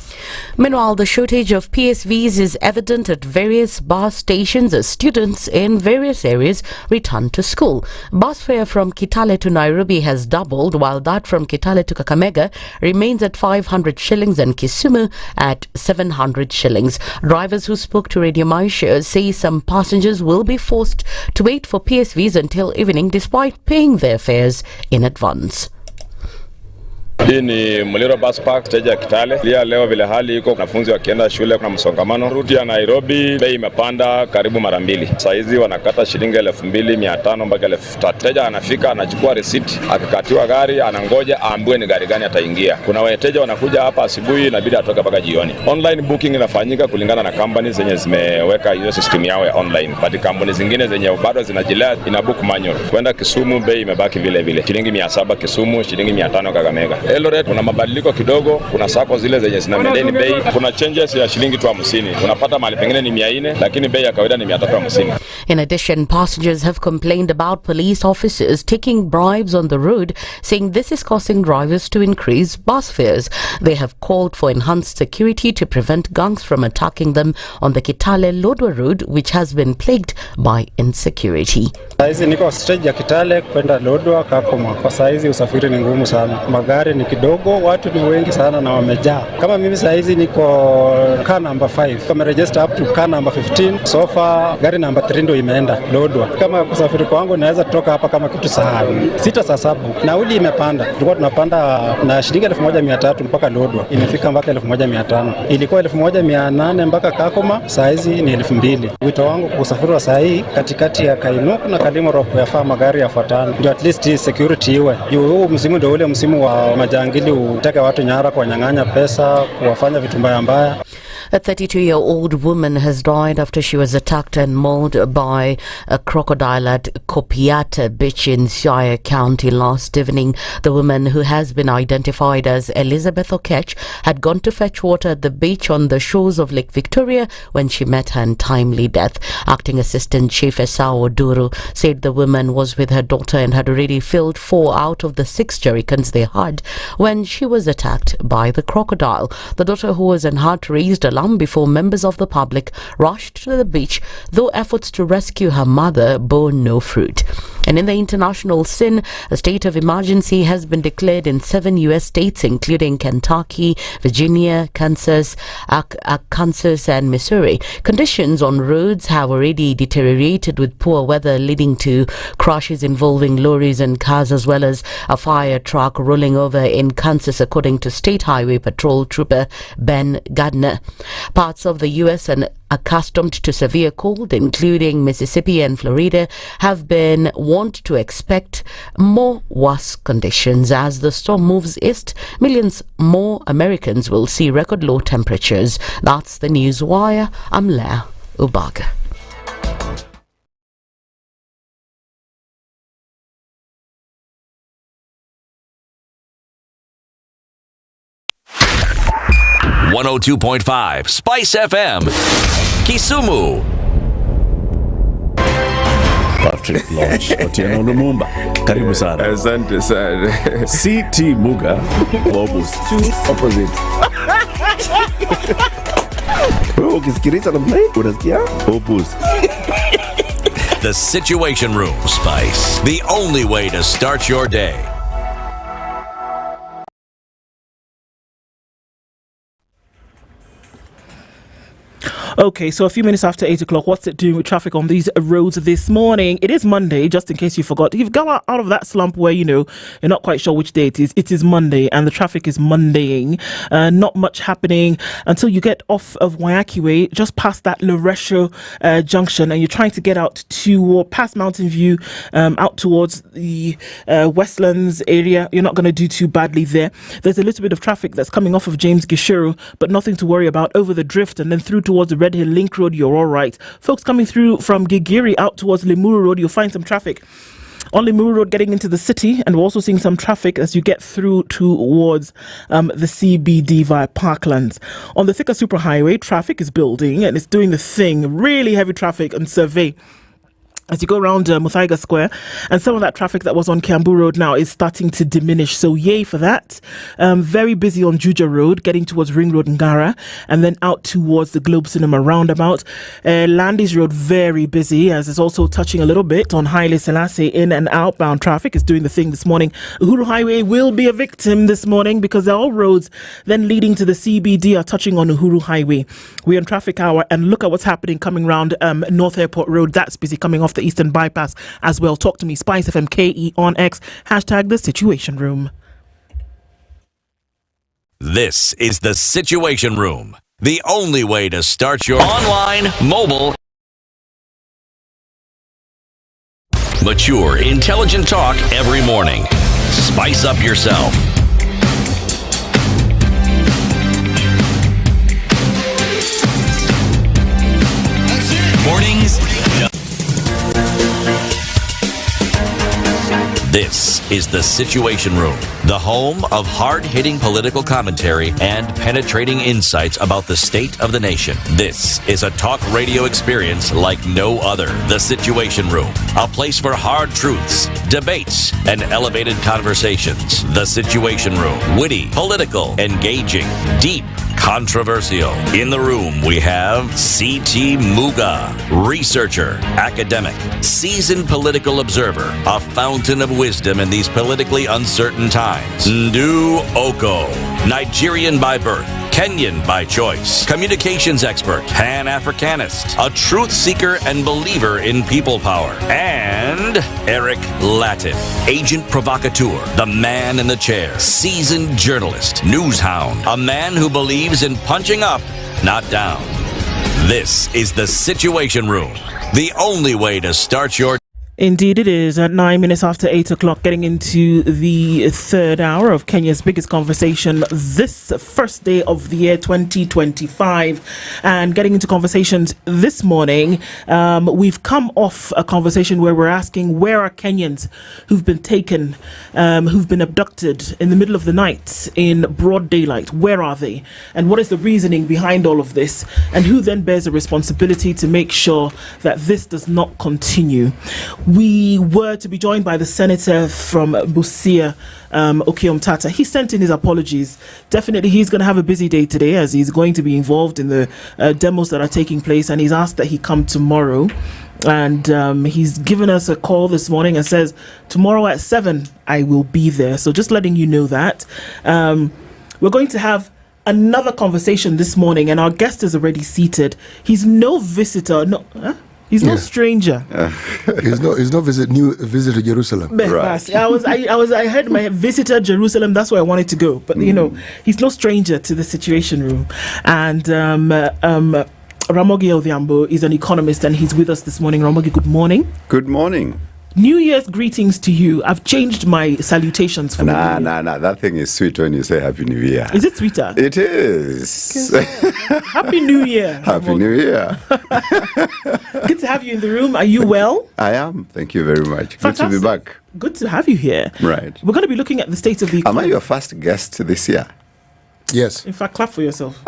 Meanwhile, the shortage of PSVs is evident at various bus stations as students in various areas return to school. Bus fare from Kitale to Nairobi has doubled, while that from Kitale to Kakamega remains at 500 shillings and Kisumu at 700 shillings. Drivers who spoke to Radio Maisha say some passengers will be forced to wait for PSVs until evening despite paying their fares in advance. Hii ni Muliro Bus Park, stage ya Kitale. Leo vile hali iko, wanafunzi wakienda shule kuna msongamano. Ruti ya Nairobi bei imepanda karibu mara mbili. Saa hizi wanakata shilingi 2,500 mpaka 3,000. Mteja anafika anachukua receipt, akikatiwa gari anangoja aambiwe ni gari gani ataingia. Kuna wateja wanakuja hapa asubuhi inabidi atoke mpaka jioni. Online booking inafanyika kulingana na companies zenye zimeweka hiyo system yao ya online. But companies zingine zenye bado zinajilea ina book manual. Kwenda Kisumu bei imebaki vile vile. Shilingi 700 Kisumu, shilingi 500 Kakamega. Eldoret kuna mabadiliko kidogo, kuna sako zile zenye zina maintain bei, kuna changes ya shilingi tu 50. Unapata mahali pengine ni 400 lakini bei ya kawaida ni 350. In addition, passengers have complained about police officers taking bribes on the road, saying this is causing drivers to increase bus fares. They have called for enhanced security to prevent gangs from attacking them on the Kitale-Lodwar road, which has been plagued by insecurity. Saizi niko stage ya Kitale kwenda Lodwar Kakuma. Kwa saizi usafiri ni ngumu sana. Magari ni kidogo, watu ni wengi sana na wamejaa. Kama mimi saizi niko car number 5. Kama register up to car number 15. So far gari number 3 ndio imeenda Lodwar. Kama kusafiri kwangu naweza toka hapa kama kitu saa 6 saa 7. Nauli imepanda. Tulikuwa tunapanda na shilingi 1300 mpaka Lodwar. Imefika mpaka 1500. Ilikuwa 1800 mpaka Kakuma, saizi ni 2000. Wito wangu kwa usafiri wa saa katikati ya Kainuku na Kalimoro yafaa magari yafuatane. Ndio at least security iwe. Huu msimu ndio ule msimu wa majangili utaka watu nyara kwa nyang'anya pesa, kuwafanya vitu mbaya. A 32-year-old woman has died after she was attacked and mauled by a crocodile at Kopiata Beach in Sigei County last evening. The woman, who has been identified as Elizabeth Okech, had gone to fetch water at the beach on the shores of Lake Victoria when she met her untimely death. Acting Assistant Chief Esau Oduru said the woman was with her daughter and had already filled 4 out of the 6 jerrycans they had when she was attacked by the crocodile. The daughter, who was in heart, raised alarm before members of the public rushed to the beach, though efforts to rescue her mother bore no fruit. And in the international scene, a state of emergency has been declared in 7 U.S. states, including Kentucky, Virginia, Kansas, Arkansas, and Missouri. Conditions on roads have already deteriorated, with poor weather leading to crashes involving lorries and cars, as well as a fire truck rolling over in Kansas, according to State Highway Patrol Trooper Ben Gardner. Parts of the U.S. and accustomed to severe cold, including Mississippi and Florida, have been warned to expect more worse conditions. As the storm moves east, millions more Americans will see record low temperatures. That's the News Wire. I'm Leah Ubaga. .5 Spice FM Kisumu. Patrick Lodge Otieno Lumumba, karibu sana. Asante sana. CT Muga opposite. Ukisikiliza namna hii unasikia opposite. The Situation Room, Spice. The only way to start your day. Okay, so a few minutes after 8 o'clock, what's it doing with traffic on these roads this morning? It is Monday, just in case you forgot. You've got out of that slump where, you're not quite sure which day it is. It is Monday, and the traffic is Mondaying. Not much happening until you get off of Waiaki Way, just past that Loresho junction, and you're trying to get out to past Mountain View, out towards the Westlands area. You're not going to do too badly there. There's a little bit of traffic that's coming off of James Gishuru, but nothing to worry about over the drift and then through towards the Red Hill Link Road. You're all right. Folks coming through from Gigiri out towards Limuru Road, you'll find some traffic on Limuru Road getting into the city, and we're also seeing some traffic as you get through towards the CBD via Parklands. On the Thika Superhighway, traffic is building and it's doing the thing. Really heavy traffic on Survey as you go around Muthaiga Square, and some of that traffic that was on Kiambu Road now is starting to diminish, so yay for that. Very busy on Juja Road getting towards Ring Road and Ngara, and then out towards the Globe Cinema roundabout. Landis Road very busy, as it's also touching a little bit on Haile Selassie. In and outbound traffic is doing the thing this morning. Uhuru Highway will be a victim this morning because all roads then leading to the CBD are touching on Uhuru Highway. We're on traffic hour, and look at what's happening coming around North Airport Road. That's busy coming off the Eastern Bypass as well. Talk to me, SpiceFM KE on X, hashtag the Situation Room. This is the Situation Room, the only way to start your online, mobile, mature, intelligent talk every morning. Spice up yourself. Mornings. This is The Situation Room, the home of hard-hitting political commentary and penetrating insights about the state of the nation. This is a talk radio experience like no other. The Situation Room, a place for hard truths, debates, and elevated conversations. The Situation Room, witty, political, engaging, deep, controversial. In the room, we have C.T. Muga, researcher, academic, seasoned political observer, a fountain of wisdom in these politically uncertain times. Ndu Okoh, Nigerian by birth, Kenyan by choice, communications expert, Pan-Africanist, a truth seeker and believer in people power, and Eric Latiff, agent provocateur, the man in the chair, seasoned journalist, news hound, a man who believes in punching up, not down. This is The Situation Room, the only way to start your... Indeed it is. At 9 minutes after 8 o'clock, getting into the third hour of Kenya's biggest conversation this first day of the year 2025. And getting into conversations this morning, we've come off a conversation where we're asking, where are Kenyans who've been taken, who've been abducted in the middle of the night in broad daylight? Where are they? And what is the reasoning behind all of this? And who then bears the responsibility to make sure that this does not continue? We were to be joined by the senator from Busia, Okoh. He sent in his apologies. Definitely he's going to have a busy day today, as he's going to be involved in the demos that are taking place, and he's asked that he come tomorrow. And he's given us a call this morning and says, tomorrow at 7, I will be there. So just letting you know that. We're going to have another conversation this morning, and our guest is already seated. He's no visitor. He's no stranger. He's no visitor Jerusalem. Right. I heard my visitor Jerusalem. That's where I wanted to go. But he's no stranger to the Situation Room. And Ramogi Odhiambo is an economist, and he's with us this morning. Ramogi, good morning. Good morning. New Year's greetings to you. I've changed my salutations for you. Nah. That thing is sweet when you say Happy New Year. Is it sweeter? It is. Happy New Year. Happy New Year. Good to have you in the room. Are you well? I am. Thank you very much. Fantastic. Good to be back. Good to have you here. Right. We're going to be looking at the state of the economy. Am I your first guest this year? Yes. In fact, clap for yourself.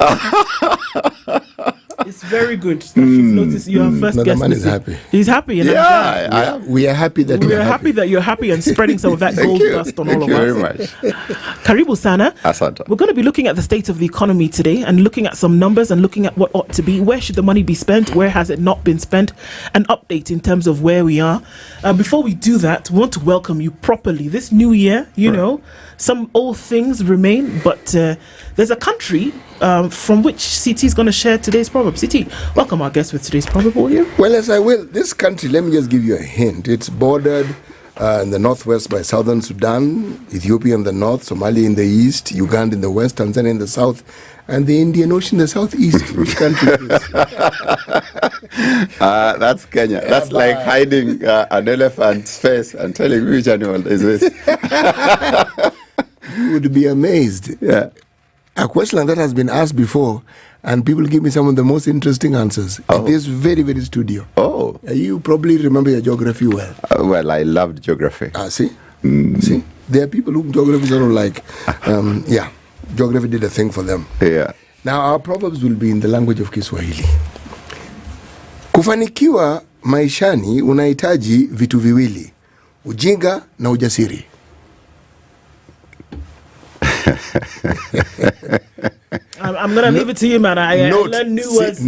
It's very good that you've noticed you're our first guest. The man is happy. He's happy. And we are happy that we're happy that you're happy and spreading some of that gold dust on all of us. Thank you very much. Karibu sana. Asante. We're going to be looking at the state of the economy today and looking at some numbers and looking at what ought to be. Where should the money be spent? Where has it not been spent? An update in terms of where we are. Before we do that, we want to welcome you properly. This new year, you know, some old things remain, but there's a country from which CT is going to share today's proverb. CT, welcome our guest with today's proverb, will you? Well, yes, I will. This country, let me just give you a hint. It's bordered in the northwest by southern Sudan, Ethiopia in the north, Somalia in the east, Uganda in the west, Tanzania in the south, and the Indian Ocean in the southeast. Which country is this? That's Kenya. That's like hiding an elephant's face and telling which animal is this. You would be amazed. Yeah. A question like that has been asked before, and people give me some of the most interesting answers in this very, very studio. Oh. You probably remember your geography well. Well, I loved geography. See? See? There are people who geography sort of like, geography did a thing for them. Yeah. Now, our proverbs will be in the language of Kiswahili. Kufanikiwa maishani unahitaji vitu viwili, ujinga na ujasiri. I'm going to leave it to you, man. I learned new words.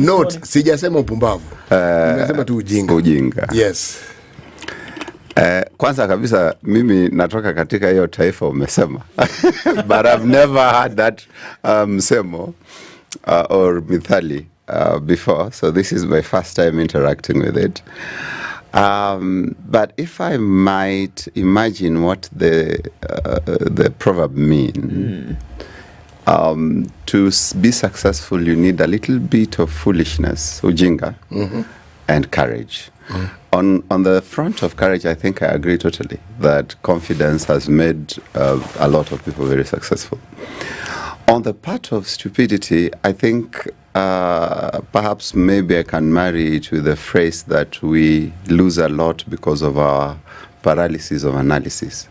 Sijasema upumbavu. Nimesema tu ujinga. Ujinga. Yes. Kwanza kabisa mimi natoka katika hiyo taifa umesema. But I've never heard that msemo or mithali before. So this is my first time interacting with it. But if I might imagine what the proverb means, to be successful, you need a little bit of foolishness, ujinga, and courage. On the front of courage, I think I agree totally that confidence has made a lot of people very successful. On the part of stupidity, I think perhaps maybe I can marry it with the phrase that we lose a lot because of our paralysis of analysis.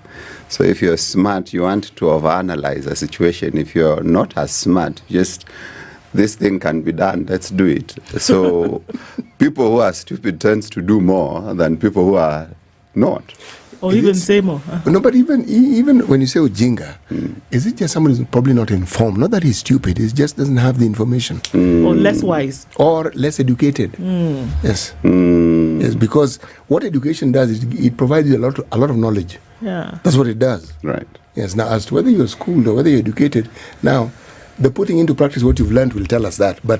So if you're smart, you want to overanalyze a situation. If you're not as smart, just this thing can be done, let's do it. So people who are stupid tends to do more than people who are not. Or even say more. No, but even when you say ujinga, is it just someone who's probably not informed? Not that he's stupid, he just doesn't have the information. Or less wise. Or less educated. Yes. Yes, because what education does is it provides you a lot of knowledge. Yeah. That's what it does. Right. Yes. Now, as to whether you're schooled or whether you're educated, now, the putting into practice what you've learned will tell us that. But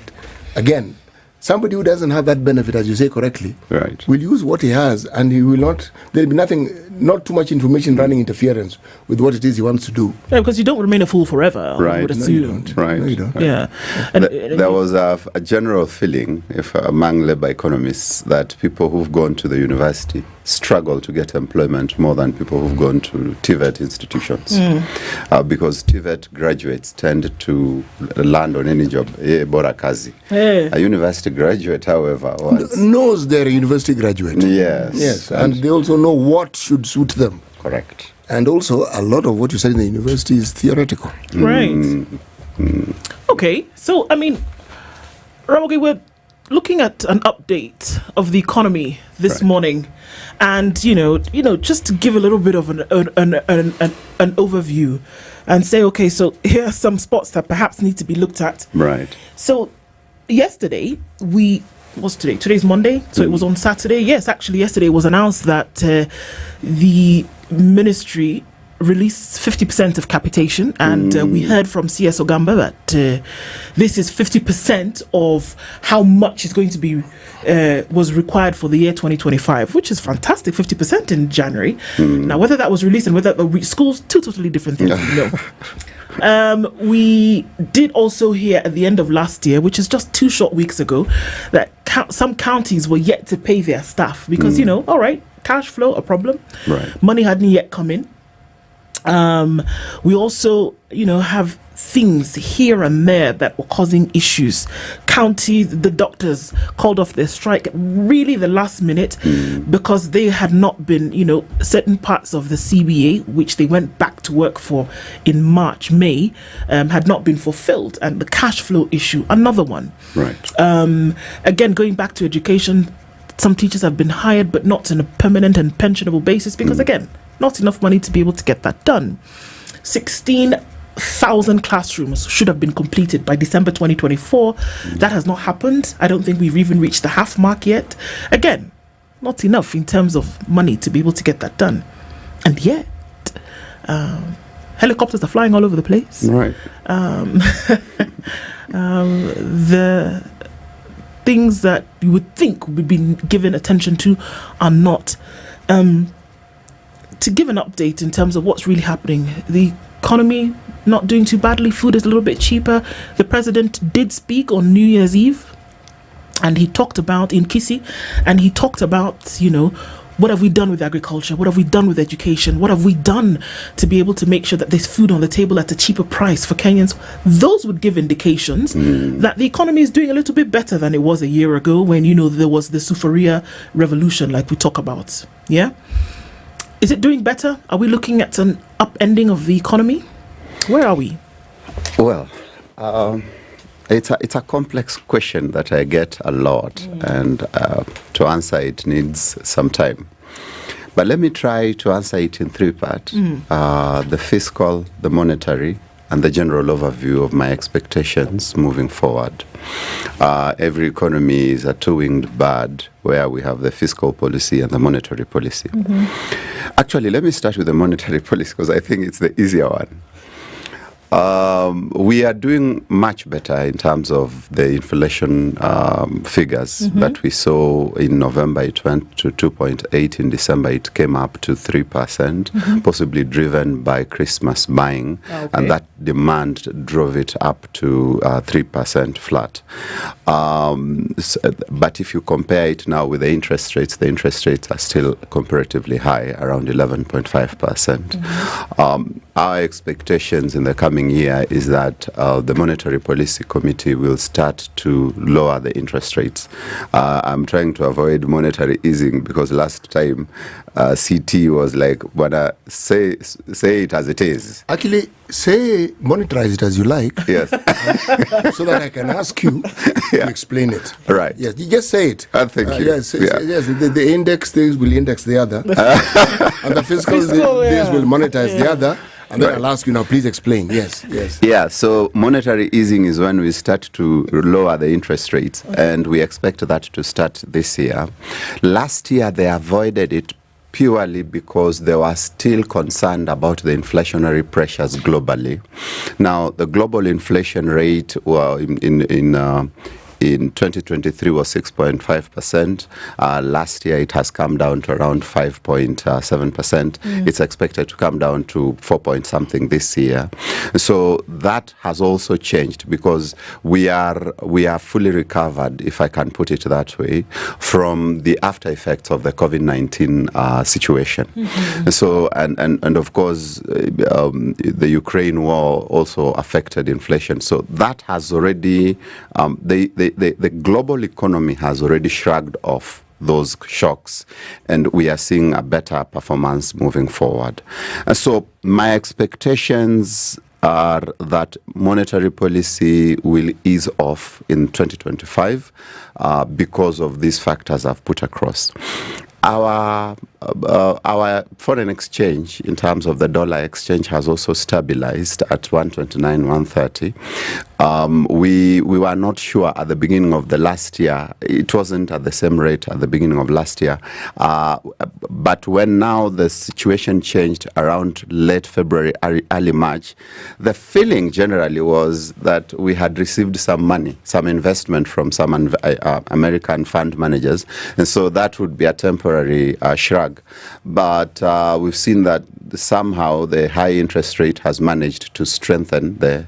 again, somebody who doesn't have that benefit, as you say correctly, right, will use what he has, and he will not. There'll be not too much information running interference with what it is he wants to do. Yeah, because you don't remain a fool forever. Right. I would assume. Right. No, you don't. Yeah. And there was a general feeling, among labor economists, that people who've gone to the university struggle to get employment more than people who've gone to TVET institutions, because TVET graduates tend to land on any job. Bora kazi. A university graduate, however, knows they're a university graduate. Yes. And they also know what should suit them. Correct. And also, a lot of what you study in the university is theoretical. Right. Okay. So, I mean, Ramogi, we're looking at an update of the economy this morning, and just to give a little bit of an overview, and say, okay, so here are some spots that perhaps need to be looked at. Right. So, yesterday what's today? Today's Monday, so it was on Saturday. Yes, actually, yesterday it was announced that the ministry released 50% of capitation, and we heard from CS Ogamba that this is 50% of how much is going to be was required for the year 2025, which is fantastic. 50% in January. Now, whether that was released and whether the schools, two totally different things. We did also hear at the end of last year, which is just 2 short weeks ago, that some counties were yet to pay their staff because all right, cash flow a problem, money hadn't yet come in. We also, have things here and there that were causing issues. The doctors called off their strike really the last minute because they had not been, certain parts of the CBA, which they went back to work for in March, May, had not been fulfilled. And the cash flow issue, another one. Right. Again, going back to education, some teachers have been hired, but not on a permanent and pensionable basis because, again, not enough money to be able to get that done. 16,000 classrooms should have been completed by December 2024. That has not happened. I don't think we've even reached the half mark yet. Again, not enough in terms of money to be able to get that done. And yet, helicopters are flying all over the place. Right. The things that you would think would be given attention to are not. To give an update in terms of what's really happening, the economy not doing too badly, food is a little bit cheaper. The president did speak on New Year's Eve, and he talked about in Kisi, and he talked about, what have we done with agriculture? What have we done with education? What have we done to be able to make sure that there's food on the table at a cheaper price for Kenyans? Those would give indications that the economy is doing a little bit better than it was a year ago when, there was the Sufuria revolution like we talk about. Yeah? Is it doing better? Are we looking at an upending of the economy? Where are we? Well, it's a complex question that I get a lot, and to answer it needs some time. But let me try to answer it in 3 parts. The fiscal, the monetary, and the general overview of my expectations moving forward. Every economy is a two-winged bird where we have the fiscal policy and the monetary policy. Actually, let me start with the monetary policy because I think it's the easier one. We are doing much better in terms of the inflation figures that we saw in November. It went to 2.8. In December, it came up to 3%, possibly driven by Christmas buying. And that demand drove it up to 3% flat. But if you compare it now with the interest rates are still comparatively high, around 11.5%. Our expectations in the coming coming year is that the Monetary Policy Committee will start to lower the interest rates. I'm trying to avoid monetary easing because last time CT was like, say it as it is. Actually, say monetize it as you like. Yes. So that I can ask you to explain it. Right. Yes, you just say it. Thank you. Yes, yes. The index things will index the other. And the fiscal this will monetize the other. And then I'll ask you now, please explain. Yes. Yeah, so monetary easing is when we start to lower the interest rates, and we expect that to start this year. Last year, they avoided it purely because they were still concerned about the inflationary pressures globally. Now, the global inflation rate in 2023 was 6.5%. Last year, it has come down to around 5.7%. It's expected to come down to 4-point-something this year. So that has also changed because we are fully recovered, if I can put it that way, from the after effects of the COVID-19 situation. So, and of course, the Ukraine war also affected inflation. So that has already, the global economy has already shrugged off those shocks, and we are seeing a better performance moving forward. So my expectations are that monetary policy will ease off in 2025 because of these factors I've put across. Our foreign exchange, in terms of the dollar exchange, has also stabilized at 129, 130. We were not sure at the beginning of the last year. It wasn't at the same rate at the beginning of last year. But when now the situation changed around late February, early March, the feeling generally was that we had received some money, some investment from some American fund managers. And so that would be a temporary shrug. But we've seen that somehow the high interest rate has managed to strengthen the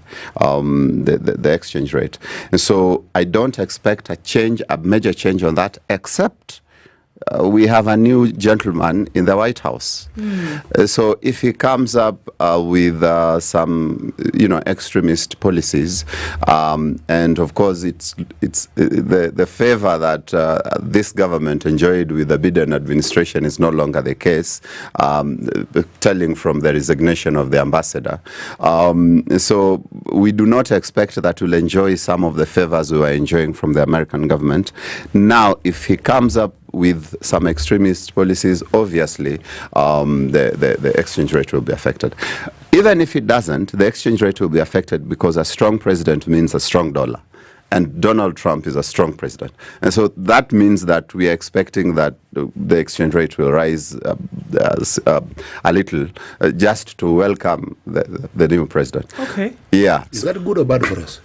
exchange rate. And so I don't expect a major change on that, except we have a new gentleman in the White House. So if he comes up with some, extremist policies, and of course it's the favor that this government enjoyed with the Biden administration is no longer the case, telling from the resignation of the ambassador. So we do not expect that we'll enjoy some of the favors we were enjoying from the American government. Now, if he comes up with some extremist policies, obviously the exchange rate will be affected. Even if it doesn't, the exchange rate will be affected because a strong president means a strong dollar. And Donald Trump is a strong president. And so that means that we are expecting that the exchange rate will rise a little just to welcome the new president. Okay. Yeah. Is that good or bad for us?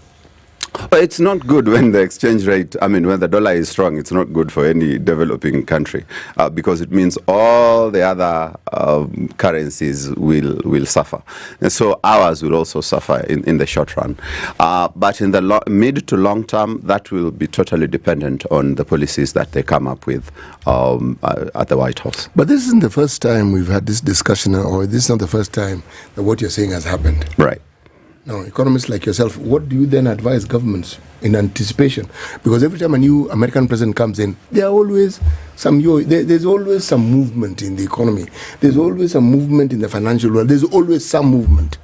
It's not good when the exchange rate, when the dollar is strong, it's not good for any developing country because it means all the other currencies will suffer. And so ours will also suffer in the short run. But in the mid to long term, that will be totally dependent on the policies that they come up with at the White House. But this isn't the first time we've had this discussion, or this is not the first time that what you're saying has happened. Right. Now, economists like yourself, what do you then advise governments in anticipation? Because every time a new American president comes in, there's always some movement in the economy. There's always some movement in the financial world. There's always some movement.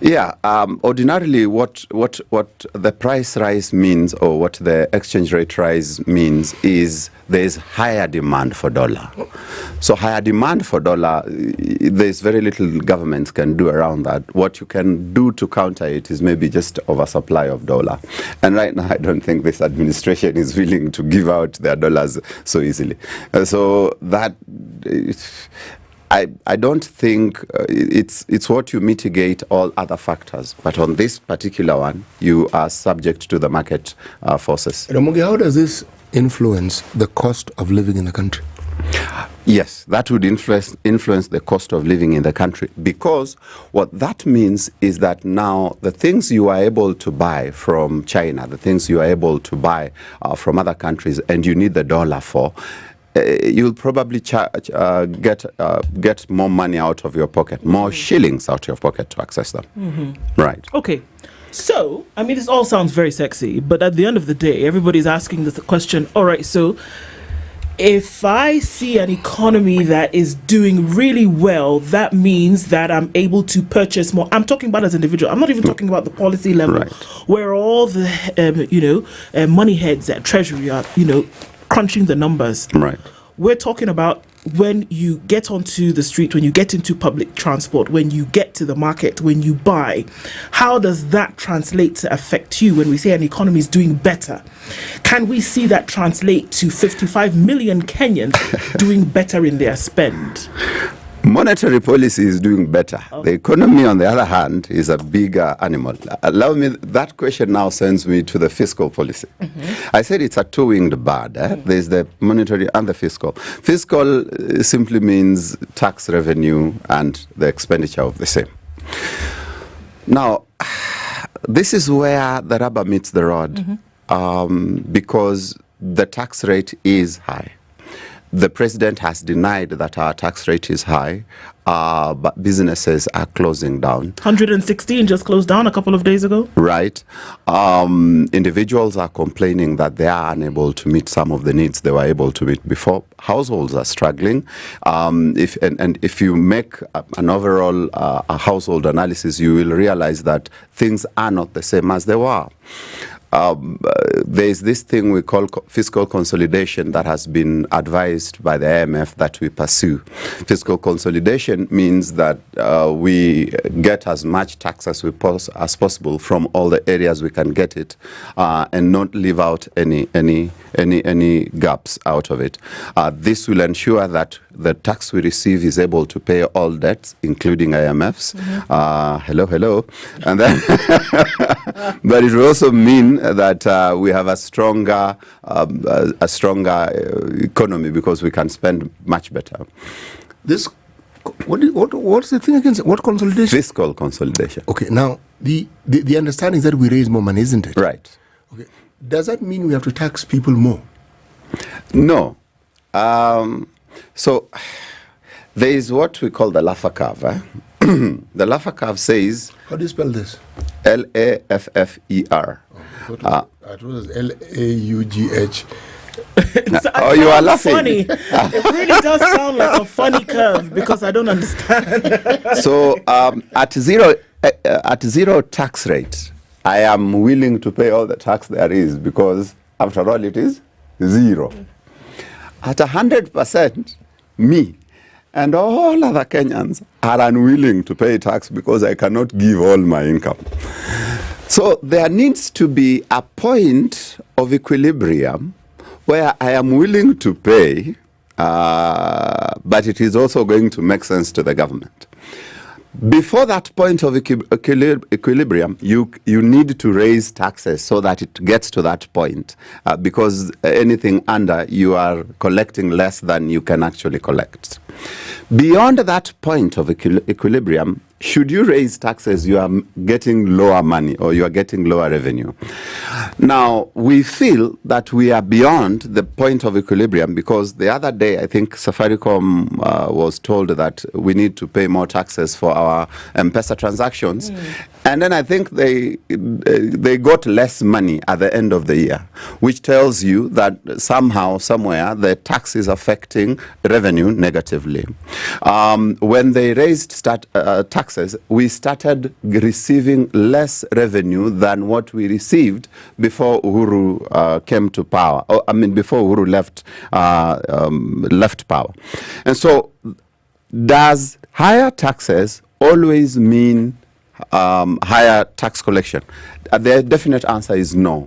Yeah, ordinarily what the price rise means, or what the exchange rate rise means, is there's higher demand for dollar. So higher demand for dollar, there's very little governments can do around that. What you can do to counter it is maybe just oversupply of dollar. And right now, I don't think this administration is willing to give out their dollars so easily. So that... I don't think it's what you mitigate all other factors. But on this particular one, you are subject to the market forces. Muga, how does this influence the cost of living in the country? Yes, that would influence the cost of living in the country, because what that means is that now the things you are able to buy from China, the things you are able to buy from other countries, and you need the dollar for, you'll probably get more money out of your pocket, more shillings out of your pocket to access them. Right. Okay. So, I mean, this all sounds very sexy, but at the end of the day, everybody's asking the question, all right, so if I see an economy that is doing really well, that means that I'm able to purchase more. I'm talking about as an individual. I'm not even talking about the policy level, where all the, money heads at Treasury are, crunching the numbers. Right. We're talking about when you get onto the street, when you get into public transport, when you get to the market, when you buy. How does that translate to affect you when we say an economy is doing better? Can we see that translate to 55 million Kenyans doing better in their spend? Monetary policy is doing better. The economy, on the other hand, is a bigger animal. Allow me, that question now sends me to the fiscal policy. I said it's a two-winged bird. There's the monetary and the fiscal. Fiscal simply means tax revenue and the expenditure of the same. Now, this is where the rubber meets the road, because the tax rate is high. The president has denied that our tax rate is high, but businesses are closing down. 116 just closed down a couple of days ago. Right. Individuals are complaining that they are unable to meet some of the needs they were able to meet before. Households are struggling. If you make an overall household analysis, you will realize that things are not the same as they were. There's this thing we call fiscal consolidation that has been advised by the IMF that we pursue. Fiscal consolidation means that we get as much tax as possible from all the areas we can get it, and not leave out any gaps out of it. This will ensure that the tax we receive is able to pay all debts, including IMFs. Hello. And then, but it will also mean that we have a stronger economy because we can spend much better. This, what's the thing against what consolidation? Fiscal consolidation. Okay, now the understanding is that we raise more money, isn't it? Right. Okay. Does that mean we have to tax people more? No. So there is what we call the Laffer curve. The Laffer curve says... How do you spell this? L-A-F-F-E-R. I thought it was L-A-U-G-H. Oh, you are laughing. Funny. It really does sound like a funny curve because I don't understand. So at zero tax rate, I am willing to pay all the tax there is because after all it is zero. At 100%, me and all other Kenyans are unwilling to pay tax because I cannot give all my income. So there needs to be a point of equilibrium where I am willing to pay, but it is also going to make sense to the government. Before that point of equilibrium, you need to raise taxes so that it gets to that point, because anything under, you are collecting less than you can actually collect. Beyond that point of equilibrium, should you raise taxes, you are getting lower money or you are getting lower revenue. Now, we feel that we are beyond the point of equilibrium because the other day, I think Safaricom was told that we need to pay more taxes for our M-Pesa transactions. And then I think they got less money at the end of the year, which tells you that somehow, somewhere, the tax is affecting revenue negatively. When they raised taxes, we started receiving less revenue than what we received before Uhuru came to power. Before Uhuru left power. And so, does higher taxes always mean higher tax collection? The definite answer is no.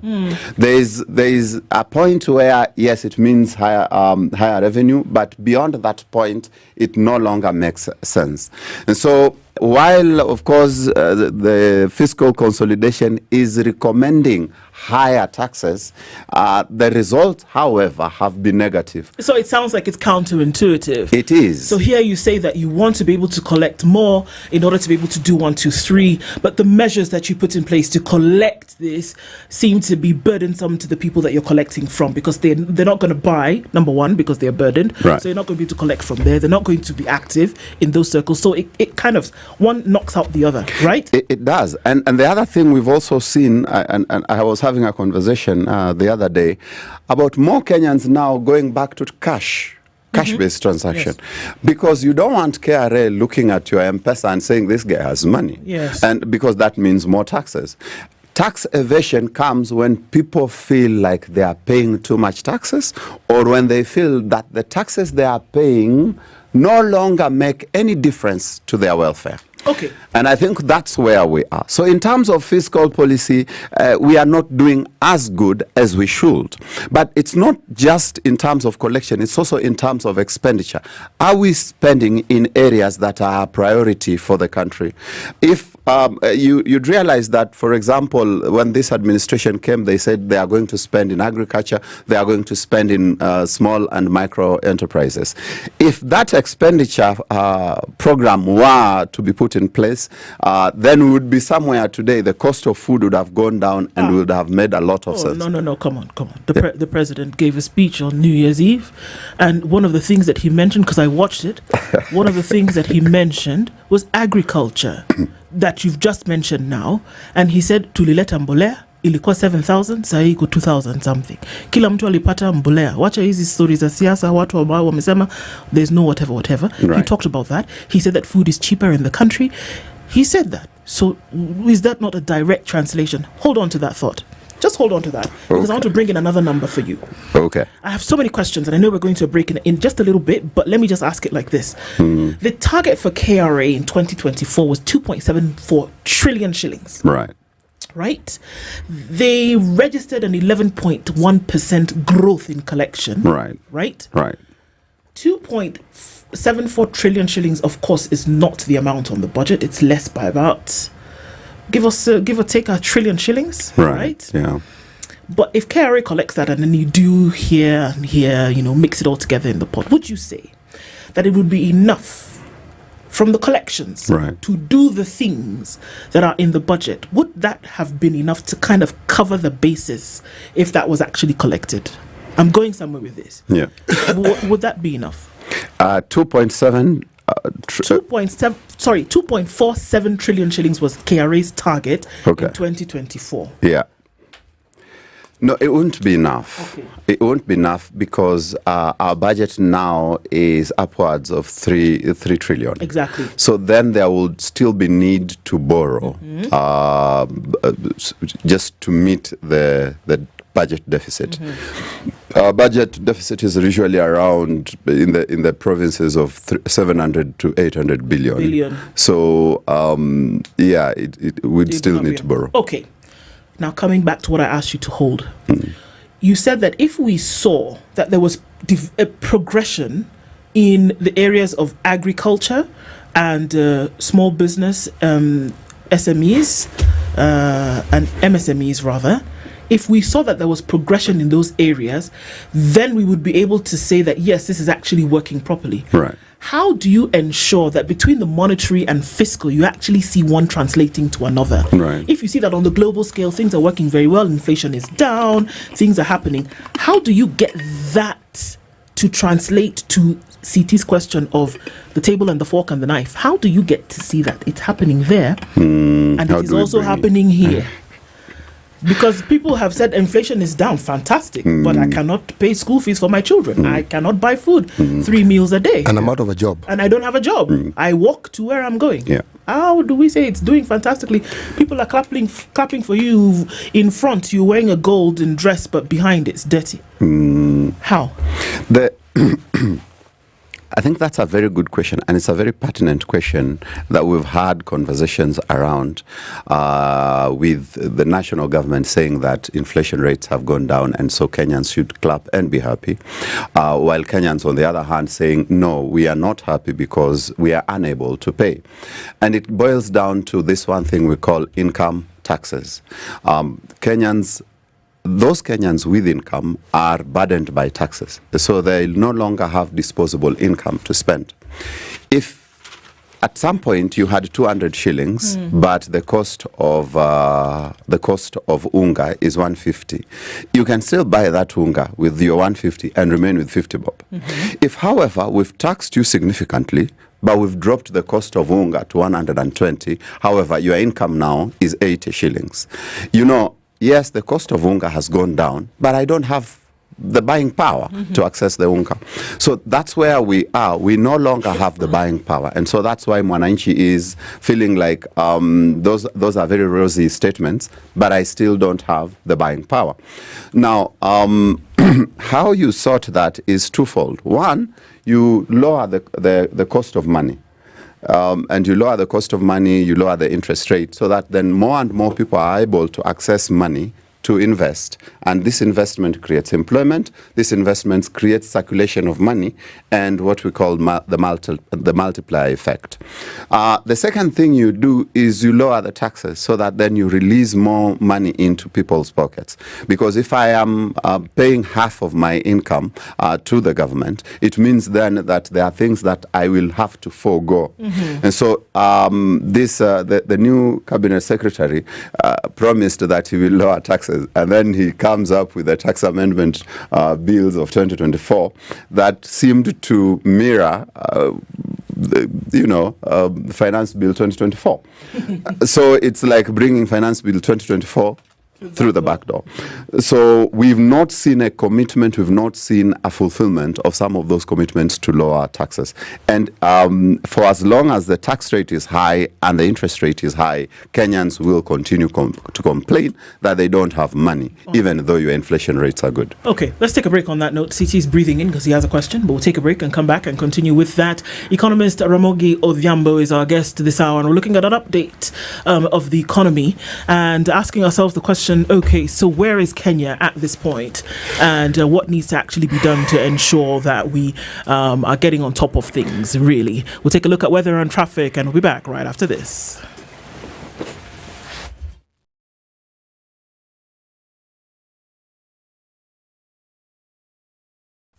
There is a point where yes, it means higher revenue, but beyond that point, it no longer makes sense. And so while, of course, the fiscal consolidation is recommending higher taxes, the results, however, have been negative. So it sounds like it's counterintuitive. It is. So here you say that you want to be able to collect more in order to be able to do 1, 2, 3, but the measures that you put in place to collect this seem to be burdensome to the people that you're collecting from, because they're not going to buy, number one, because they're burdened. Right. So you're not going to be able to collect from there. They're not going to be active in those circles. So it kind of, one knocks out the other, right? It does. And the other thing we've also seen, and I was having a conversation the other day about more Kenyans now going back to cash-based transaction, because you don't want KRA looking at your M-Pesa and saying this guy has money. Yes. And because that means more taxes. Tax evasion comes when people feel like they are paying too much taxes, or when they feel that the taxes they are paying no longer make any difference to their welfare. Okay. And I think that's where we are. So in terms of fiscal policy, we are not doing as good as we should. But it's not just in terms of collection, it's also in terms of expenditure. Are we spending in areas that are a priority for the country? If you'd realize that, for example, when this administration came, they said they are going to spend in agriculture, they are going to spend in small and micro enterprises. If that expenditure program were to be put in place, then we would be somewhere today. The cost of food would have gone down and we would have made a lot of sense. No, come on. The president gave a speech on New Year's Eve, and one of the things that he mentioned, because I watched it, one of the things that he mentioned was agriculture that you've just mentioned now, and he said tulileta mbolea ilikuwa 7,000, sasa iko 2,000 something. Kila mtu alipata mbolea. Wacha hizi stories za siasa, watu ambao wamesema there's no whatever. Right. He talked about that. He said that food is cheaper in the country. He said that. So is that not a direct translation? Hold on to that thought. Just hold on to that, because I want to bring in another number for you. Okay. I have so many questions, and I know we're going to break in just a little bit, but let me just ask it like this. The target for KRA in 2024 was 2.74 trillion shillings. Right? They registered an 11.1% growth in collection. Right? 2.74 trillion shillings, of course, is not the amount on the budget. It's less by about, give or take, 1 trillion shillings. Right? Yeah. But if KRA collects that and then you do here and here, mix it all together in the pot, would you say that it would be enough from the collections to do the things that are in the budget? Would that have been enough to kind of cover the basis if that was actually collected? I'm going somewhere with this. Yeah. Would that be enough? 2.47 trillion shillings was KRA's target in 2024. Yeah. No, it won't be enough. Okay. It won't be enough because our budget now is upwards of 3 trillion. Exactly. So then there would still be need to borrow just to meet the budget deficit. Our budget deficit is usually around in the provinces of 700 to 800 billion. So it would still need to borrow. Okay. Now, coming back to what I asked you to hold, you said that if we saw that there was a progression in the areas of agriculture and small business, SMEs, and MSMEs rather, if we saw that there was progression in those areas, then we would be able to say that, yes, this is actually working properly. Right. How do you ensure that between the monetary and fiscal, you actually see one translating to another? Right. If you see that on the global scale, things are working very well, inflation is down, things are happening, how do you get that to translate to CT's question of the table and the fork and the knife? How do you get to see that it's happening there and it is also happening here? Because people have said inflation is down, fantastic, but I cannot pay school fees for my children. I cannot buy food 3 meals a day. And I'm out of a job. And I don't have a job. I walk to where I'm going. Yeah. How do we say it's doing fantastically? People are clapping for you in front. You're wearing a golden dress, but behind it's dirty. How? I think that's a very good question, and it's a very pertinent question that we've had conversations around with the national government saying that inflation rates have gone down, and so Kenyans should clap and be happy, while Kenyans, on the other hand, saying, no, we are not happy because we are unable to pay. And it boils down to this one thing we call income taxes. Those Kenyans with income are burdened by taxes, so they no longer have disposable income to spend. If at some point you had 200 shillings, but the cost of unga is 150, you can still buy that unga with your 150 and remain with 50 bob. If, however, we've taxed you significantly, but we've dropped the cost of unga to 120, however, your income now is 80 shillings. Yes, the cost of unga has gone down, but I don't have the buying power to access the unga. So that's where we are. We no longer have the buying power. And so that's why Mwananchi is feeling like those are very rosy statements, but I still don't have the buying power. Now, how you sort that is twofold. One, you lower the cost of money. And you lower the cost of money, you lower the interest rate, so that then more and more people are able to access money to invest. And this investment creates employment, this investment creates circulation of money, and what we call the multiplier effect. The second thing you do is you lower the taxes, so that then you release more money into people's pockets. Because if I am paying half of my income to the government, it means then that there are things that I will have to forego. And so the new cabinet secretary promised that he will lower taxes. And then he comes up with the tax amendment bills of 2024 that seemed to mirror, Finance Bill 2024. So it's like bringing Finance Bill 2024 through the back door. So we've not seen a commitment, we've not seen a fulfillment of some of those commitments to lower taxes. And for as long as the tax rate is high and the interest rate is high, Kenyans will continue to complain that they don't have money, even though your inflation rates are good. Okay, let's take a break on that note. CT's breathing in because he has a question, but we'll take a break and come back and continue with that. Economist Ramogi Odhiambo is our guest this hour, and we're looking at an update of the economy and asking ourselves the question, okay, so where is Kenya at this point, and what needs to actually be done to ensure that we are getting on top of things, really? We'll take a look at weather and traffic, and we'll be back right after this.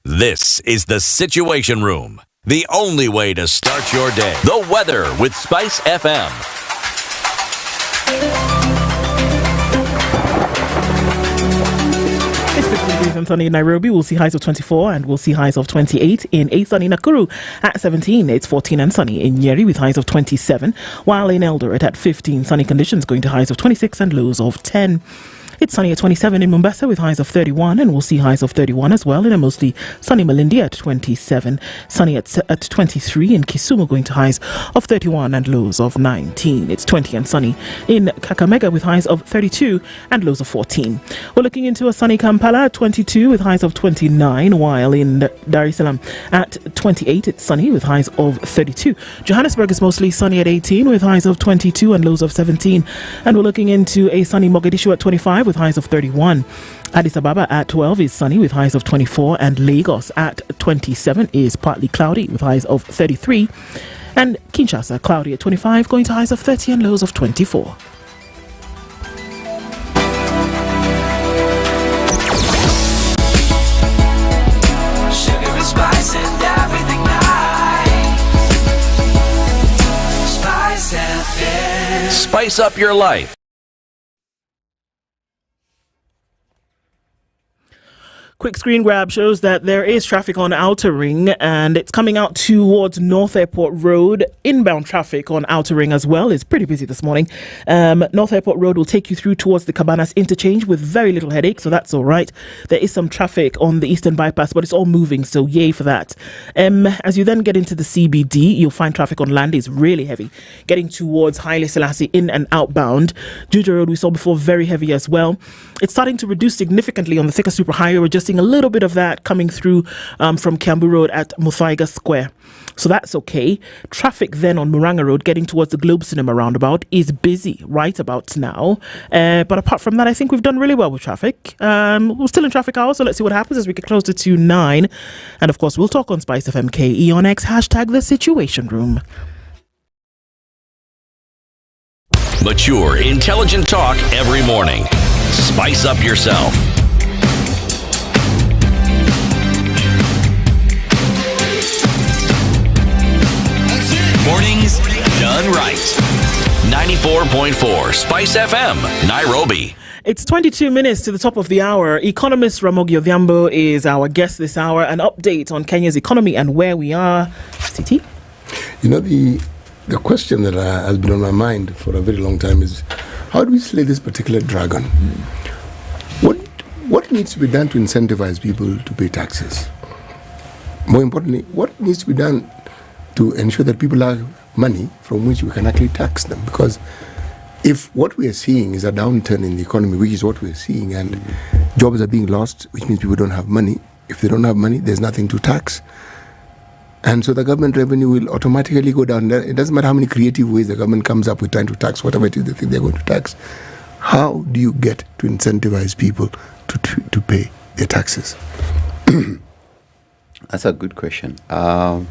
This is the Situation Room, the only way to start your day. The weather with SpiceFM. And sunny in Nairobi, we'll see highs of 24 and we'll see highs of 28. In 8 sunny Nakuru at 17, it's 14 and sunny in Nyeri with highs of 27, while in Eldoret at 15, sunny conditions going to highs of 26 and lows of 10. It's sunny at 27 in Mombasa with highs of 31, and we'll see highs of 31 as well in a mostly sunny Malindi at 27. Sunny at 23 in Kisumu, going to highs of 31 and lows of 19. It's 20 and sunny in Kakamega with highs of 32 and lows of 14. We're looking into a sunny Kampala at 22 with highs of 29, while in Dar es Salaam at 28 it's sunny with highs of 32. Johannesburg is mostly sunny at 18 with highs of 22 and lows of 17. And we're looking into a sunny Mogadishu at 25 with highs of 31. Addis Ababa at 12 is sunny with highs of 24, and Lagos at 27 is partly cloudy with highs of 33. And Kinshasa cloudy at 25, going to highs of 30 and lows of 24. Sugar and spice and everything nice. SpiceFM. Spice up your life. Quick screen grab shows that there is traffic on Outer Ring, and it's coming out towards North Airport Road. Inbound traffic on Outer Ring as well is pretty busy this morning. North Airport Road will take you through towards the Cabanas interchange with very little headache, so that's all right. There is some traffic on the Eastern Bypass, but it's all moving, so yay for that. As you then get into the CBD, you'll find traffic on Land is really heavy, getting towards Haile Selassie in and outbound. Juja Road we saw before, very heavy as well. It's starting to reduce significantly on the Thika Super Highway. We're just seeing a little bit of that coming through from Kiambu Road at Muthaiga Square. So that's okay. Traffic then on Muranga Road getting towards the Globe Cinema roundabout is busy right about now. But apart from that, I think we've done really well with traffic. We're still in traffic hour, so let's see what happens as we get closer to 9. And of course, we'll talk on SpiceFM KE on X, #The Situation Room. Mature, intelligent talk every morning. Spice up yourself. Mornings done right. 94.4 Spice FM, Nairobi. It's 22 minutes to the top of the hour. Economist Ramogi Odhiambo is our guest this hour. An update on Kenya's economy and where we are. CT? You know, the question that has been on my mind for a very long time is, how do we slay this particular dragon? What needs to be done to incentivize people to pay taxes? More importantly, what needs to be done to ensure that people have money from which we can actually tax them? Because if what we are seeing is a downturn in the economy, which is what we're seeing, and jobs are being lost, which means people don't have money. If they don't have money, there's nothing to tax. And so the government revenue will automatically go down. It doesn't matter how many creative ways the government comes up with trying to tax whatever it is they think they're going to tax. How do you get to incentivize people to pay their taxes? That's a good question. I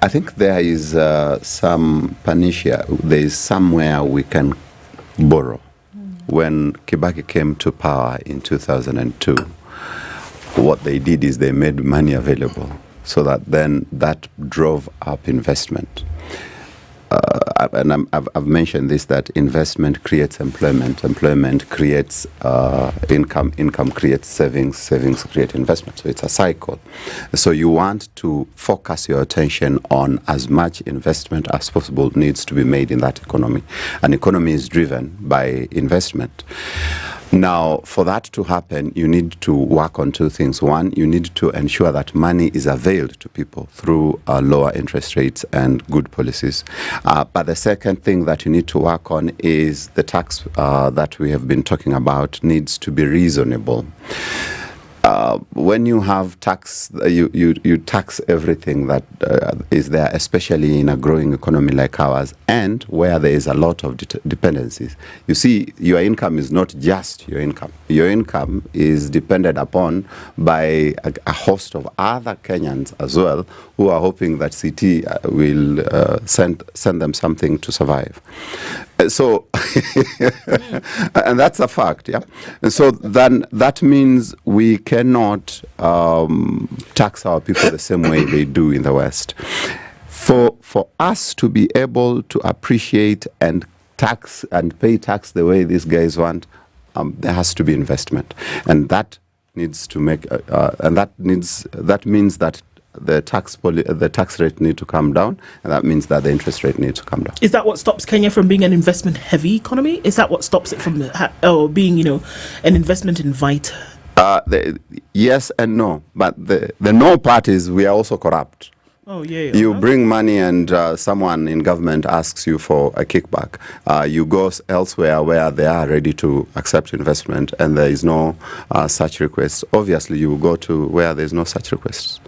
think there is some panacea. There is somewhere we can borrow. When Kibaki came to power in 2002, what they did is they made money available, so that then that drove up investment. And I've mentioned this, that investment creates employment creates income creates savings create investment. So it's a cycle. So you want to focus your attention on as much investment as possible needs to be made in that economy. An economy is driven by investment. Now, for that to happen, you need to work on two things. One, you need to ensure that money is availed to people through lower interest rates and good policies. But the second thing that you need to work on is the tax that we have been talking about needs to be reasonable. When you have tax, you tax everything that is there, especially in a growing economy like ours, and where there is a lot of dependencies. You see, your income is not just your income. Your income is depended upon by a host of other Kenyans as well, who are hoping that CT will send them something to survive. So, and that's a fact, yeah. And so then that means we cannot tax our people the same way they do in the West. For us to be able to appreciate and tax and pay tax the way these guys want, there has to be investment, and that needs to make that means that the tax rate need to come down, and that means that the interest rate needs to come down. Is that what stops Kenya from being an investment-heavy economy? Is that what stops it from being, an investment inviter? Yes and no, but the no part is we are also corrupt. Oh yeah. You bring money and someone in government asks you for a kickback. You go elsewhere where they are ready to accept investment, and there is no such request. Obviously, you will go to where there is no such requests.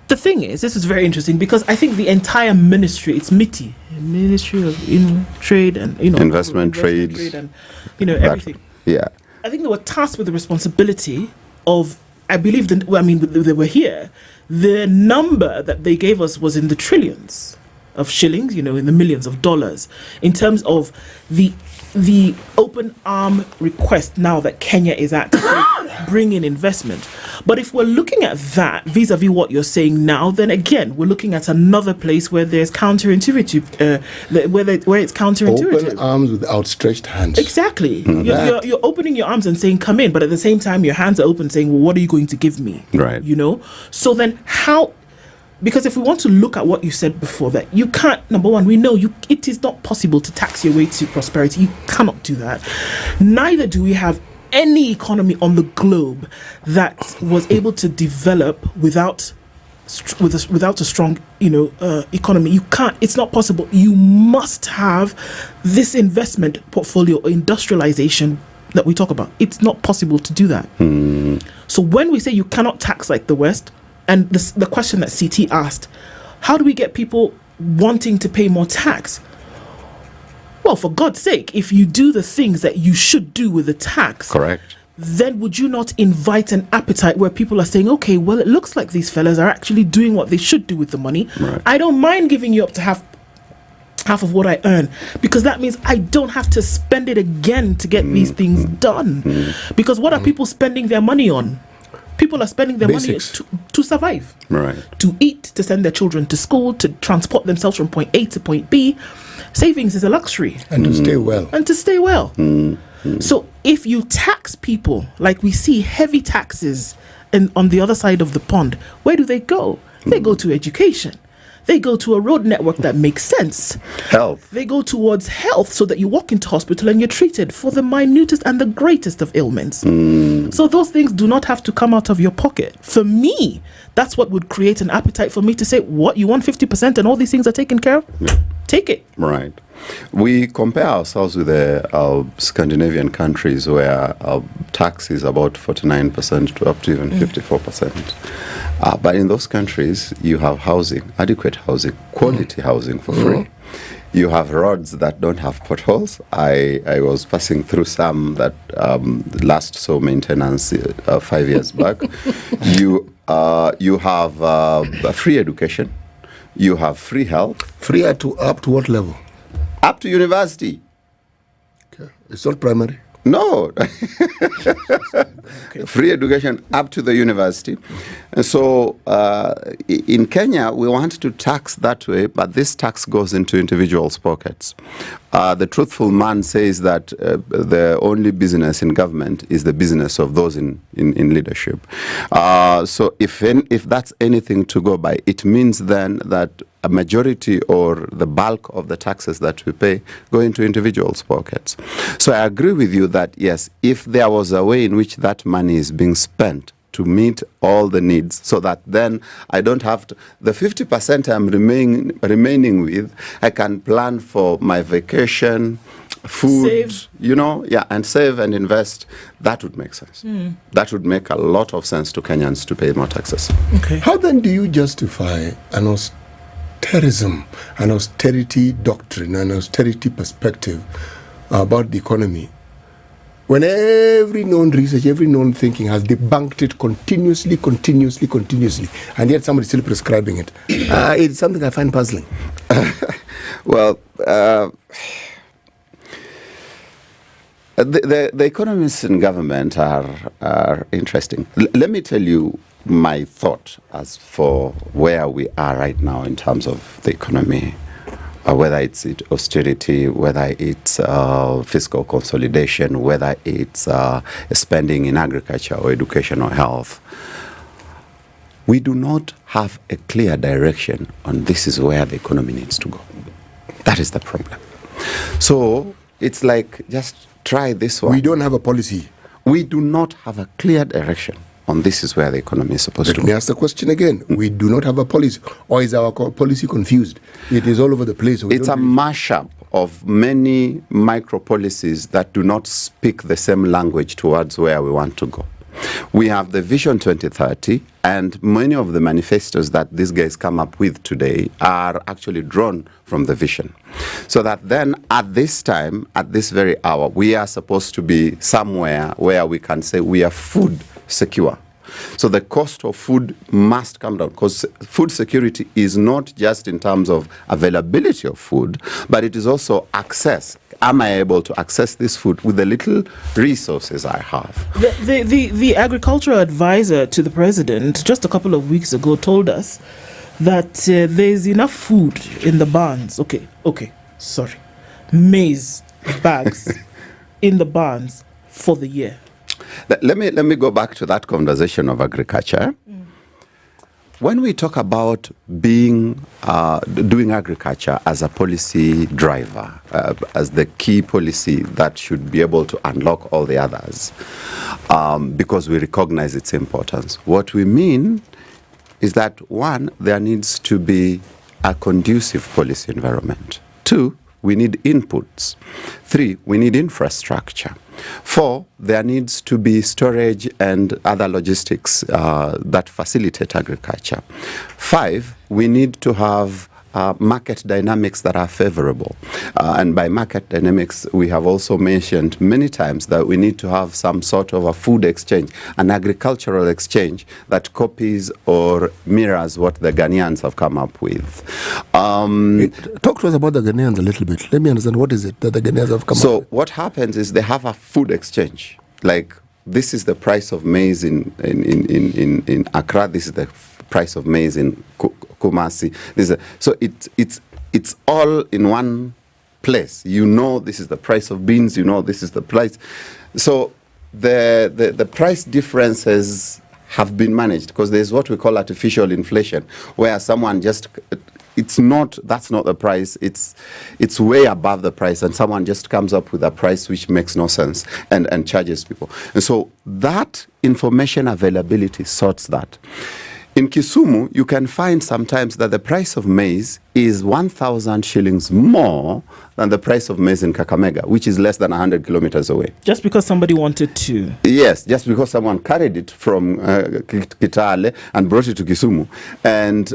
The thing is, this is very interesting, because I think the entire ministry, it's MITI, Ministry of Trade and investment, trade and everything. Yeah, I think they were tasked with the responsibility of, I believe they were here. The number that they gave us was in the trillions of shillings, in the millions of dollars, in terms of the open arm request now that Kenya is actively bringing investment. But if we're looking at that vis-a-vis what you're saying now, then again we're looking at another place where there's counterintuitive, where it's counterintuitive. Open arms with outstretched hands. Exactly. You're opening your arms and saying come in, but at the same time your hands are open saying, well, what are you going to give me? Right. So then how? Because if we want to look at what you said before, that you can't, number one, we know it is not possible to tax your way to prosperity. You cannot do that. Neither do we have any economy on the globe that was able to develop without a strong, economy. You can't. It's not possible. You must have this investment portfolio, industrialization, that we talk about. It's not possible to do that. So when we say you cannot tax like the West, and the question that CT asked, how do we get people wanting to pay more tax? Well, for God's sake, if you do the things that you should do with the tax, correct, then would you not invite an appetite where people are saying, okay, well, it looks like these fellas are actually doing what they should do with the money. Right. I don't mind giving you up to half of what I earn, because that means I don't have to spend it again to get these things done. Because what are people spending their money on? People are spending their money to survive, right? To eat, to send their children to school, to transport themselves from point A to point B. Savings is a luxury. And to stay well. And to stay well. So if you tax people, like we see heavy taxes on the other side of the pond, where do they go? They go to education. They go to a road network that makes sense. Health. They go towards health, so that you walk into hospital and you're treated for the minutest and the greatest of ailments. So those things do not have to come out of your pocket. For me, that's what would create an appetite for me to say, what, you want 50% and all these things are taken care of? Take it. Right. We compare ourselves with the Scandinavian countries where tax is about 49% to up to even 54%. But in those countries, you have housing, adequate housing, quality housing for free. You have roads that don't have potholes. I was passing through some that last saw maintenance 5 years back. You have free education. You have free health. Free up to what level? Up to university. Okay. It's not primary? No. Free education up to the university. And so in Kenya, we want to tax that way, but this tax goes into individuals' pockets. The truthful man says that the only business in government is the business of those in leadership. So if that's anything to go by, it means then that a majority or the bulk of the taxes that we pay go into individuals' pockets. So I agree with you that, yes, if there was a way in which that money is being spent to meet all the needs, so that then I don't have to, the 50% I'm remaining with, I can plan for my vacation, food, save. And save and invest. That would make sense. That would make a lot of sense to Kenyans to pay more taxes. Okay. How then do you justify an austerity doctrine, an austerity perspective about the economy, when every known research, every known thinking has debunked it continuously, and yet somebody's still prescribing it? It's something I find puzzling. Well, the economists in government are interesting. Let me tell you my thought as for where we are right now in terms of the economy, whether it's austerity, whether it's fiscal consolidation, whether it's spending in agriculture or education or health. We do not have a clear direction on this is where the economy needs to go. That is the problem. So it's like, just try this one. We don't have a policy. We do not have a clear direction on this is where the economy is supposed to go. Let me ask the question again. We do not have a policy, or is our policy confused? It is all over the place. It's a mashup of many micro policies that do not speak the same language towards where we want to go. We have the Vision 2030, and many of the manifestos that these guys come up with today are actually drawn from the vision. So that then at this time, at this very hour, we are supposed to be somewhere where we can say we are food secure. So the cost of food must come down, because food security is not just in terms of availability of food, but it is also access. Am I able to access this food with the little resources I have? The agricultural advisor to the president just a couple of weeks ago told us that there's enough food in the barns. Maize bags in the barns for the year. Let me go back to that conversation of agriculture. When we talk about doing agriculture as a policy driver, as the key policy that should be able to unlock all the others, because we recognize its importance, what we mean is that, one, there needs to be a conducive policy environment. Two, we need inputs. 3, we need infrastructure. 4, there needs to be storage and other logistics that facilitate agriculture. 5, we need to have market dynamics that are favorable. And by market dynamics, we have also mentioned many times that we need to have some sort of a food exchange, an agricultural exchange that copies or mirrors what the Ghanaians have come up with. Talk to us about the Ghanaians a little bit. Let me understand, what is it that the Ghanaians have come up with? So what happens is they have a food exchange. Like, this is the price of maize in Accra, this is the price of maize in Kumasi. So it's all in one place. You know this is the price of beans, you know this is the price. So the price differences have been managed because there's what we call artificial inflation, where someone just, that's not the price, it's way above the price, and someone just comes up with a price which makes no sense and charges people. And so that information availability sorts that. In Kisumu, you can find sometimes that the price of maize is 1,000 shillings more than the price of maize in Kakamega, which is less than 100 kilometers away. Just because somebody wanted to? Yes, just because someone carried it from Kitale and brought it to Kisumu. And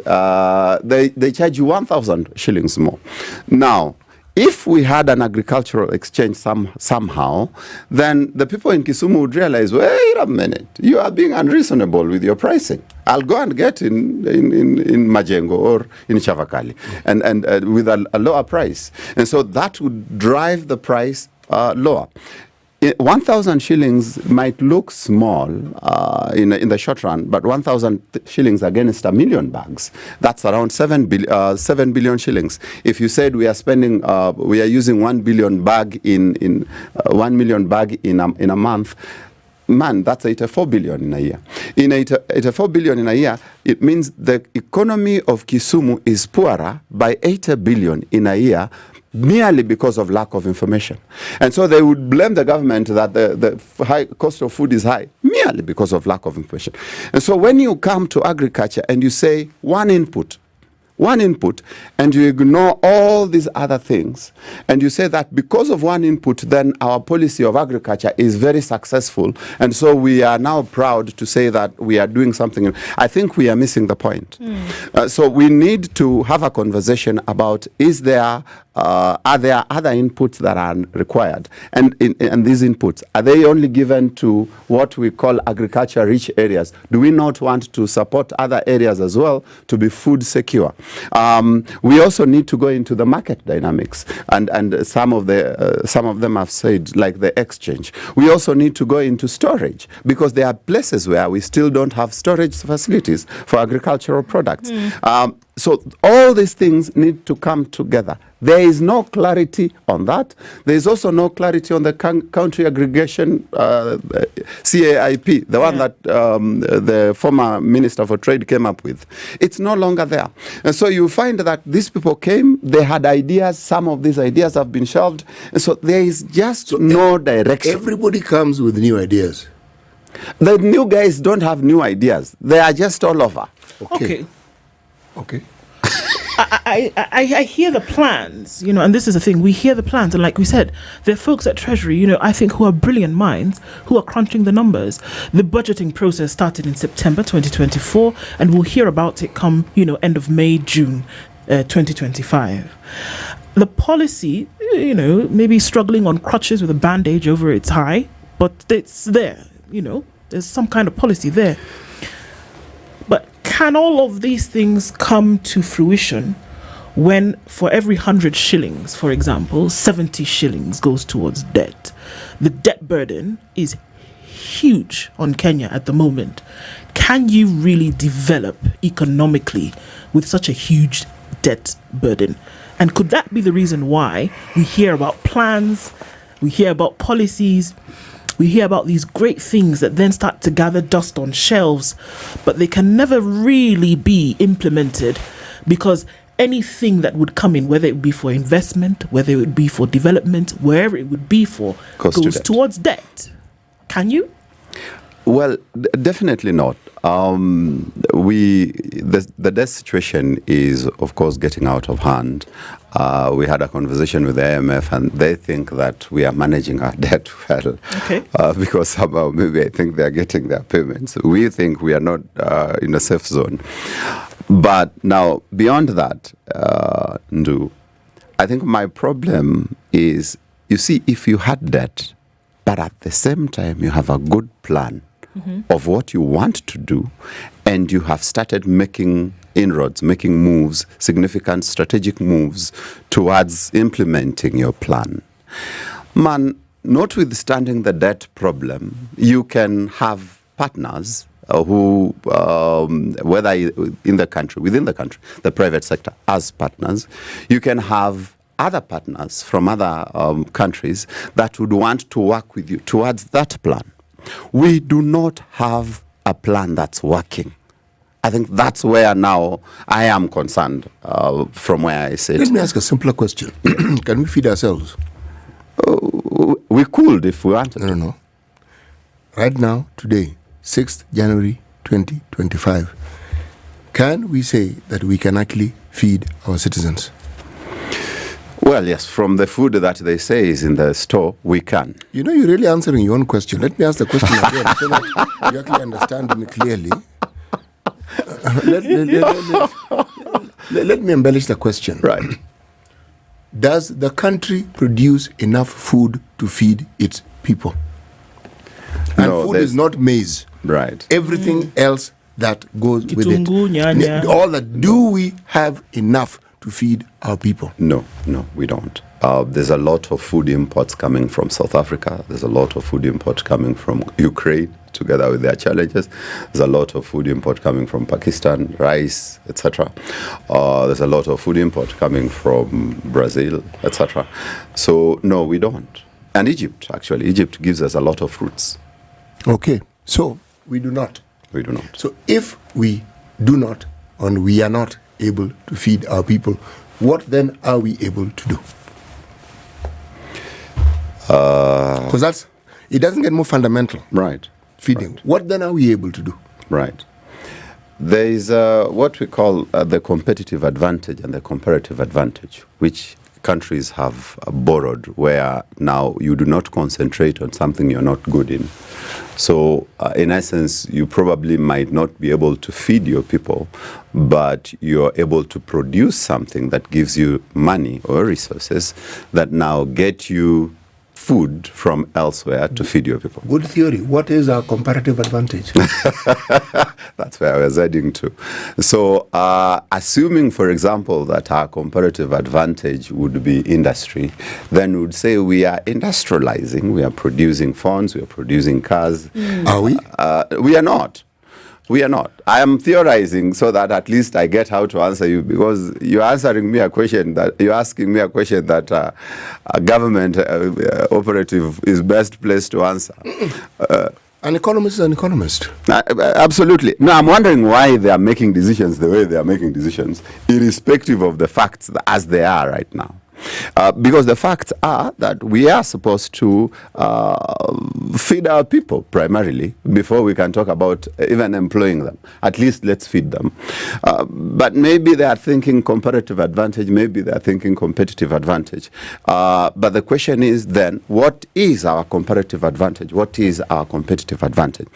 they charge you 1,000 shillings more. Now, if we had an agricultural exchange somehow, then the people in Kisumu would realize, wait a minute, you are being unreasonable with your pricing. I'll go and get in Majengo or in Chavakali and with a lower price. And so that would drive the price lower. 1,000 shillings might look small in the short run, but 1,000 shillings against 1 million bags, that's around 7 billion shillings. If you said we are using 1 billion bag in 1 million bag in a month, man, that's 84 billion in a year. In 84 billion in a year, it means the economy of Kisumu is poorer by 80 billion in a year, merely because of lack of information. And so they would blame the government that the high cost of food is high, merely because of lack of information. And so when you come to agriculture and you say one input, and you ignore all these other things, and you say that because of one input, then our policy of agriculture is very successful, and so we are now proud to say that we are doing something, I think we are missing the point. So we need to have a conversation about, are there other inputs that are required? And these inputs, are they only given to what we call agriculture-rich areas? Do we not want to support other areas as well to be food secure? We also need to go into the market dynamics, and some of them have said, like the exchange. We also need to go into storage, because there are places where we still don't have storage facilities for agricultural products. So all these things need to come together. There is no clarity on that. There is also no clarity on the country aggregation, CAIP, the one that the former Minister for Trade came up with. It's no longer there. And so you find that these people came, they had ideas, some of these ideas have been shelved, and so there is just no direction. Everybody comes with new ideas. The new guys don't have new ideas. They are just all over. Okay. I hear the plans, and this is the thing, we hear the plans, and like we said, there are folks at Treasury, I think, who are brilliant minds, who are crunching the numbers. The budgeting process started in September 2024, and we'll hear about it come, end of May, June 2025. The policy, maybe struggling on crutches with a bandage over its eye, but it's there, there's some kind of policy there. But can all of these things come to fruition when for every 100 shillings, for example, 70 shillings goes towards debt? The debt burden is huge on Kenya at the moment. Can you really develop economically with such a huge debt burden? And could that be the reason why we hear about plans, we hear about policies, we hear about these great things that then start to gather dust on shelves, but they can never really be implemented, because anything that would come in, whether it would be for investment, whether it would be for development, wherever it would be for, goes towards debt. Can you? Well, definitely not. The debt situation is, of course, getting out of hand. We had a conversation with the IMF, and they think that we are managing our debt well. Okay. Because somehow maybe I think they are getting their payments. We think we are not in a safe zone. But now, beyond that, Ndu, I think my problem is, you see, if you had debt, but at the same time you have a good plan of what you want to do, and you have started making inroads, making moves, significant strategic moves towards implementing your plan. Man, notwithstanding the debt problem, you can have partners who, whether in the country, within the country, the private sector as partners, you can have other partners from other countries that would want to work with you towards that plan. We do not have a plan that's working. I think that's where now I am concerned from where I sit. Let me ask a simpler question. Can we feed ourselves? We could if we wanted. No. Right now, today, 6th January 2025, can we say that we can actually feed our citizens? Well, yes, from the food that they say is in the store, we can. You know, you're really answering your own question. Let me ask the question again so that you actually understand me clearly. Let me embellish the question. Right. Does the country produce enough food to feed its people? And No, food is not maize. Right. Everything else that goes with it. Kitungu, nyanya. All that. Do we have enough to feed our people? No, we don't. There's a lot of food imports coming from South Africa. There's a lot of food import coming from Ukraine, together with their challenges. There's a lot of food import coming from Pakistan, rice, etc. There's a lot of food import coming from Brazil, etc. So, no, we don't. And Egypt, actually. Egypt gives us a lot of fruits. Okay, so we do not. We do not. So if we do not, and we are not able to feed our people, what then are we able to do? Because it doesn't get more fundamental. Right. Feeding. Right. What then are we able to do? Right. There is what we call the competitive advantage and the comparative advantage, which countries have borrowed, where now you do not concentrate on something you're not good in. So, in essence, you probably might not be able to feed your people, but you're able to produce something that gives you money or resources that now get you food from elsewhere to feed your people. Good theory. What is our comparative advantage? That's where I was heading to. So, assuming, for example, that our comparative advantage would be industry, then we would say we are industrializing, we are producing phones, we are producing cars. Are we? We are not. We are not. I am theorizing so that at least I get how to answer you, because you're asking me a question that a government operative is best placed to answer. An economist is an economist. Absolutely. No, I'm wondering why they are making decisions the way they are making decisions, irrespective of the facts as they are right now. Because the facts are that we are supposed to feed our people primarily before we can talk about even employing them. At least let's feed them. But maybe they are thinking comparative advantage, maybe they are thinking competitive advantage. But the question is then, what is our comparative advantage? What is our competitive advantage?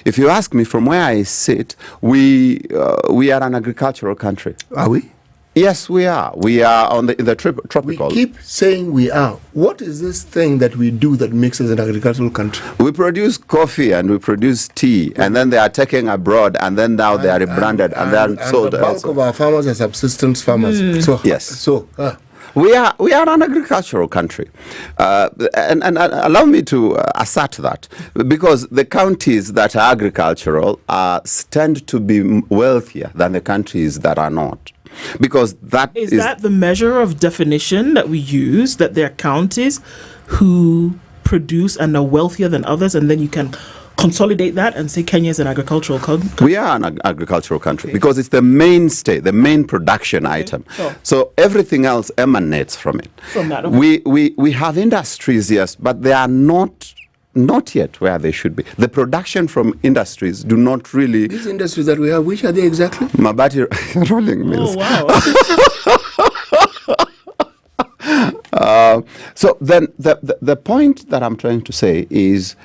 If you ask me, from where I sit, we are an agricultural country. Are we? Yes, we are. We are in the tropical. We keep saying we are. What is this thing that we do that makes us an agricultural country? We produce coffee and we produce tea, and then they are taken abroad, and then now they are rebranded and they are sold. The bulk of our farmers are subsistence farmers. So yes. So we are an agricultural country, and allow me to assert that, because the counties that are agricultural tend to be wealthier than the countries that are not. Because that is that the measure of definition that we use, that there are counties who produce and are wealthier than others, and then you can consolidate that and say Kenya is an agricultural country? We are an agricultural country because it's the mainstay, the main production item. Sure. So everything else emanates from it. From that, we have industries, yes, but they are not not yet where they should be. The production from industries do not really... These industries that we have, which are they exactly? Mabati rolling mills. Oh, wow. So then the point that I'm trying to say is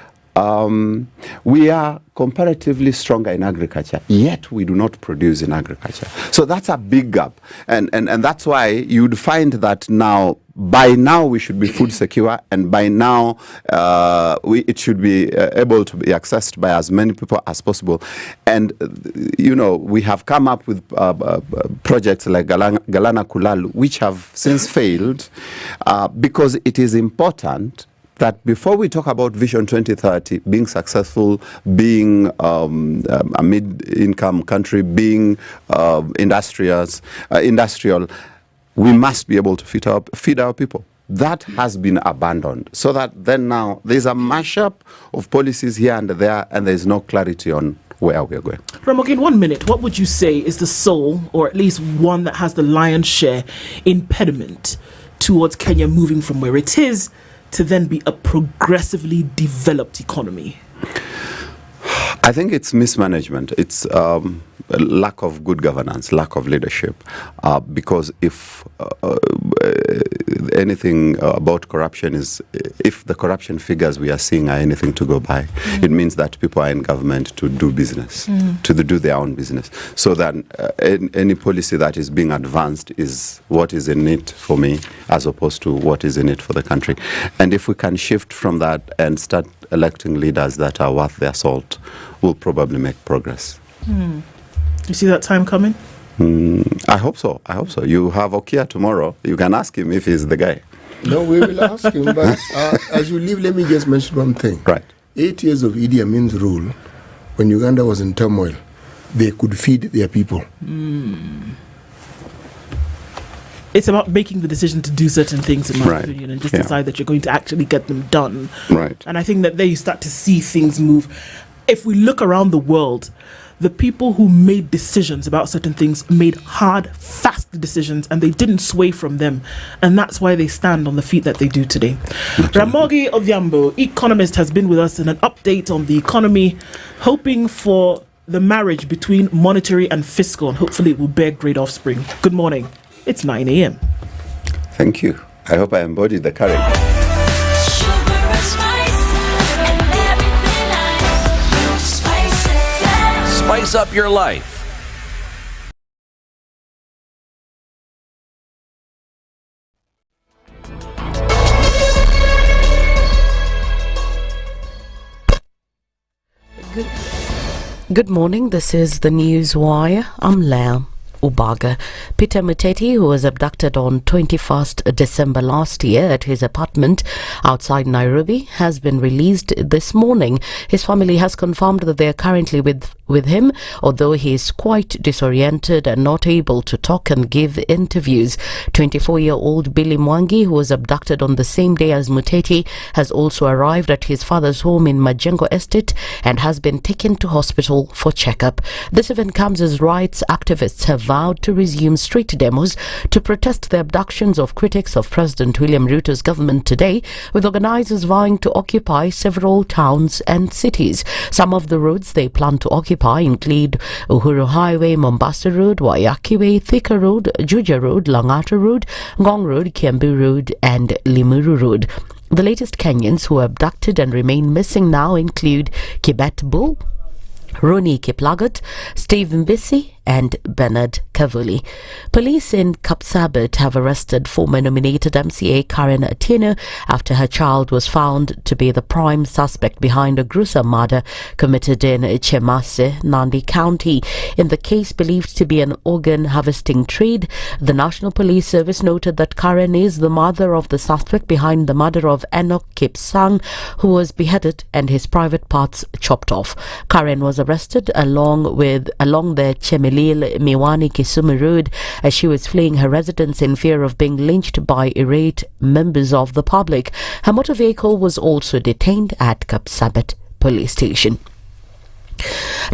we are comparatively stronger in agriculture, yet we do not produce in agriculture. So that's a big gap. And that's why you'd find that by now we should be food secure, and by now it should be able to be accessed by as many people as possible. And, we have come up with projects like Galana Kulalu, which have since failed because it is important that before we talk about Vision 2030, being successful, being a mid-income country, being industrial, we must be able to feed our people. That has been abandoned. So that then now there's a mashup of policies here and there, and there's no clarity on where we're going. Ramogi, in 1 minute, what would you say is the sole, or at least one that has the lion's share, impediment towards Kenya moving from where it is to then be a progressively developed economy? I think it's mismanagement. It's lack of good governance, lack of leadership. Because if anything about corruption is, if the corruption figures we are seeing are anything to go by, it means that people are in government to do business, to do their own business. So that any policy that is being advanced is what is in it for me, as opposed to what is in it for the country. And if we can shift from that and start electing leaders that are worth their salt, we'll probably make progress. You see that time coming? I hope so. You have Okia tomorrow. You can ask him if he's the guy. No, we will ask him. But as you leave, let me just mention one thing. Right. 8 years of Idi Amin's rule, when Uganda was in turmoil, they could feed their people. It's about making the decision to do certain things, in my opinion, and just decide that you're going to actually get them done. Right. And I think that there you start to see things move. If we look around the world, the people who made decisions about certain things made hard, fast decisions, and they didn't sway from them. And that's why they stand on the feet that they do today. Ramogi Odhiambo, economist, has been with us in an update on the economy, hoping for the marriage between monetary and fiscal, and hopefully it will bear great offspring. Good morning. It's 9 a.m. Thank you. I hope I embodied the courage. Spice up your life. Good morning. This is the News Wire. I'm Lau Ubaga. Peter Muteti, who was abducted on 21st December last year at his apartment outside Nairobi, has been released this morning. His family has confirmed that they are currently with him, although he is quite disoriented and not able to talk and give interviews. 24-year-old Billy Mwangi, who was abducted on the same day as Muteti, has also arrived at his father's home in Majengo Estate and has been taken to hospital for checkup. This event comes as rights activists have vowed to resume street demos to protest the abductions of critics of President William Ruto's government today, with organizers vowing to occupy several towns and cities. Some of the roads they plan to occupy include Uhuru Highway, Mombasa Road, Waiyaki Way, Thika Road, Juja Road, Langata Road, Ngong Road, Kiambu Road and Limuru Road. The latest Kenyans who were abducted and remain missing now include Kibet Bull, Roni Kiplagat, Steve Mbisi and Bernard Kavuli. Police in Kapsabet have arrested former nominated MCA Karen Atieno after her child was found to be the prime suspect behind a gruesome murder committed in Chemase, Nandi County. In the case believed to be an organ harvesting trade, the National Police Service noted that Karen is the mother of the suspect behind the murder of Enoch Kipsang, who was beheaded and his private parts chopped off. Karen was arrested along the Chemelil Miwani Kisumu Road as she was fleeing her residence in fear of being lynched by irate members of the public. Her motor vehicle was also detained at Kapsabet police station.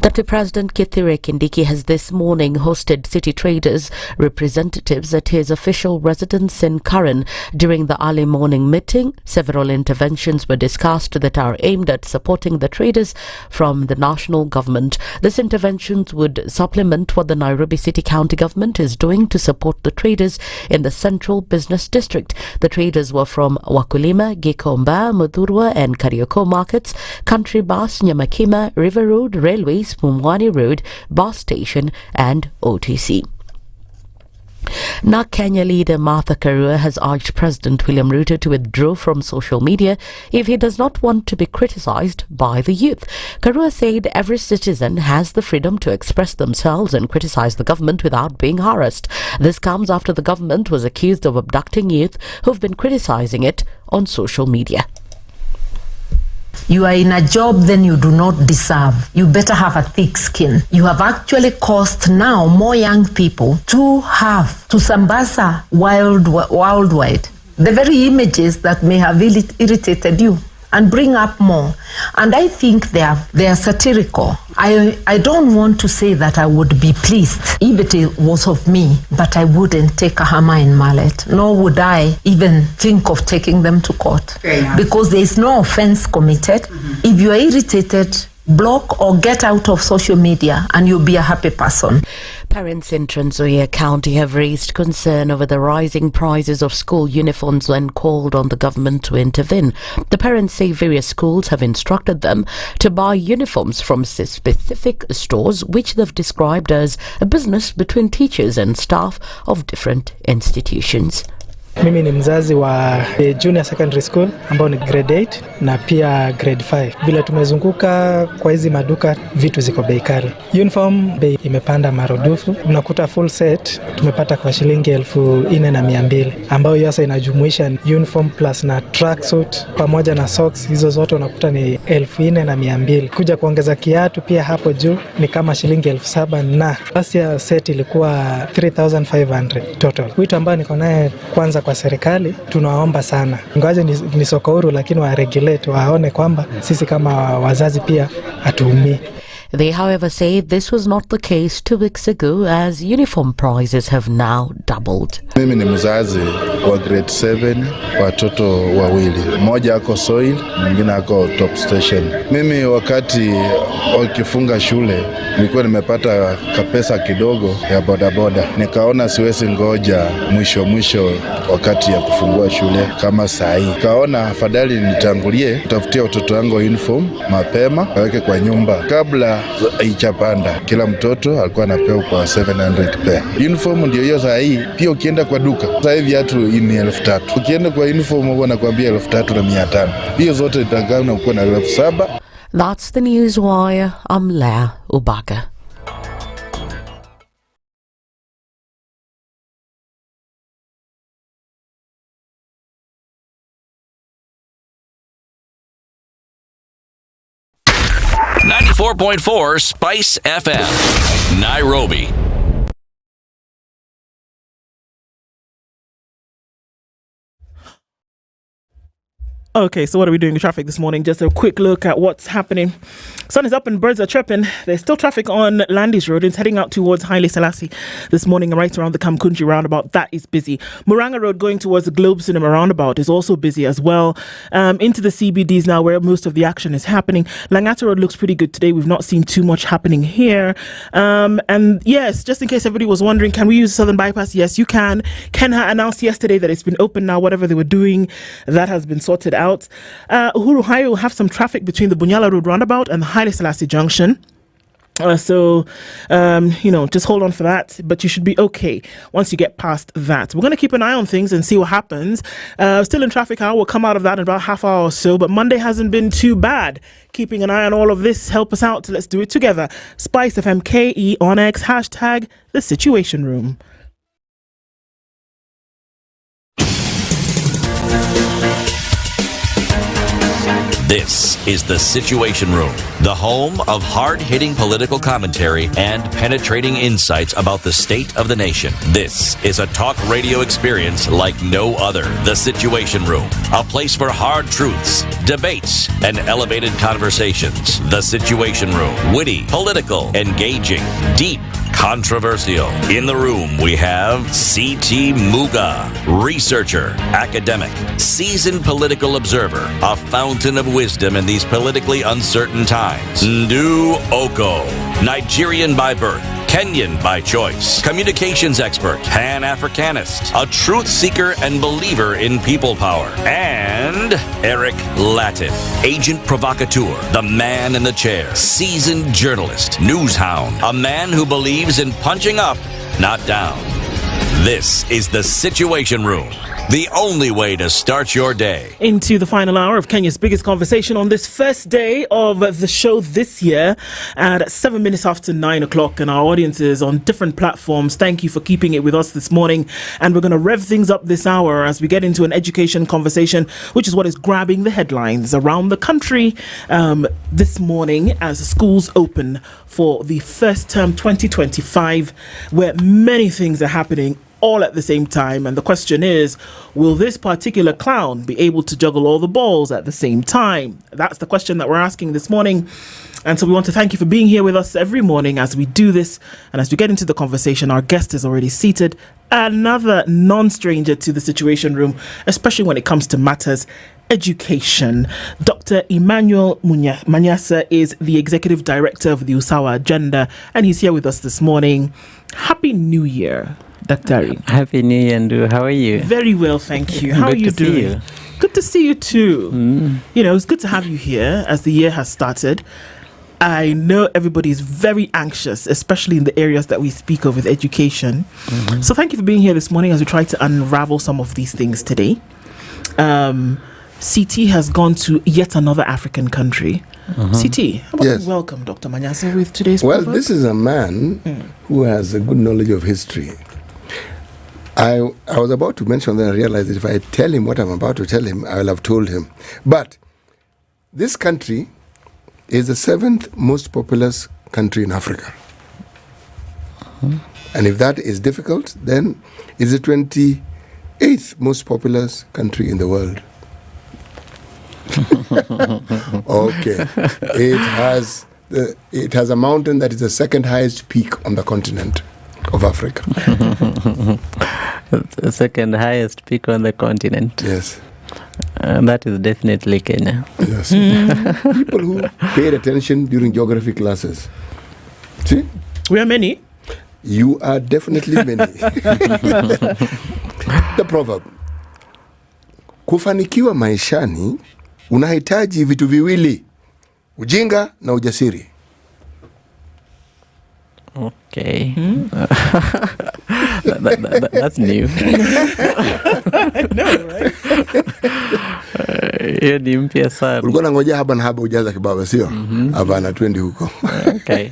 Deputy President Kithure Kindiki has this morning hosted city traders representatives at his official residence in Karen. During the early morning meeting, several interventions were discussed that are aimed at supporting the traders from the national government. These interventions would supplement what the Nairobi City County government is doing to support the traders in the Central Business District. The traders were from Wakulima, Gikomba, Mudhurwa and Karioko markets, Country Bus, Nyamakima, River Road, Railways, Mumwani Road, Bus Station and OTC. Now, Kenya leader Martha Karua has urged President William Ruto to withdraw from social media if he does not want to be criticised by the youth. Karua said every citizen has the freedom to express themselves and criticise the government without being harassed. This comes after the government was accused of abducting youth who've been criticising it on social media. You are in a job then you do not deserve. You better have a thick skin. You have actually caused now more young people to have to Mombasa worldwide. The very images that may have irritated you and bring up more. And I think they are satirical. I don't want to say that I would be pleased if it was of me, but I wouldn't take a hammer and mallet, nor would I even think of taking them to court. Because there is no offense committed. If you are irritated, block or get out of social media and you'll be a happy person. Parents in Trans Nzoia County have raised concern over the rising prices of school uniforms and called on the government to intervene. The parents say various schools have instructed them to buy uniforms from specific stores, which they've described as a business between teachers and staff of different institutions. Mimi ni mzazi wa junior secondary school ambao ni grade 8 na pia grade 5. Vile tumezunguka kwa hizi maduka, vitu ziko bei kali. Uniform bei imepanda marudufu. Unakuta full set tumepata kwa shilingi 4,200 ambayo sasa inajumuisha uniform plus na tracksuit pamoja na socks. Hizo zote unakuta ni 4,200. Kuja kuongeza kiatu pia hapo juu ni kama shilingi 7,000 na last year set ilikuwa 3,500 total. Wito ambao niko naye kwanza kwa serikali, tunaomba sana, ingawaje ni soko huru, lakini wa regulate waone kwamba sisi kama wazazi pia hatuumii. They, however, say this was not the case 2 weeks ago as uniform prices have now doubled. Mimi ni mzazi wa grade 7, watoto wawili. Mmoja ako Soil, mwingine ako Top Station. Mimi wakati wakifunga shule, nilikuwa nimepata kapesa kidogo ya bodaboda. Nikaona siwezi ngoja mwisho wakati ya kufungua shule kama saa hii. Kaona afadhali nitangulie kutafutia watoto wangu uniform mapema, waweke kwa nyumba kabla ichapanda. Kila mtoto alikuwa anapewa kwa 700 pair. Uniform ndio hiyo saa hii. Pia ukienda kwa duka, sasa hivi viatu ni 3,000. Ukienda kwa uniform wanakuambia 3,500. Hiyo zote itakaa na uko na 7,000. That's the news wire. I'm Lea Ubaga. .4 Spice FM, Nairobi. Okay, so what are we doing in traffic this morning? Just a quick look at what's happening. Sun is up and birds are chirping. There's still traffic on Landis Road. It's heading out towards Haile Selassie this morning, right around the Kamkunji roundabout. That is busy. Muranga Road going towards the Globe Cinema roundabout is also busy as well. Into the CBDs now, where most of the action is happening. Langata Road looks pretty good today. We've not seen too much happening here. And yes, just in case everybody was wondering, can we use Southern Bypass? Yes, you can. Kenha announced yesterday that it's been open now. Whatever they were doing, that has been sorted out. Uhuru Highway will have some traffic between the Bunyala Road roundabout and the Haile Selassie Junction. So, just hold on for that, but you should be okay once you get past that. We're going to keep an eye on things and see what happens. Still in traffic hour, we'll come out of that in about half hour or so, but Monday hasn't been too bad. Keeping an eye on all of this, help us out. Let's do it together. SpiceFM KE on X, hashtag The Situation Room. This is The Situation Room, the home of hard-hitting political commentary and penetrating insights about the state of the nation. This is a talk radio experience like no other. The Situation Room, a place for hard truths, debates, and elevated conversations. The Situation Room, witty, political, engaging, deep, controversial. In the room, we have C.T. Muga, researcher, academic, seasoned political observer, a fountain of wisdom in these politically uncertain times. Ndu Okoh, Nigerian by birth, Kenyan by choice, communications expert, Pan-Africanist, a truth seeker and believer in people power, and Eric Latiff, agent provocateur, the man in the chair, seasoned journalist, news hound, a man who believes in punching up, not down. This is The Situation Room, the only way to start your day. Into the final hour of Kenya's biggest conversation on this first day of the show this year at 7 minutes after 9 o'clock. And our audiences on different platforms, thank you for keeping it with us this morning. And we're going to rev things up this hour as we get into an education conversation, which is what is grabbing the headlines around the country this morning as schools open for the first term 2025, where many things are happening all at the same time. And the question is, will this particular clown be able to juggle all the balls at the same time? That's the question that we're asking this morning. And so we want to thank you for being here with us every morning as we do this. And as we get into the conversation, our guest is already seated, another non-stranger to the Situation Room, especially when it comes to matters education. Dr. Emmanuel Manyasa is the Executive Director of the Usawa Agenda, and he's here with us this morning. Happy New Year, Dr. Happy New Year, Ndu. How are you? Very well, thank you. How are you doing? You. Good to see you too. You know, it's good to have you here as the year has started. I know everybody is very anxious, especially in the areas that we speak of with education. So thank you for being here this morning as we try to unravel some of these things today. CT has gone to yet another African country. CT, how about you welcome Dr. Manyasa with today's Proverb? This is a man who has a good knowledge of history. I was about to mention that I realized that if I tell him what I'm about to tell him, I will have told him. But this country is the 7th most populous country in Africa. And if that is difficult, then it's the 28th most populous country in the world. Okay. It has a mountain that is the second highest peak on the continent of Africa. The second highest peak on the continent. Yes. That is definitely Kenya. Yes. People who paid attention during geography classes. See? We are many. You are definitely many. The proverb. Kufanikiwa maishani unahitaji vitu viwili, ujinga na ujasiri. Okay. That's new. I know, right? Hiyo ni mpya sana. Ulikuwa unangojea haba na haba ujaza kibaba, sio? Hapana, twende huko. Okay.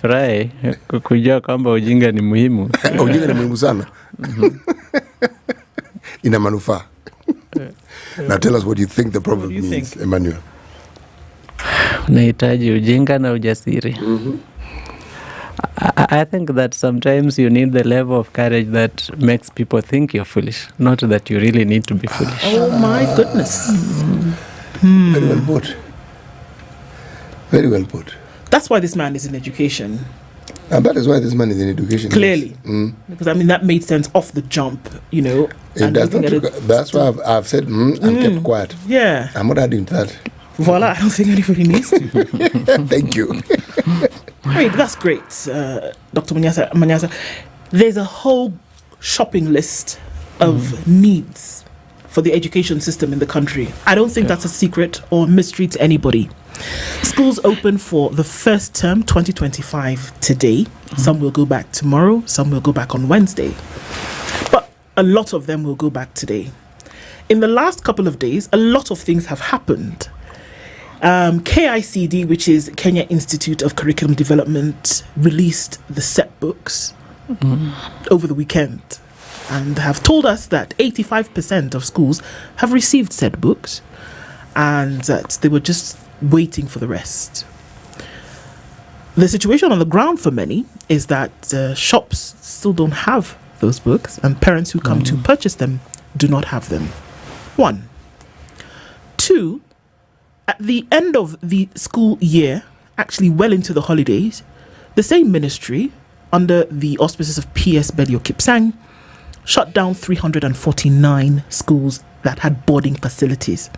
Furahi kujua kwamba ujinga ni muhimu. Ujinga ni muhimu sana. Ina manufaa. Now tell us what you think the proverb means, Emmanuel. Unahitaji ujinga na ujasiri. I think that sometimes you need the level of courage that makes people think you're foolish, not that you really need to be foolish. Oh my goodness. Very well put. Very well put. That's why this man is in education. And that is why this man is in education. Clearly. Because, I mean, that made sense off the jump, you know. That's why I've said, and kept quiet. Yeah. I'm not adding to that. Voila, I don't think anybody needs to. Thank you. Great, that's great, Dr. Manyasa. There's a whole shopping list of needs for the education system in the country. I don't think that's a secret or mystery to anybody. Schools open for the first term 2025 today. Some will go back tomorrow, some will go back on Wednesday. But a lot of them will go back today. In the last couple of days, a lot of things have happened. KICD, which is Kenya Institute of Curriculum Development, released the set books over the weekend and have told us that 85% of schools have received said books. and that they were just waiting for the rest. The situation on the ground for many is that shops still don't have those books, and parents who come to purchase them do not have them. 1. 2, at the end of the school year, actually well into the holidays, the same ministry, under the auspices of PS Belio Kipsang, shut down 349 schools that had boarding facilities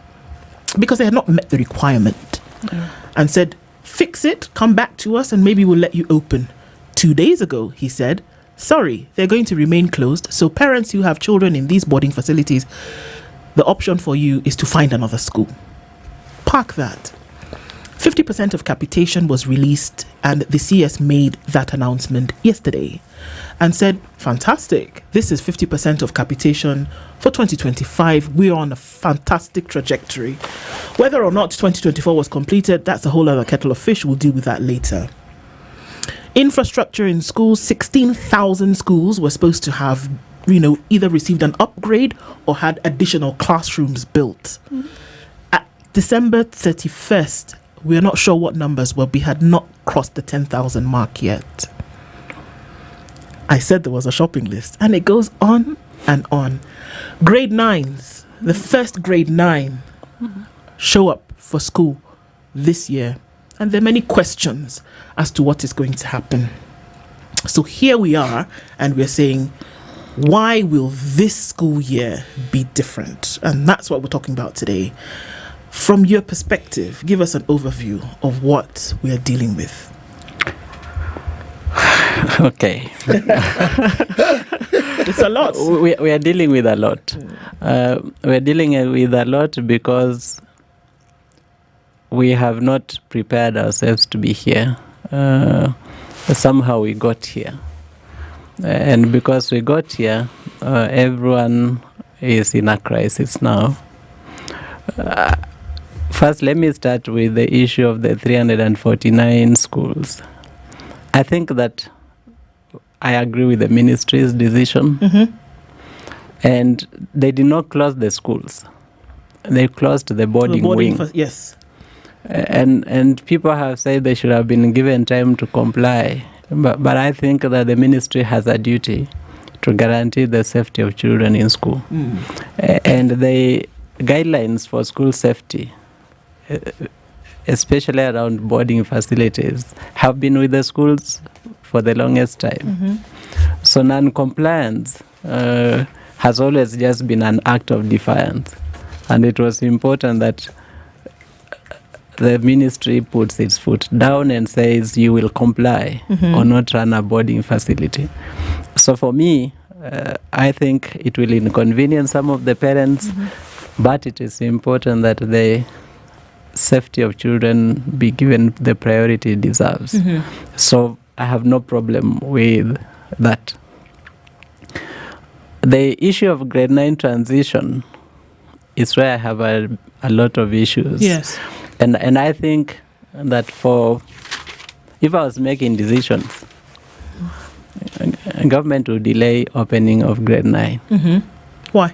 because they had not met the requirement, and said, fix it, come back to us, and maybe we'll let you open. 2 days ago, he said, sorry, they're going to remain closed, so parents who have children in these boarding facilities, the option for you is to find another school. Park that. 50% of capitation was released, and the CS made that announcement yesterday and said, fantastic, this is 50% of capitation for 2025. We're on a fantastic trajectory. Whether or not 2024 was completed, that's a whole other kettle of fish. We'll deal with that later. Infrastructure in schools, 16,000 schools were supposed to have, either received an upgrade or had additional classrooms built. At December 31st, we are not sure what numbers were. We had not crossed the 10,000 mark yet. I said there was a shopping list, and it goes on and on. Grade 9s, the first grade 9 show up for school this year, and there are many questions as to what is going to happen. So here we are, and we're saying, why will this school year be different? And that's what we're talking about today. From your perspective, give us an overview of what we are dealing with. Okay. It's a lot. We are dealing with a lot. We are dealing with a lot because we have not prepared ourselves to be here. Somehow we got here. And because we got here, everyone is in a crisis now. First, let me start with the issue of the 349 schools. I think that I agree with the ministry's decision. And they did not close the schools. They closed the boarding wing. Yes. And people have said they should have been given time to comply. But I think that the ministry has a duty to guarantee the safety of children in school. And the guidelines for school safety, especially around boarding facilities, have been with the schools for the longest time. So non-compliance has always just been an act of defiance. And it was important that the ministry puts its foot down and says you will comply or not run a boarding facility. So for me, I think it will inconvenience some of the parents, but it is important that the safety of children be given the priority it deserves. So I have no problem with that. The issue of grade 9 transition is where I have a lot of issues. Yes. And I think that if I was making decisions, government would delay opening of grade 9. Why?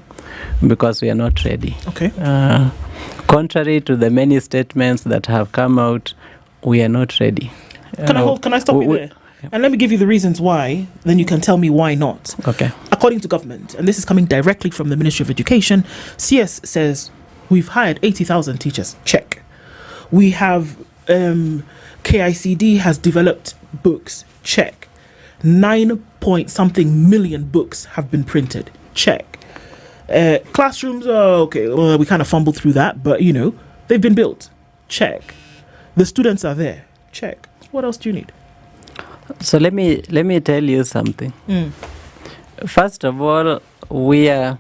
Because we are not ready. Okay. Contrary to the many statements that have come out, we are not ready. Can I stop you there? And let me give you the reasons why, then you can tell me why not. Okay. According to government, and this is coming directly from the Ministry of Education, CS says we've hired 80,000 teachers. Check. We have KICD has developed books. Check. 9-point-something million books have been printed. Check. Classrooms, okay, well, we kind of fumbled through that, but they've been built. Check. The students are there. Check. What else do you need? So let me tell you something. First of all, we have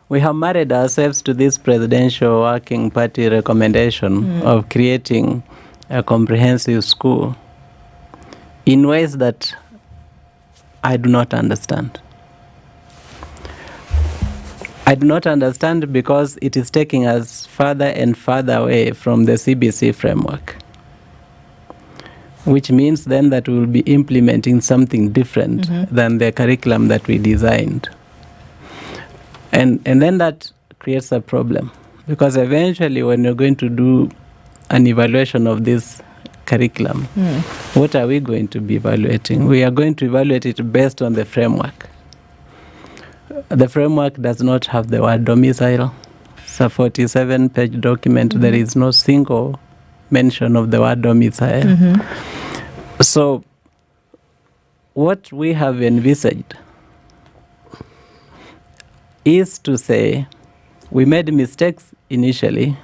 married ourselves to this presidential working party recommendation of creating a comprehensive school in ways that I do not understand. I do not understand because it is taking us further and further away from the CBC framework, which means then that we will be implementing something different than the curriculum that we designed. And then that creates a problem Because eventually when you're going to do an evaluation of this curriculum, what are we going to be evaluating? We are going to evaluate it based on the framework. The framework does not have the word domicile. It's a 47-page document. There is no single mention of the word domicile. So what we have envisaged is to say we made mistakes initially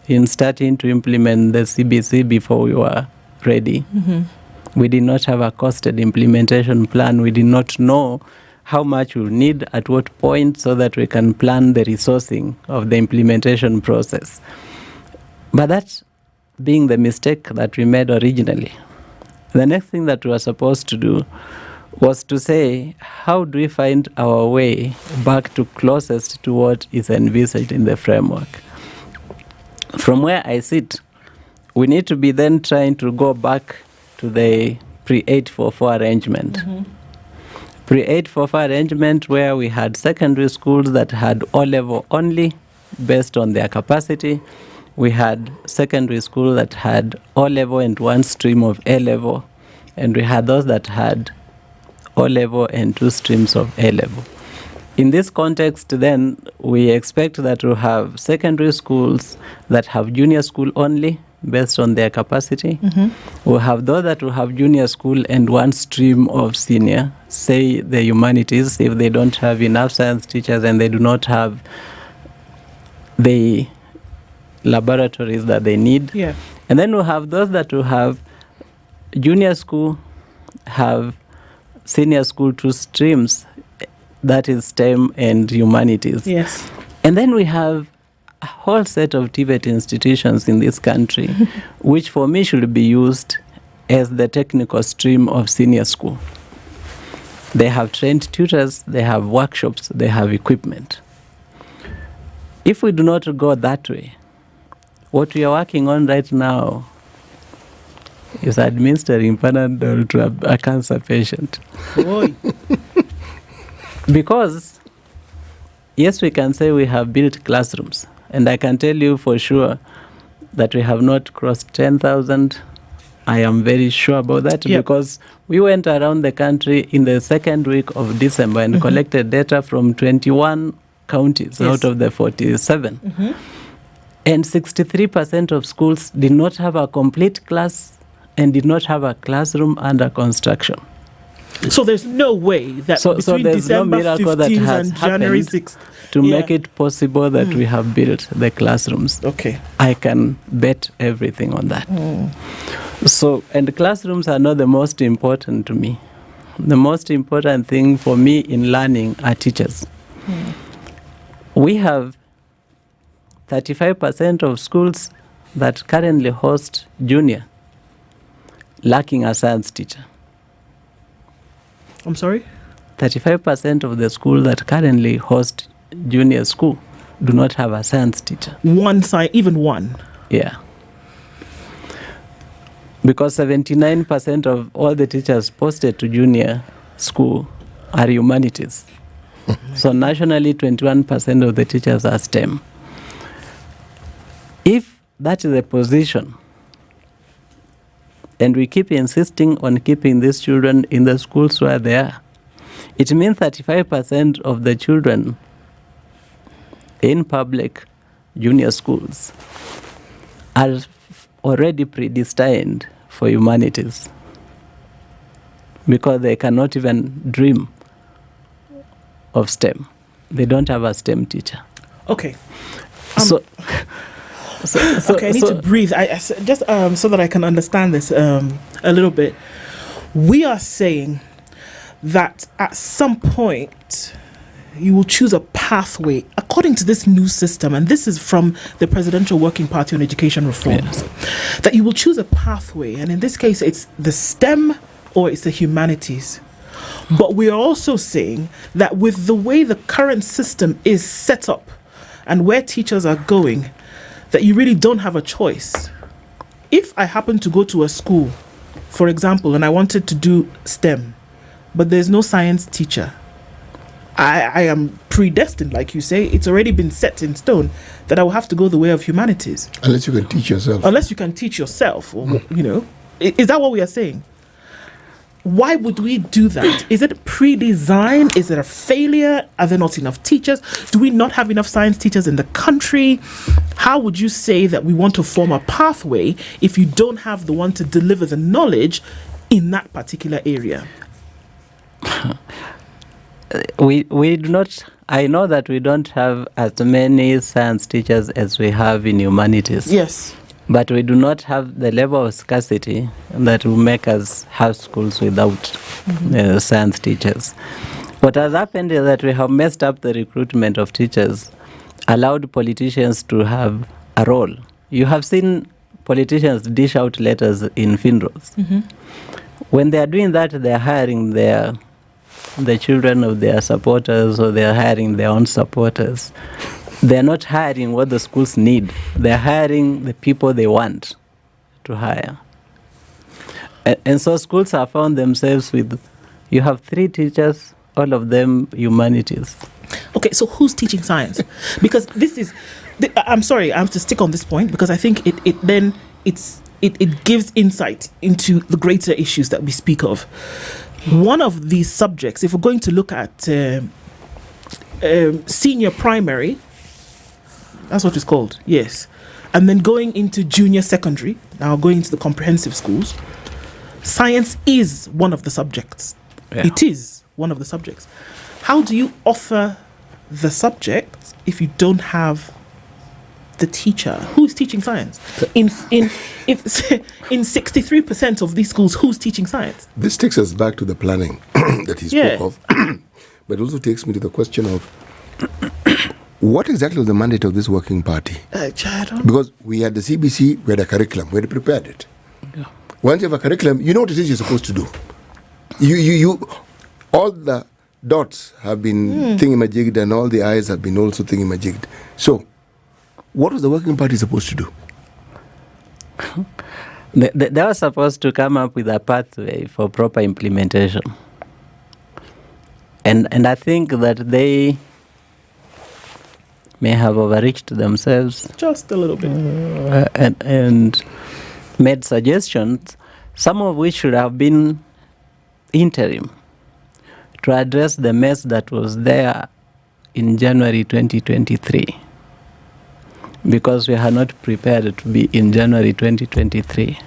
in starting to implement the CBC before we were ready. We did not have a costed implementation plan. We did not know how much we'll need at what point so that we can plan the resourcing of the implementation process. But that being the mistake that we made originally, the next thing that we were supposed to do was to say, how do we find our way back to closest to what is envisaged in the framework? From where I sit, we need to be then trying to go back to the pre-844 arrangement. Pre-844 arrangement where we had secondary schools that had O-level only based on their capacity. We had secondary school that had O-level and one stream of A-level. And we had those that had O-level and two streams of A-level. In this context, then, we expect that we'll have secondary schools that have junior school only based on their capacity. We'll have those that will have junior school and one stream of senior, say the humanities, if they don't have enough science teachers and they do not have the laboratories that they need. And then we'll have those that will have junior school, have senior school, two streams, that is STEM and humanities. And then we have a whole set of TVET institutions in this country, which for me should be used as the technical stream of senior school. They have trained tutors, they have workshops, they have equipment. If we do not go that way, what we are working on right now is administering Panadol to a cancer patient. Because, yes, we can say we have built classrooms, and I can tell you for sure that we have not crossed 10,000. I am very sure about that because we went around the country in the second week of December and collected data from 21 counties out of the 47. And 63% of schools did not have a complete class and did not have a classroom under construction. So there's no way that between December 15th and January 6th to make it possible that we have built the classrooms. I can bet everything on that. So, and the classrooms are not the most important to me. The most important thing for me in learning are teachers. We have 35% of schools that currently host junior lacking a science teacher. I'm sorry? 35% of the schools that currently host junior school do not have a science teacher. Even one? Yeah. Because 79% of all the teachers posted to junior school are humanities. So nationally, 21% of the teachers are STEM. If that is the position, and we keep insisting on keeping these children in the schools where they are, it means 35% of the children in public junior schools are already predestined for humanities because they cannot even dream of STEM. They don't have a STEM teacher. Okay. Okay, I need to breathe. Just so that I can understand this a little bit. We are saying that at some point you will choose a pathway according to this new system, and this is from the Presidential Working Party on Education Reforms, that you will choose a pathway, and in this case it's the STEM or it's the humanities. But we are also saying that with the way the current system is set up and where teachers are going, that you really don't have a choice. If I happen to go to a school, for example, and I wanted to do STEM, but there's no science teacher, I am predestined, like you say. It's already been set in stone that I will have to go the way of humanities. Unless you can teach yourself. Unless you can teach yourself, or, you know. Is that what we are saying? Why would we do that? Is it pre-designed? Is it a failure? Are there not enough teachers? Do we not have enough science teachers in the country? How would you say that we want to form a pathway if you don't have the one to deliver the knowledge in that particular area? We do not. I know that we don't have as many science teachers as we have in humanities. Yes. But we do not have the level of scarcity that will make us have schools without science teachers. What has happened is that we have messed up the recruitment of teachers, allowed politicians to have a role. You have seen politicians dish out letters in funerals. When they are doing that, they are hiring the children of their supporters, or they are hiring their own supporters. They are not hiring what the schools need. They are hiring the people they want to hire. And so schools have found themselves with, you have 3 teachers, all of them humanities. Okay, so who's teaching science? Because this is, I'm sorry, I have to stick on this point because I think it gives insight into the greater issues that we speak of. One of these subjects, if we're going to look at senior primary, that's what it's called, yes. And then going into junior secondary, now going into the comprehensive schools, science is one of the subjects. Yeah. It is one of the subjects. How do you offer the subject if you don't have the teacher? Who's teaching science? In 63% of these schools, who's teaching science? This takes us back to the planning that he spoke of, but also takes me to the question of what exactly was the mandate of this working party? Because we had the CBC, we had a curriculum, we had prepared it. Yeah. Once you have a curriculum, you know what it is you're supposed to do. You all the dots have been thingamajigged and all the I's have been also thingamajigged. So, what was the working party supposed to do? They were supposed to come up with a pathway for proper implementation. And I think that they may have overreached themselves. Just a little bit. And made suggestions, some of which should have been interim, to address the mess that was there in January 2023. Because we are not prepared to be in January 2023.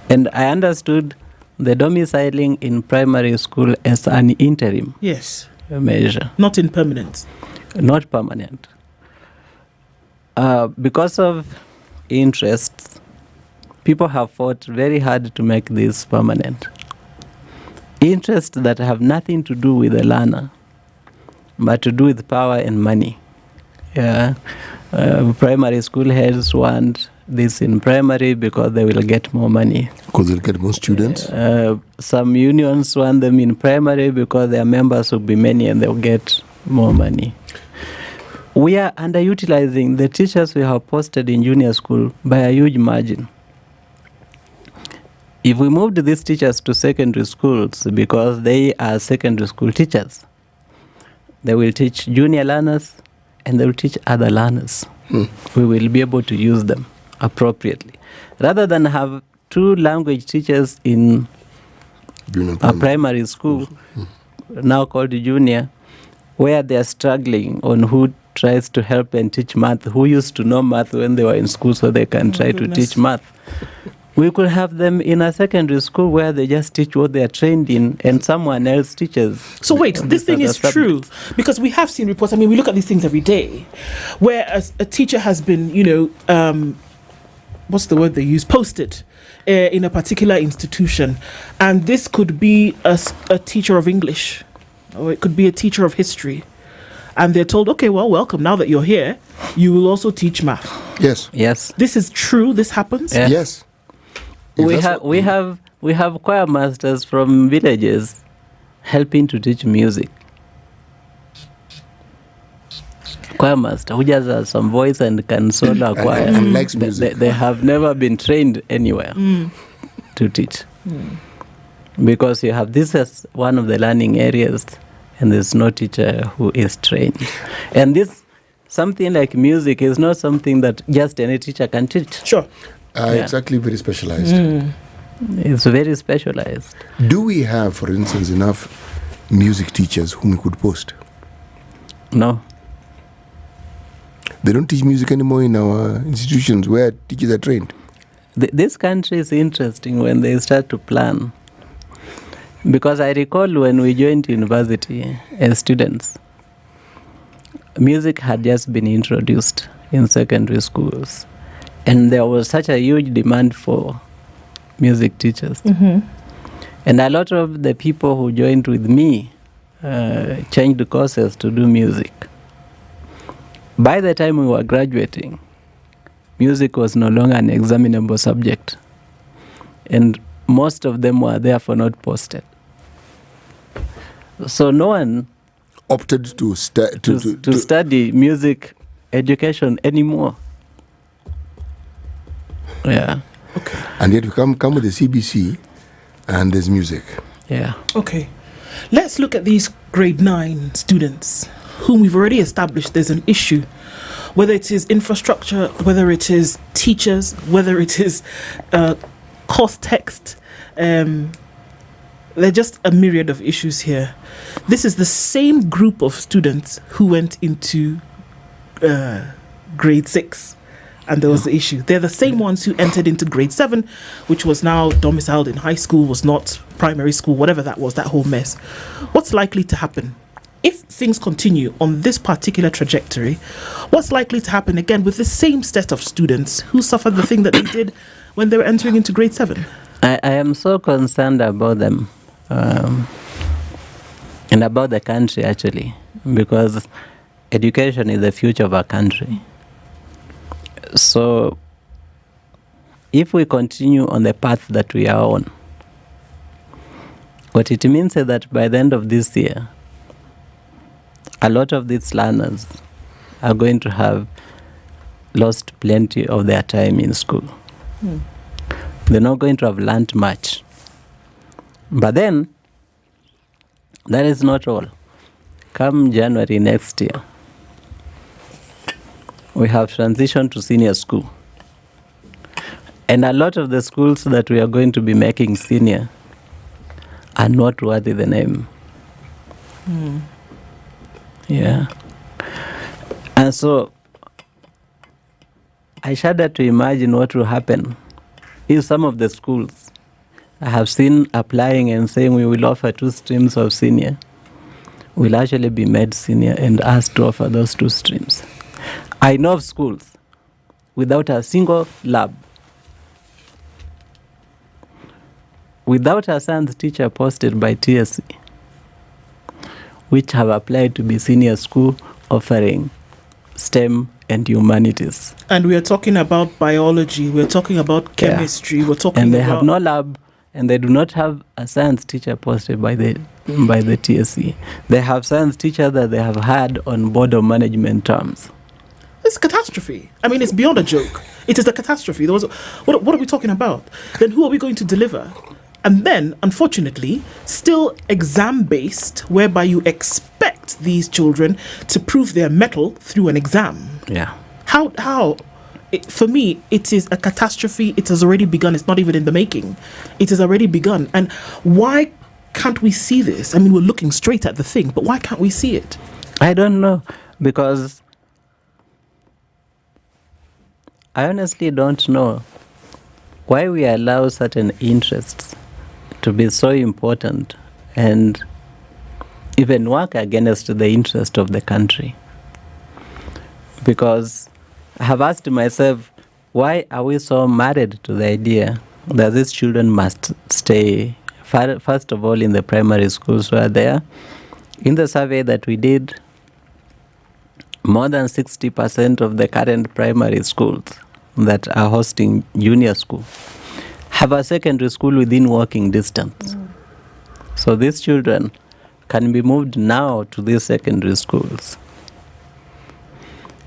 And I understood the domiciling in primary school as an interim measure. Not in permanent. Not permanent. Because of interests, people have fought very hard to make this permanent. Interests that have nothing to do with the learner, but to do with power and money. Primary school heads want this in primary because they will get more money. Because they'll get more students? Some unions want them in primary because their members will be many and they'll get more money. We are underutilizing the teachers we have posted in junior school by a huge margin. If we moved these teachers to secondary schools because they are secondary school teachers, they will teach junior learners and they will teach other learners. We will be able to use them appropriately. Rather than have 2 language teachers in a primary school, now called junior, where they are struggling on who tries to help and teach math, who used to know math when they were in school so they can try to teach math. We could have them in a secondary school where they just teach what they are trained in and someone else teaches. So wait, this thing is true because we have seen reports. I mean, we look at these things every day where a teacher has been, what's the word they use? Posted in a particular institution. And this could be a teacher of English or it could be a teacher of history. And they're told, okay, well, welcome. Now that you're here, you will also teach math. Yes. Yes. This is true. This happens. Yeah. Yes. We have choir masters from villages helping to teach music. Choir master who just has some voice and can solo a choir. And likes music. They have never been trained anywhere to teach. Because you have this as one of the learning areas, and there's no teacher who is trained. And this, something like music, is not something that just any teacher can teach. Sure. Exactly, very specialized. It's very specialized. Do we have, for instance, enough music teachers whom we could post? No. They don't teach music anymore in our institutions where teachers are trained. This country is interesting when they start to plan. Because I recall when we joined university as students, music had just been introduced in secondary schools. And there was such a huge demand for music teachers. And a lot of the people who joined with me changed the courses to do music. By the time we were graduating, music was no longer an examinable subject. And most of them were therefore not posted. So no one opted to study music education anymore. Yeah. Okay. And yet we come with the CBC and there's music. Yeah. Okay. Let's look at these grade 9 students whom we've already established there's an issue. Whether it is infrastructure, whether it is teachers, whether it is course text, there are just a myriad of issues here. This is the same group of students who went into grade 6. And there was the issue. They're the same ones who entered into grade 7, which was now domiciled in high school, was not primary school, whatever that was, that whole mess. What's likely to happen? If things continue on this particular trajectory, what's likely to happen again with the same set of students who suffered the thing that they did when they were entering into grade 7? I am so concerned about them and about the country, actually, because education is the future of our country. So if we continue on the path that we are on, what it means is that by the end of this year, a lot of these learners are going to have lost plenty of their time in school. They're not going to have learned much. But then, that is not all. Come January next year, we have transitioned to senior school. And a lot of the schools that we are going to be making senior are not worthy the name. Yeah. And so, I shudder to imagine what will happen if some of the schools I have seen applying and saying we will offer 2 streams of senior will actually be made senior and asked to offer those 2 streams. I know of schools without a single lab, without a science teacher posted by TSC, which have applied to be senior school offering STEM and humanities. And we are talking about biology, we're talking about chemistry, we're talking about... And they have no lab, and they do not have a science teacher posted by the TSC. They have science teachers that they have had on board of management terms. It's a catastrophe. I mean, it's beyond a joke. It is a catastrophe. What are we talking about? Then who are we going to deliver? And then, unfortunately, still exam-based, whereby you expect these children to prove their mettle through an exam. Yeah. How? For me, it is a catastrophe. It has already begun. It's not even in the making. It has already begun. And why can't we see this? I mean, we're looking straight at the thing, but why can't we see it? I don't know, because I honestly don't know why we allow certain interests to be so important and even work against the interest of the country. Because I have asked myself, why are we so married to the idea that these children must stay, first of all, in the primary schools where they are? In the survey that we did, more than 60% of the current primary schools that are hosting junior school have a secondary school within walking distance. So these children can be moved now to these secondary schools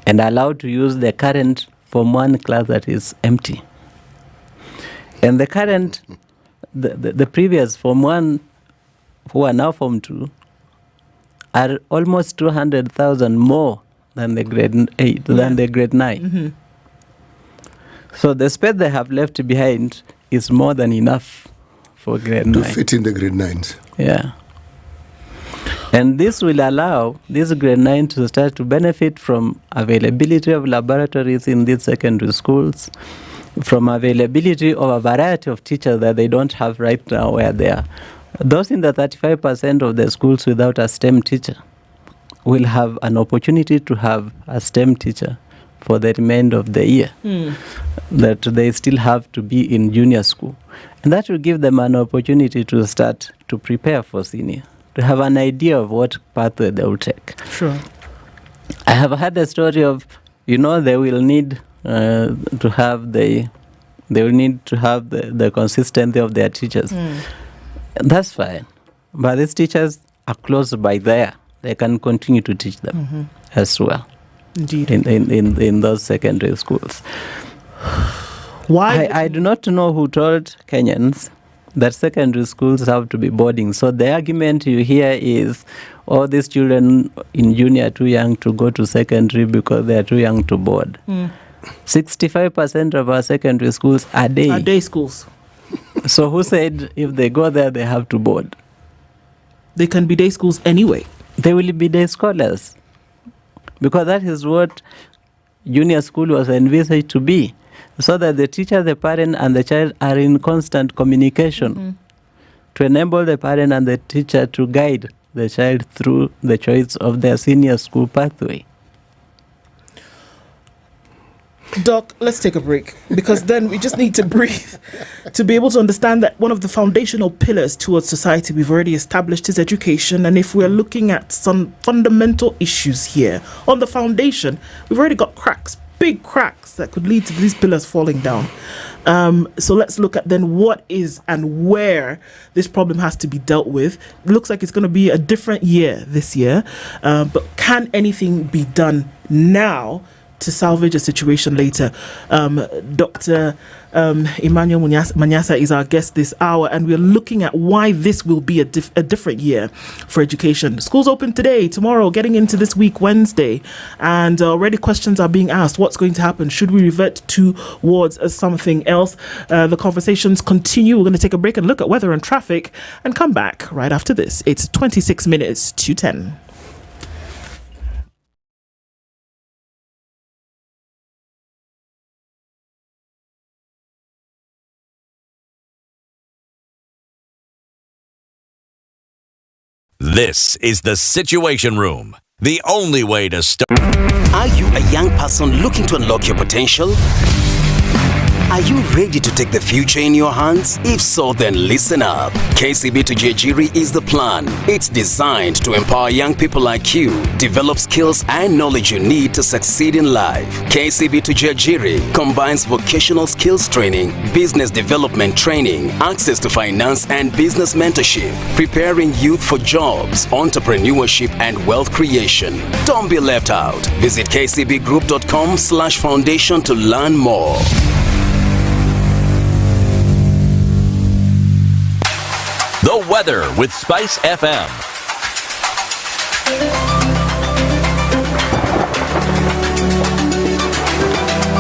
and allowed to use the current Form 1 class that is empty. And the current, the previous Form 1 who are now Form 2 are almost 200,000 more than the grade 8, than the grade 9. Mm-hmm. So the space they have left behind is more than enough for grade 9. To fit in the grade 9s. Yeah. And this will allow this grade 9 to start to benefit from availability of laboratories in these secondary schools, from availability of a variety of teachers that they don't have right now where they are. Those in the 35% of the schools without a STEM teacher will have an opportunity to have a STEM teacher for the remainder of the year, that they still have to be in junior school. And that will give them an opportunity to start to prepare for senior, to have an idea of what pathway they will take. Sure. I have heard the story of, they will need to have the consistency of their teachers. That's fine. But these teachers are close by there. They can continue to teach them as well. Indeed. In those secondary schools. Why? I do not know who told Kenyans that secondary schools have to be boarding. So the argument you hear is, these children in junior are too young to go to secondary because they are too young to board. 65% of our secondary schools are day. Are day schools. So who said if they go there, they have to board? They can be day schools anyway. They will be day scholars. Because that is what junior school was envisaged to be. So that the teacher, the parent, and the child are in constant communication to enable the parent and the teacher to guide the child through the choice of their senior school pathway. Doc, let's take a break, because then we just need to breathe to be able to understand that one of the foundational pillars towards society we've already established is education. And if we're looking at some fundamental issues here on the foundation, we've already got cracks, big cracks that could lead to these pillars falling down. So let's look at then what is and where this problem has to be dealt with. It looks like it's going to be a different year this year, but can anything be done now to salvage a situation later? Dr. Emmanuel Manyasa is our guest this hour, and we're looking at why this will be a different year for education. Schools open today, tomorrow, getting into this week, Wednesday, and already questions are being asked. What's going to happen? Should we revert towards something else? The conversations continue. We're going to take a break and look at weather and traffic and come back right after this. It's 26 minutes to 10. This is the Situation Room, the only way to start. Are you a young person looking to unlock your potential? Are you ready to take the future in your hands? If so, then listen up. KCB to Jiajiri is the plan. It's designed to empower young people like you, develop skills and knowledge you need to succeed in life. KCB to Jiajiri combines vocational skills training, business development training, access to finance and business mentorship, preparing youth for jobs, entrepreneurship and wealth creation. Don't be left out. Visit kcbgroup.com/foundation to learn more. The weather with SpiceFM.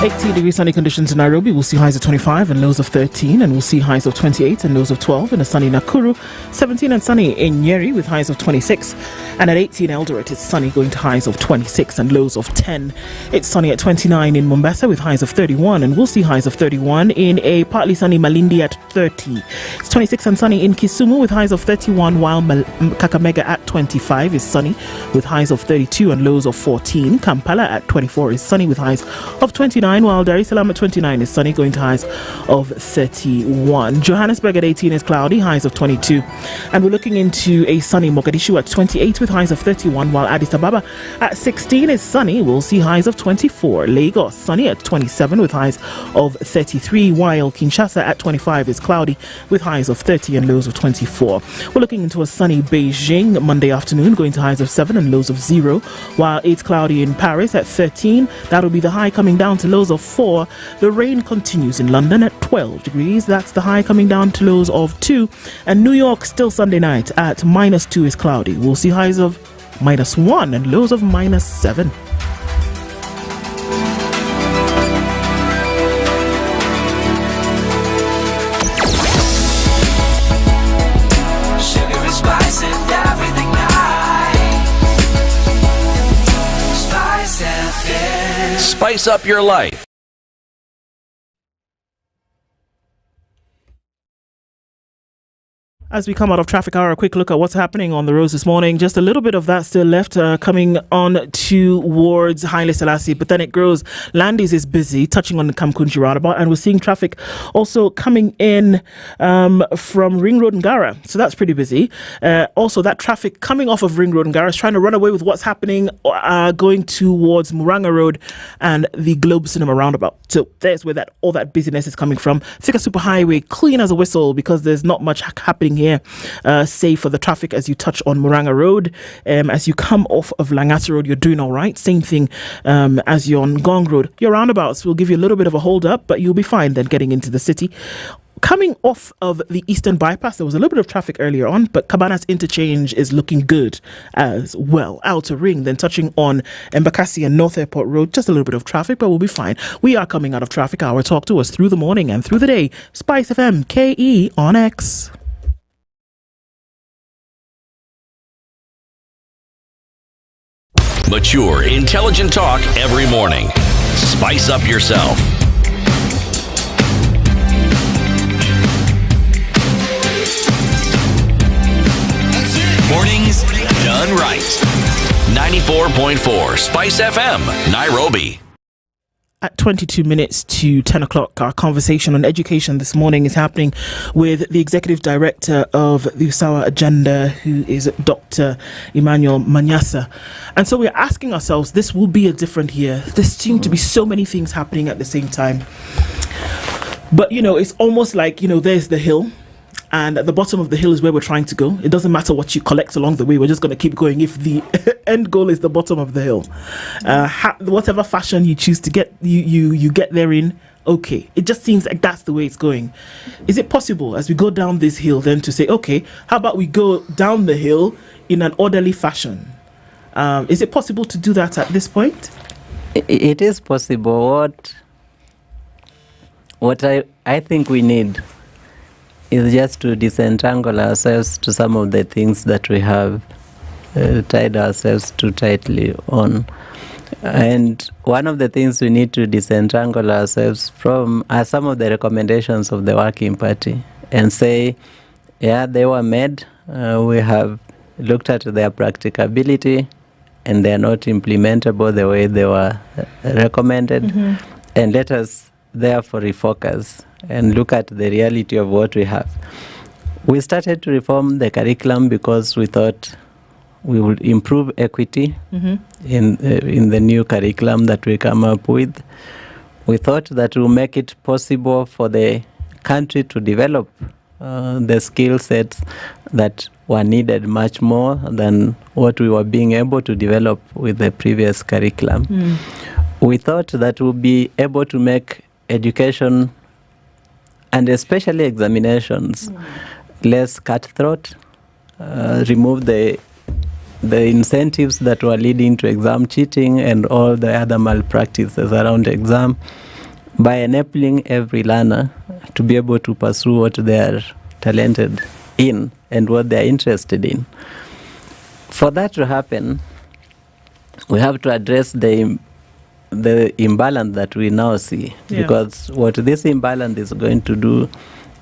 80-degree sunny conditions in Nairobi. We'll see highs of 25 and lows of 13, and we'll see highs of 28 and lows of 12 in a sunny Nakuru, 17 and sunny in Nyeri with highs of 26, and at 18 Eldoret it's sunny going to highs of 26 and lows of 10. It's sunny at 29 in Mombasa with highs of 31, and we'll see highs of 31 in a partly sunny Malindi at 30. It's 26 and sunny in Kisumu with highs of 31, while Kakamega at 25 is sunny with highs of 32 and lows of 14. Kampala at 24 is sunny with highs of 29, while Dar es Salaam at 29 is sunny going to highs of 31. Johannesburg at 18 is cloudy, highs of 22. And we're looking into a sunny Mogadishu at 28 with highs of 31, while Addis Ababa at 16 is sunny. We'll see highs of 24. Lagos sunny at 27 with highs of 33, while Kinshasa at 25 is cloudy with highs of 30 and lows of 24. We're looking into a sunny Beijing Monday afternoon going to highs of 7 and lows of 0, while it's cloudy in Paris at 13. That'll be the high coming down to lows of 4. The rain continues in London at 12 degrees. That's the high coming down to lows of 2. And New York still Sunday night at -2 is cloudy. We'll see highs of -1 and lows of -7. Sugar and spice and everything nice. Spice FM. Spice up your life. As we come out of traffic hour, a quick look at what's happening on the roads this morning. Just a little bit of that still left coming on towards Haile Selassie, but then it grows. Landis is busy, touching on the Kamkunji roundabout, and we're seeing traffic also coming in from Ring Road and Gara. So that's pretty busy. Also, that traffic coming off of Ring Road and Gara is trying to run away with what's happening going towards Muranga Road and the Globe Cinema roundabout. So there's where all that busyness is coming from. Thika Superhighway, clean as a whistle because there's not much happening here, save for the traffic as you touch on Muranga Road. As you come off of Langata Road, you're doing all right. Same thing as you're on Gong Road. Your roundabouts will give you a little bit of a hold up, but you'll be fine then getting into the city. Coming off of the Eastern Bypass, there was a little bit of traffic earlier on, but Cabanas Interchange is looking good as well. Outer Ring, then touching on Embakasi and North Airport Road, just a little bit of traffic, but we'll be fine. We are coming out of traffic hour. Talk to us through the morning and through the day. Spice FM, KE on X. Mature, intelligent talk every morning. Spice up yourself. Mornings done right. 94.4 Spice FM, Nairobi. At 22 minutes to 10 o'clock, our conversation on education this morning is happening with the Executive Director of the USAWA Agenda, who is Dr. Emmanuel Manyasa. And so we're asking ourselves, this will be a different year. There seem to be so many things happening at the same time. But, it's almost like, there's the hill. And at the bottom of the hill is where we're trying to go. It doesn't matter what you collect along the way. We're just going to keep going if the end goal is the bottom of the hill. Whatever fashion you choose to get, you get there in, okay. It just seems like that's the way it's going. Is it possible as we go down this hill then to say, okay, how about we go down the hill in an orderly fashion? Is it possible to do that at this point? It is possible. What I think we need is just to disentangle ourselves to some of the things that we have tied ourselves too tightly on. And one of the things we need to disentangle ourselves from are some of the recommendations of the Working Party and say, yeah, they were made. We have looked at their practicability and they are not implementable the way they were recommended. Mm-hmm. And let us therefore refocus and look at the reality of what we have. We started to reform the curriculum because we thought we would improve equity in the new curriculum that we come up with. We thought that we'll make it possible for the country to develop the skill sets that were needed much more than what we were being able to develop with the previous curriculum. We thought that we'll be able to make education and especially examinations less cutthroat, remove the incentives that were leading to exam cheating and all the other malpractices around exam by enabling every learner to be able to pursue what they are talented in and what they are interested in. For that to happen, we have to address the imbalance that we now see, because what this imbalance is going to do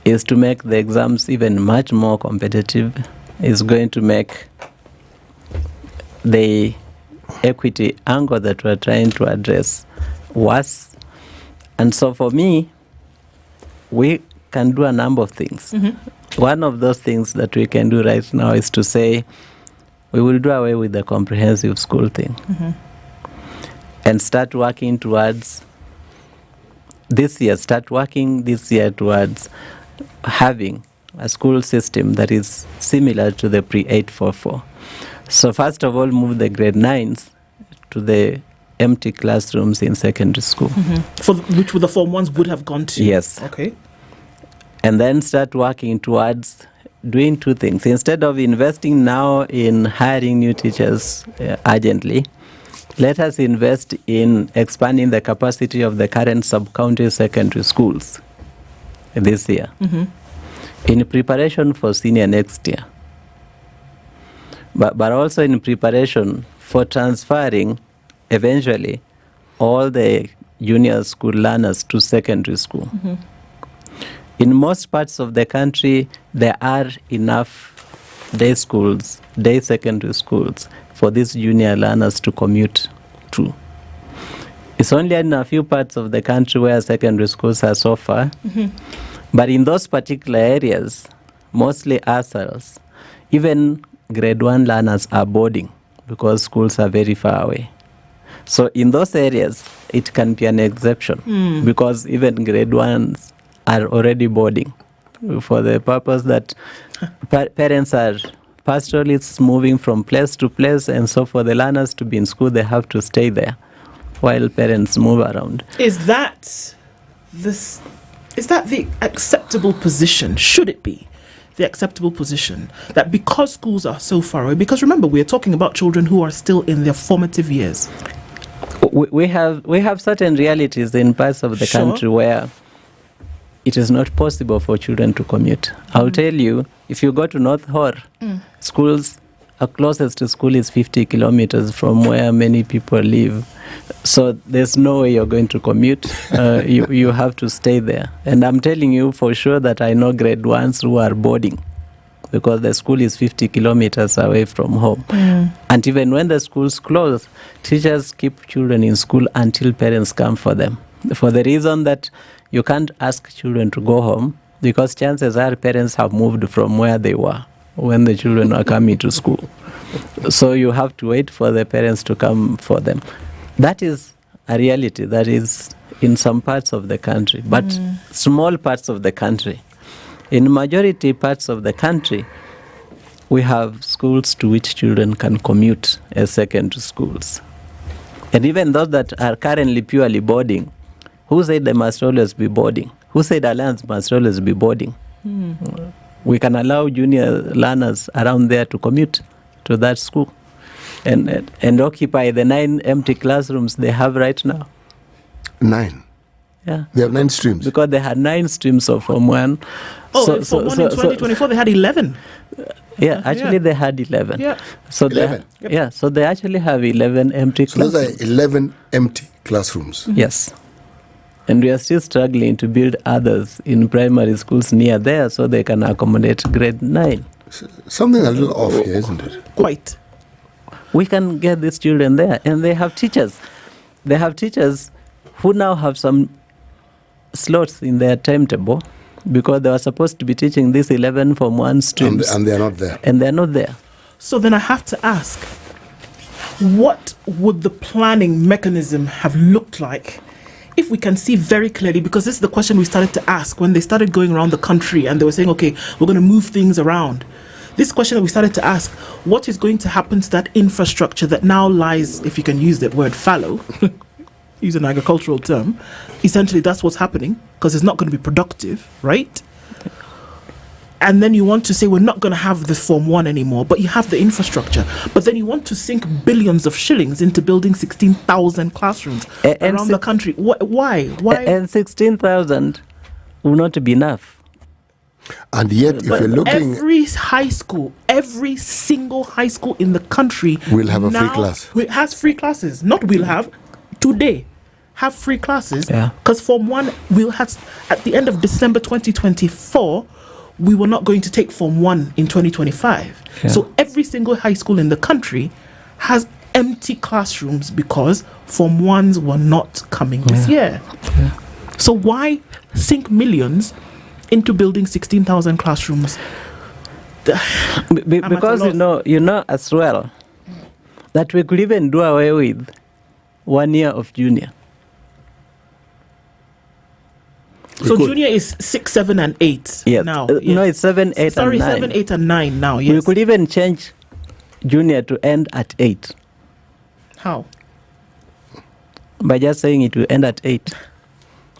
is to make the exams even much more competitive, is going to make the equity angle that we're trying to address worse. And so for me, we can do a number of things. One of those things that we can do right now is to say we will do away with the comprehensive school thing. And start working towards this year towards having a school system that is similar to the pre-844. So first of all, move the grade 9s to the empty classrooms in secondary school. For which the Form 1s would have gone to? Yes. Okay. And then start working towards doing two things. Instead of investing now in hiring new teachers urgently, let us invest in expanding the capacity of the current sub-county secondary schools this year, in preparation for senior next year, but also in preparation for transferring eventually all the junior school learners to secondary school. In most parts of the country, there are enough day schools, day secondary schools, for these junior learners to commute to. It's only in a few parts of the country where secondary schools are so far. But in those particular areas, mostly ourselves, even grade 1 learners are boarding because schools are very far away. So in those areas, it can be an exception because even grade 1s are already boarding for the purpose that parents are pastoralists moving from place to place, and so for the learners to be in school, they have to stay there while parents move around. Is that the acceptable position? Should it be the acceptable position that because schools are so far away, because remember, we're talking about children who are still in their formative years. We have certain realities in parts of the country where it is not possible for children to commute. I'll tell you, if you go to North Hor, schools, our closest to school is 50 kilometers from where many people live. So there's no way you're going to commute. You have to stay there. And I'm telling you for sure that I know grade 1s who are boarding because the school is 50 kilometers away from home. And even when the schools close, teachers keep children in school until parents come for them. For the reason that you can't ask children to go home because chances are parents have moved from where they were when the children are coming to school. So you have to wait for the parents to come for them. That is a reality that is in some parts of the country, but small parts of the country. In majority parts of the country, we have schools to which children can commute as secondary schools. And even those that are currently purely boarding, who said they must always be boarding? Who said Alliance must always be boarding? We can allow junior learners around there to commute to that school and occupy the 9 empty classrooms they have right now. 9? Yeah. They have 9 streams? Because they had 9 streams of Form 1. In 2024 they had 11. Actually they had 11. Yeah. So 11. So they actually have 11 empty classrooms. Those are 11 empty classrooms. Yes. And we are still struggling to build others in primary schools near there so they can accommodate grade 9. Something a little off here, isn't it? Quite. We can get these children there, and they have teachers. They have teachers who now have some slots in their timetable because they were supposed to be teaching these 11 Form 1 streams. And they are not there. And they're not there. So then I have to ask, what would the planning mechanism have looked like if we can see very clearly, because this is the question we started to ask when they started going around the country and they were saying, okay, we're going to move things around. This question that we started to ask, what is going to happen to that infrastructure that now lies, if you can use that word, fallow, use an agricultural term, essentially that's what's happening because it's not going to be productive, right? And then you want to say we're not going to have the Form 1 anymore, but you have the infrastructure. But then you want to sink billions of shillings into building 16,000 classrooms around the country. Why? And 16,000 will not be enough. And yet, if you're looking... Every single high school in the country... will have a free class. Has free classes. Not will have. Today. Have free classes. Because Form 1 will have... At the end of December 2024... we were not going to take Form 1 in 2025. So every single high school in the country has empty classrooms because Form 1s were not coming this year. So why sink millions into building 16,000 classrooms? Because you know as well that we could even do away with 1 year of junior. So junior is 6, 7, and 8 now. No, it's 7, 8, and 9. 7, 8, and 9 now. Yes. We could even change junior to end at 8. How? By just saying it will end at 8.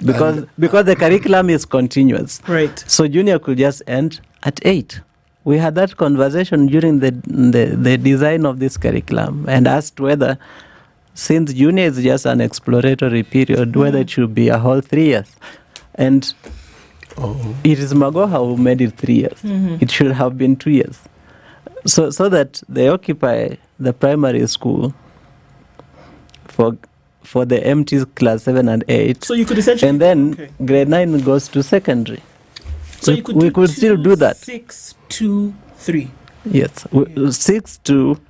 Because the curriculum is continuous. Right. So junior could just end at 8. we had that conversation during the design of this curriculum and asked whether, since junior is just an exploratory period, whether it should be a whole 3 years. And it is Magoha who made it 3 years. It should have been 2 years. So that they occupy the primary school for the empty class 7 and 8. So you could essentially... And then grade 9 goes to secondary. So we could still do that. 6, 2, 3. Yes, 6 to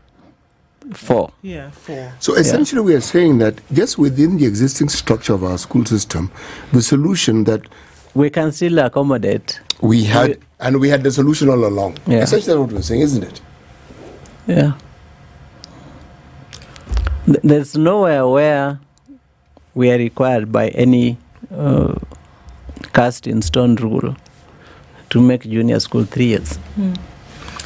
4. Yeah, 4. So essentially we are saying that just within the existing structure of our school system, the solution that we can still accommodate. We had the solution all along. Yeah. Essentially that's what we're saying, isn't it? Yeah. There's nowhere where we are required by any cast in stone rule to make junior school 3 years.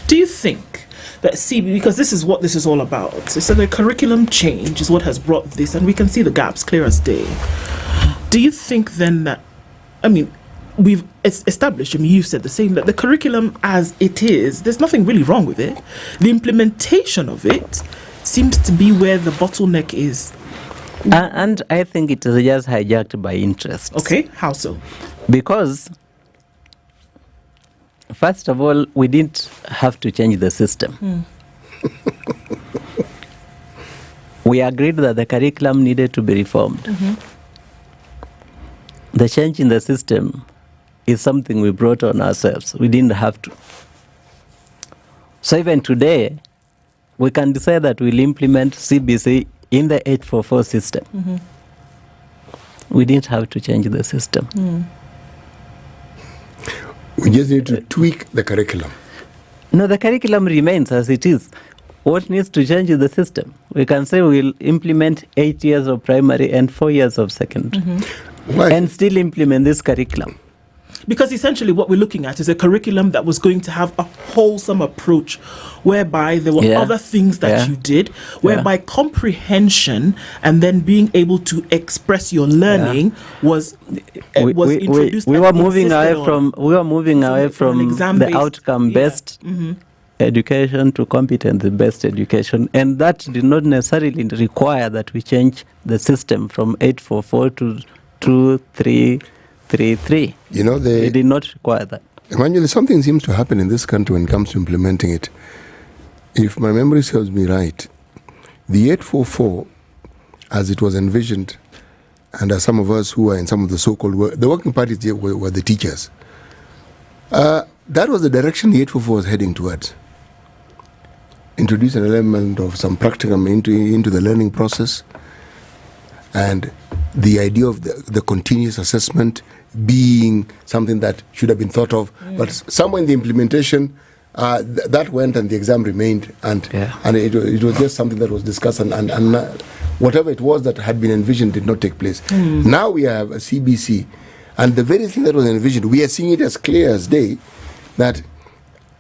Do you think that, because this is what this is all about, so the curriculum change is what has brought this, and we can see the gaps clear as day. Do you think then that, we've established, you've said the same, that the curriculum as it is, there's nothing really wrong with it. The implementation of it seems to be where the bottleneck is. And I think it is just hijacked by interest. Okay, how so? Because, first of all, we didn't have to change the system. We agreed that the curriculum needed to be reformed. The change in the system is something we brought on ourselves. We didn't have to. So even today, we can decide that we'll implement CBC in the 844 system. We didn't have to change the system. We just need to tweak the curriculum. No, the curriculum remains as it is. What needs to change is the system. We can say we'll implement 8 years of primary and 4 years of secondary. And still implement this curriculum. Because essentially what we're looking at is a curriculum that was going to have a wholesome approach, whereby there were other things that you did, whereby comprehension and then being able to express your learning was introduced. We were moving away from the outcome-based education to competency-based education, and that did not necessarily require that we change the system from 844 to 2333. They did not require that. Emmanuel, something seems to happen in this country when it comes to implementing it. If my memory serves me right, the 844, as it was envisioned, and as some of us who are in some of the so-called the working parties were the teachers, that was the direction the 844 was heading towards. Introduce an element of some practicum into the learning process, and the idea of the continuous assessment being something that should have been thought of, but somewhere in the implementation, that went and the exam remained, and it was just something that was discussed, and whatever it was that had been envisioned did not take place. Now we have a CBC, and the very thing that was envisioned, we are seeing it as clear as day, that,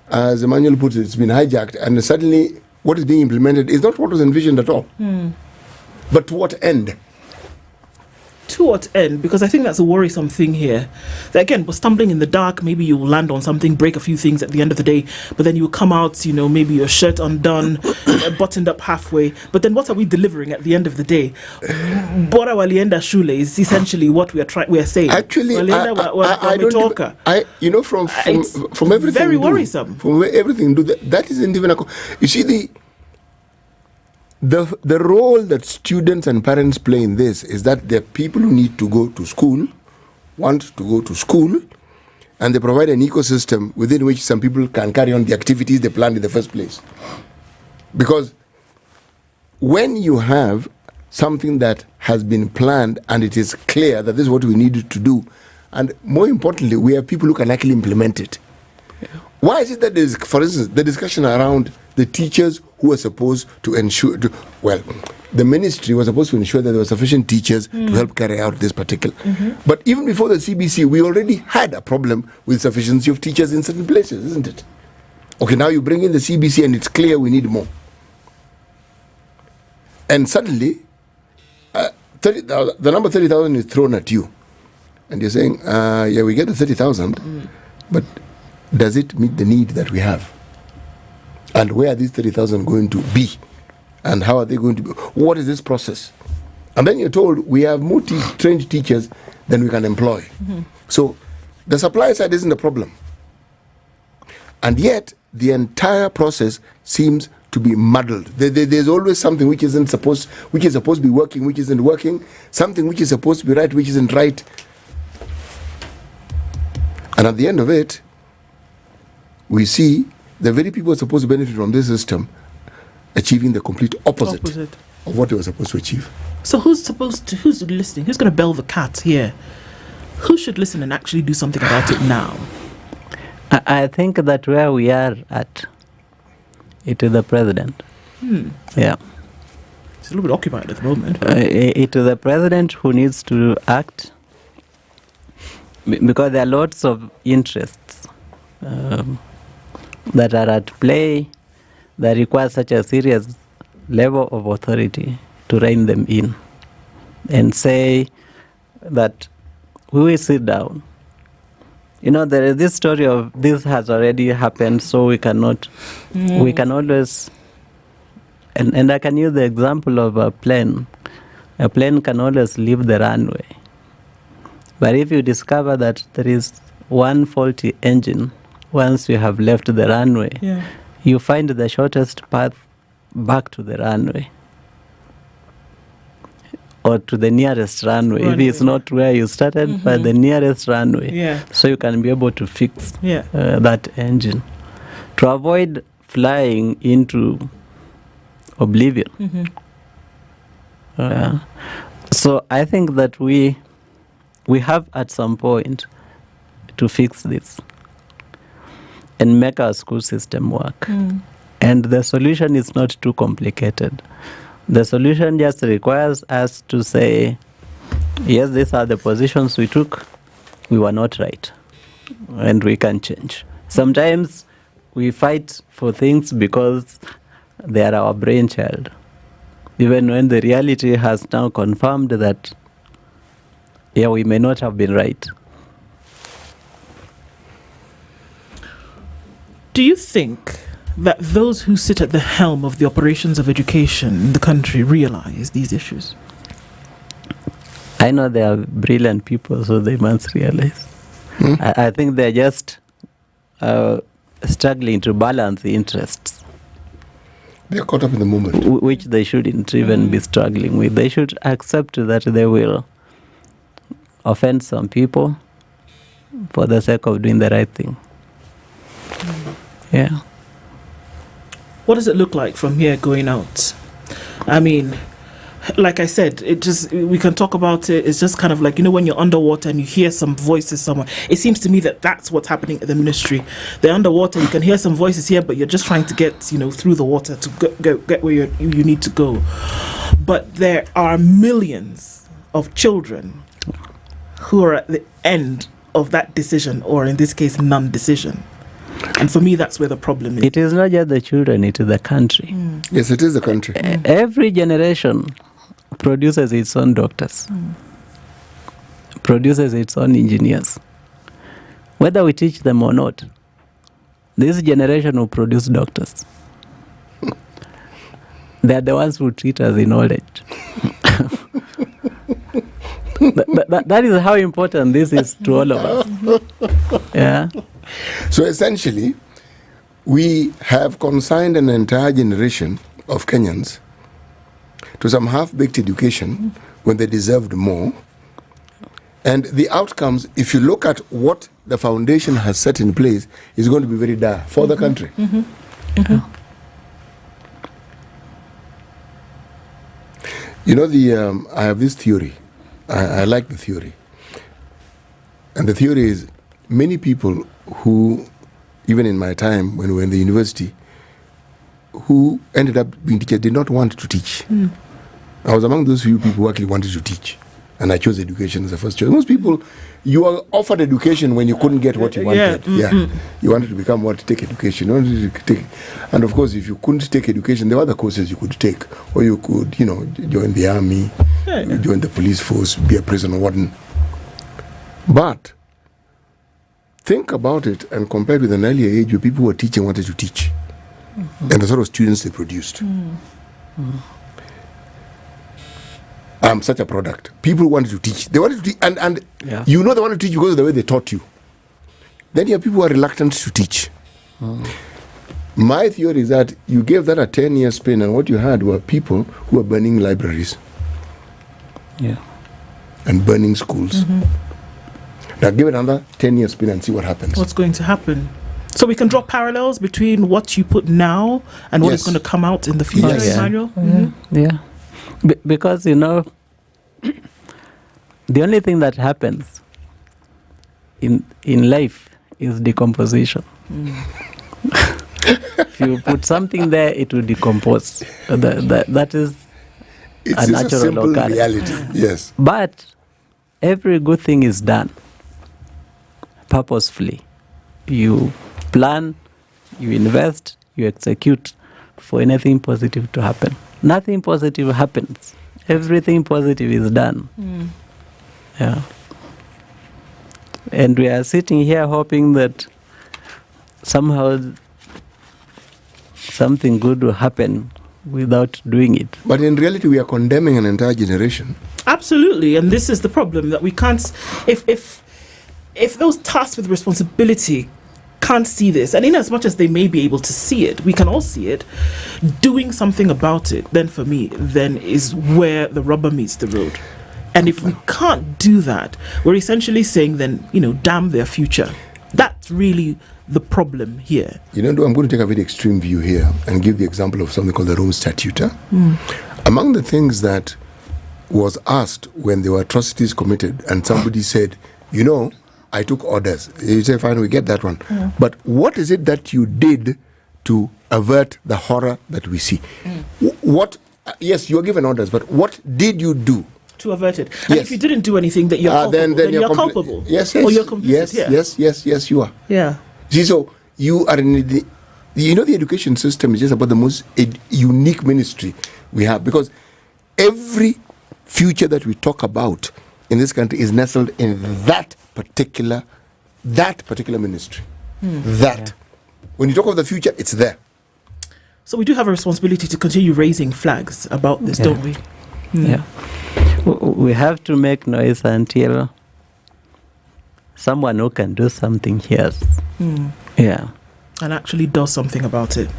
as Emmanuel puts it, it's been hijacked, and suddenly what is being implemented is not what was envisioned at all. But to what end? To what end? Because I think that's a worrisome thing here. That again, we're stumbling in the dark. Maybe you'll land on something, break a few things at the end of the day, but then you'll come out, maybe your shirt undone, buttoned up halfway. But then what are we delivering at the end of the day? Bora walienda shule is essentially what we are saying. Actually, I don't talk. From everything, very worrisome. From everything, that isn't even you see the role that students and parents play in this is that they're people who need to go to school, want to go to school, and they provide an ecosystem within which some people can carry on the activities they planned in the first place. Because when you have something that has been planned and it is clear that this is what we needed to do, and more importantly, we have people who can actually implement it. Why is it that there's, for instance, the discussion around the teachers who were supposed to ensure, the ministry was supposed to ensure that there were sufficient teachers to help carry out this particular. But even before the CBC, we already had a problem with sufficiency of teachers in certain places, isn't it? Okay, now you bring in the CBC and it's clear we need more. And suddenly, the number 30,000 is thrown at you. And you're saying, we get the 30,000, but does it meet the need that we have? And where are these 30,000 going to be? And how are they going to be? What is this process? And then you're told we have more trained teachers than we can employ. So the supply side isn't the problem. And yet the entire process seems to be muddled. There's always something which is supposed to be working, which isn't working, something which is supposed to be right, which isn't right. And at the end of it, we see the very people who are supposed to benefit from this system achieving the complete opposite of what they were supposed to achieve. So who's listening? Who's going to bell the cat here? Who should listen and actually do something about it now? I think that where we are at, it is the president. Yeah. He's a little bit occupied at the moment. It is the president who needs to act, because there are lots of interests that are at play that require such a serious level of authority to rein them in and say that we will sit down. There is this story of this has already happened, so we cannot, we can always, and I can use the example of a plane. A plane can always leave the runway. But if you discover that there is one faulty engine once you have left the runway, you find the shortest path back to the runway or to the nearest runway. If it's not where you started, but the nearest runway. So you can be able to fix that engine to avoid flying into oblivion. So I think that we have at some point to fix this and make our school system work. And the solution is not too complicated. The solution just requires us to say, yes, these are the positions we took. We were not right. And we can change. Sometimes we fight for things because they are our brainchild, even when the reality has now confirmed that, we may not have been right. Do you think that those who sit at the helm of the operations of education in the country realize these issues? I know they are brilliant people, so they must realize. I think they're just struggling to balance the interests. They're caught up in the moment. Which they shouldn't even be struggling with. They should accept that they will offend some people for the sake of doing the right thing. Yeah. What does it look like from here going out? I mean, like I said, we can talk about it. It's just kind of like, when you're underwater and you hear some voices somewhere. It seems to me that that's what's happening at the ministry. They're underwater, you can hear some voices here, but you're just trying to get, through the water to get where you need to go. But there are millions of children who are at the end of that decision, or in this case, non-decision. And for me, that's where the problem is. It is not just the children, it is the country. Yes, it is the country. Every generation produces its own doctors, produces its own engineers. Whether we teach them or not, this generation will produce doctors. They are the ones who treat us in old age. That is how important this is to all of us. Yeah. So essentially, we have consigned an entire generation of Kenyans to some half-baked education when they deserved more. And the outcomes, if you look at what the foundation has set in place, is going to be very dire for the country. I have this theory. I like the theory. And the theory is many people who, even in my time when we were in the university, who ended up being teachers did not want to teach. I was among those few people who actually wanted to teach. And I chose education as the first choice. Most people, you were offered education when you couldn't get what you wanted. You wanted to become take education. You wanted to take, and of course, if you couldn't take education, there were other courses you could take. Or you could, join the army, join the police force, be a prison warden. But think about it and compare with an earlier age where people who were teaching wanted to teach. and the sort of students they produced. I'm such a product. People wanted to teach. They wanted to teach, and you know they want to teach because of the way they taught you. Then you have people who are reluctant to teach. My theory is that you gave that a 10-year span, and what you had were people who were burning libraries. And burning schools. Now give it another 10-year span and see what happens. What's going to happen? So we can draw parallels between what you put now and what is going to come out in the future, Emmanuel? Because, you know, the only thing that happens in life is decomposition. If you put something there, it will decompose. That is it's a natural simple reality. Yes. But every good thing is done purposefully. You plan, you invest, you execute for anything positive to happen. Nothing positive happens. Everything positive is done. Yeah. And we are sitting here hoping that somehow something good will happen without doing it. But in reality, we are condemning an entire generation. Absolutely, and this is the problem, that we can't, if those tasked with responsibility can't see this, and in as much as they may be able to see it, we can all see it, doing something about it, then for me, then is where the rubber meets the road. And if we can't do that, we're essentially saying then, you know, damn their future. That's really the problem here. You know, I'm going to take a very extreme view here and give the example of something called the Rome Statute. Among the things that was asked when there were atrocities committed and somebody said, you know, I took orders. You say, fine, we get that one. But what is it that you did to avert the horror that we see? What? Yes, you are given orders, but what did you do to avert it? And if you didn't do anything, that you're culpable, then you're culpable. Yes. Or you're complicit. Yes, you are. Yeah. See, so you are in the, you know, the education system is just about the most unique ministry we have, because every future that we talk about in this country is nestled in that particular ministry. When you talk of the future, it's there. So we do have a responsibility to continue raising flags about this, don't we? We have to make noise until someone who can do something hears. And actually does something about it.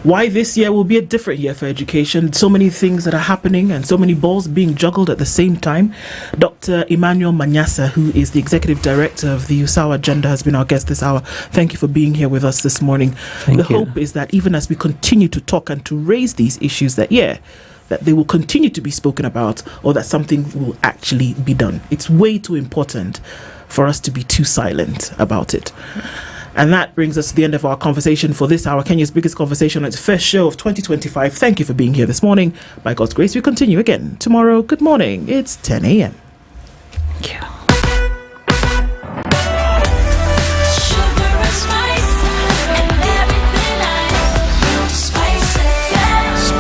Why this year will be a different year for education. So many things that are happening and so many balls being juggled at the same time. Dr. Emmanuel Manyasa, who is the Executive Director of the USAWA Agenda, has been our guest this hour. Thank you for being here with us this morning. The hope is that even as we continue to talk and to raise these issues, that they will continue to be spoken about, or that something will actually be done. It's way too important for us to be too silent about it. And that brings us to the end of our conversation for this hour, Kenya's biggest conversation on its first show of 2025. Thank you for being here this morning. By God's grace, we continue again tomorrow. Good morning. It's 10 a.m.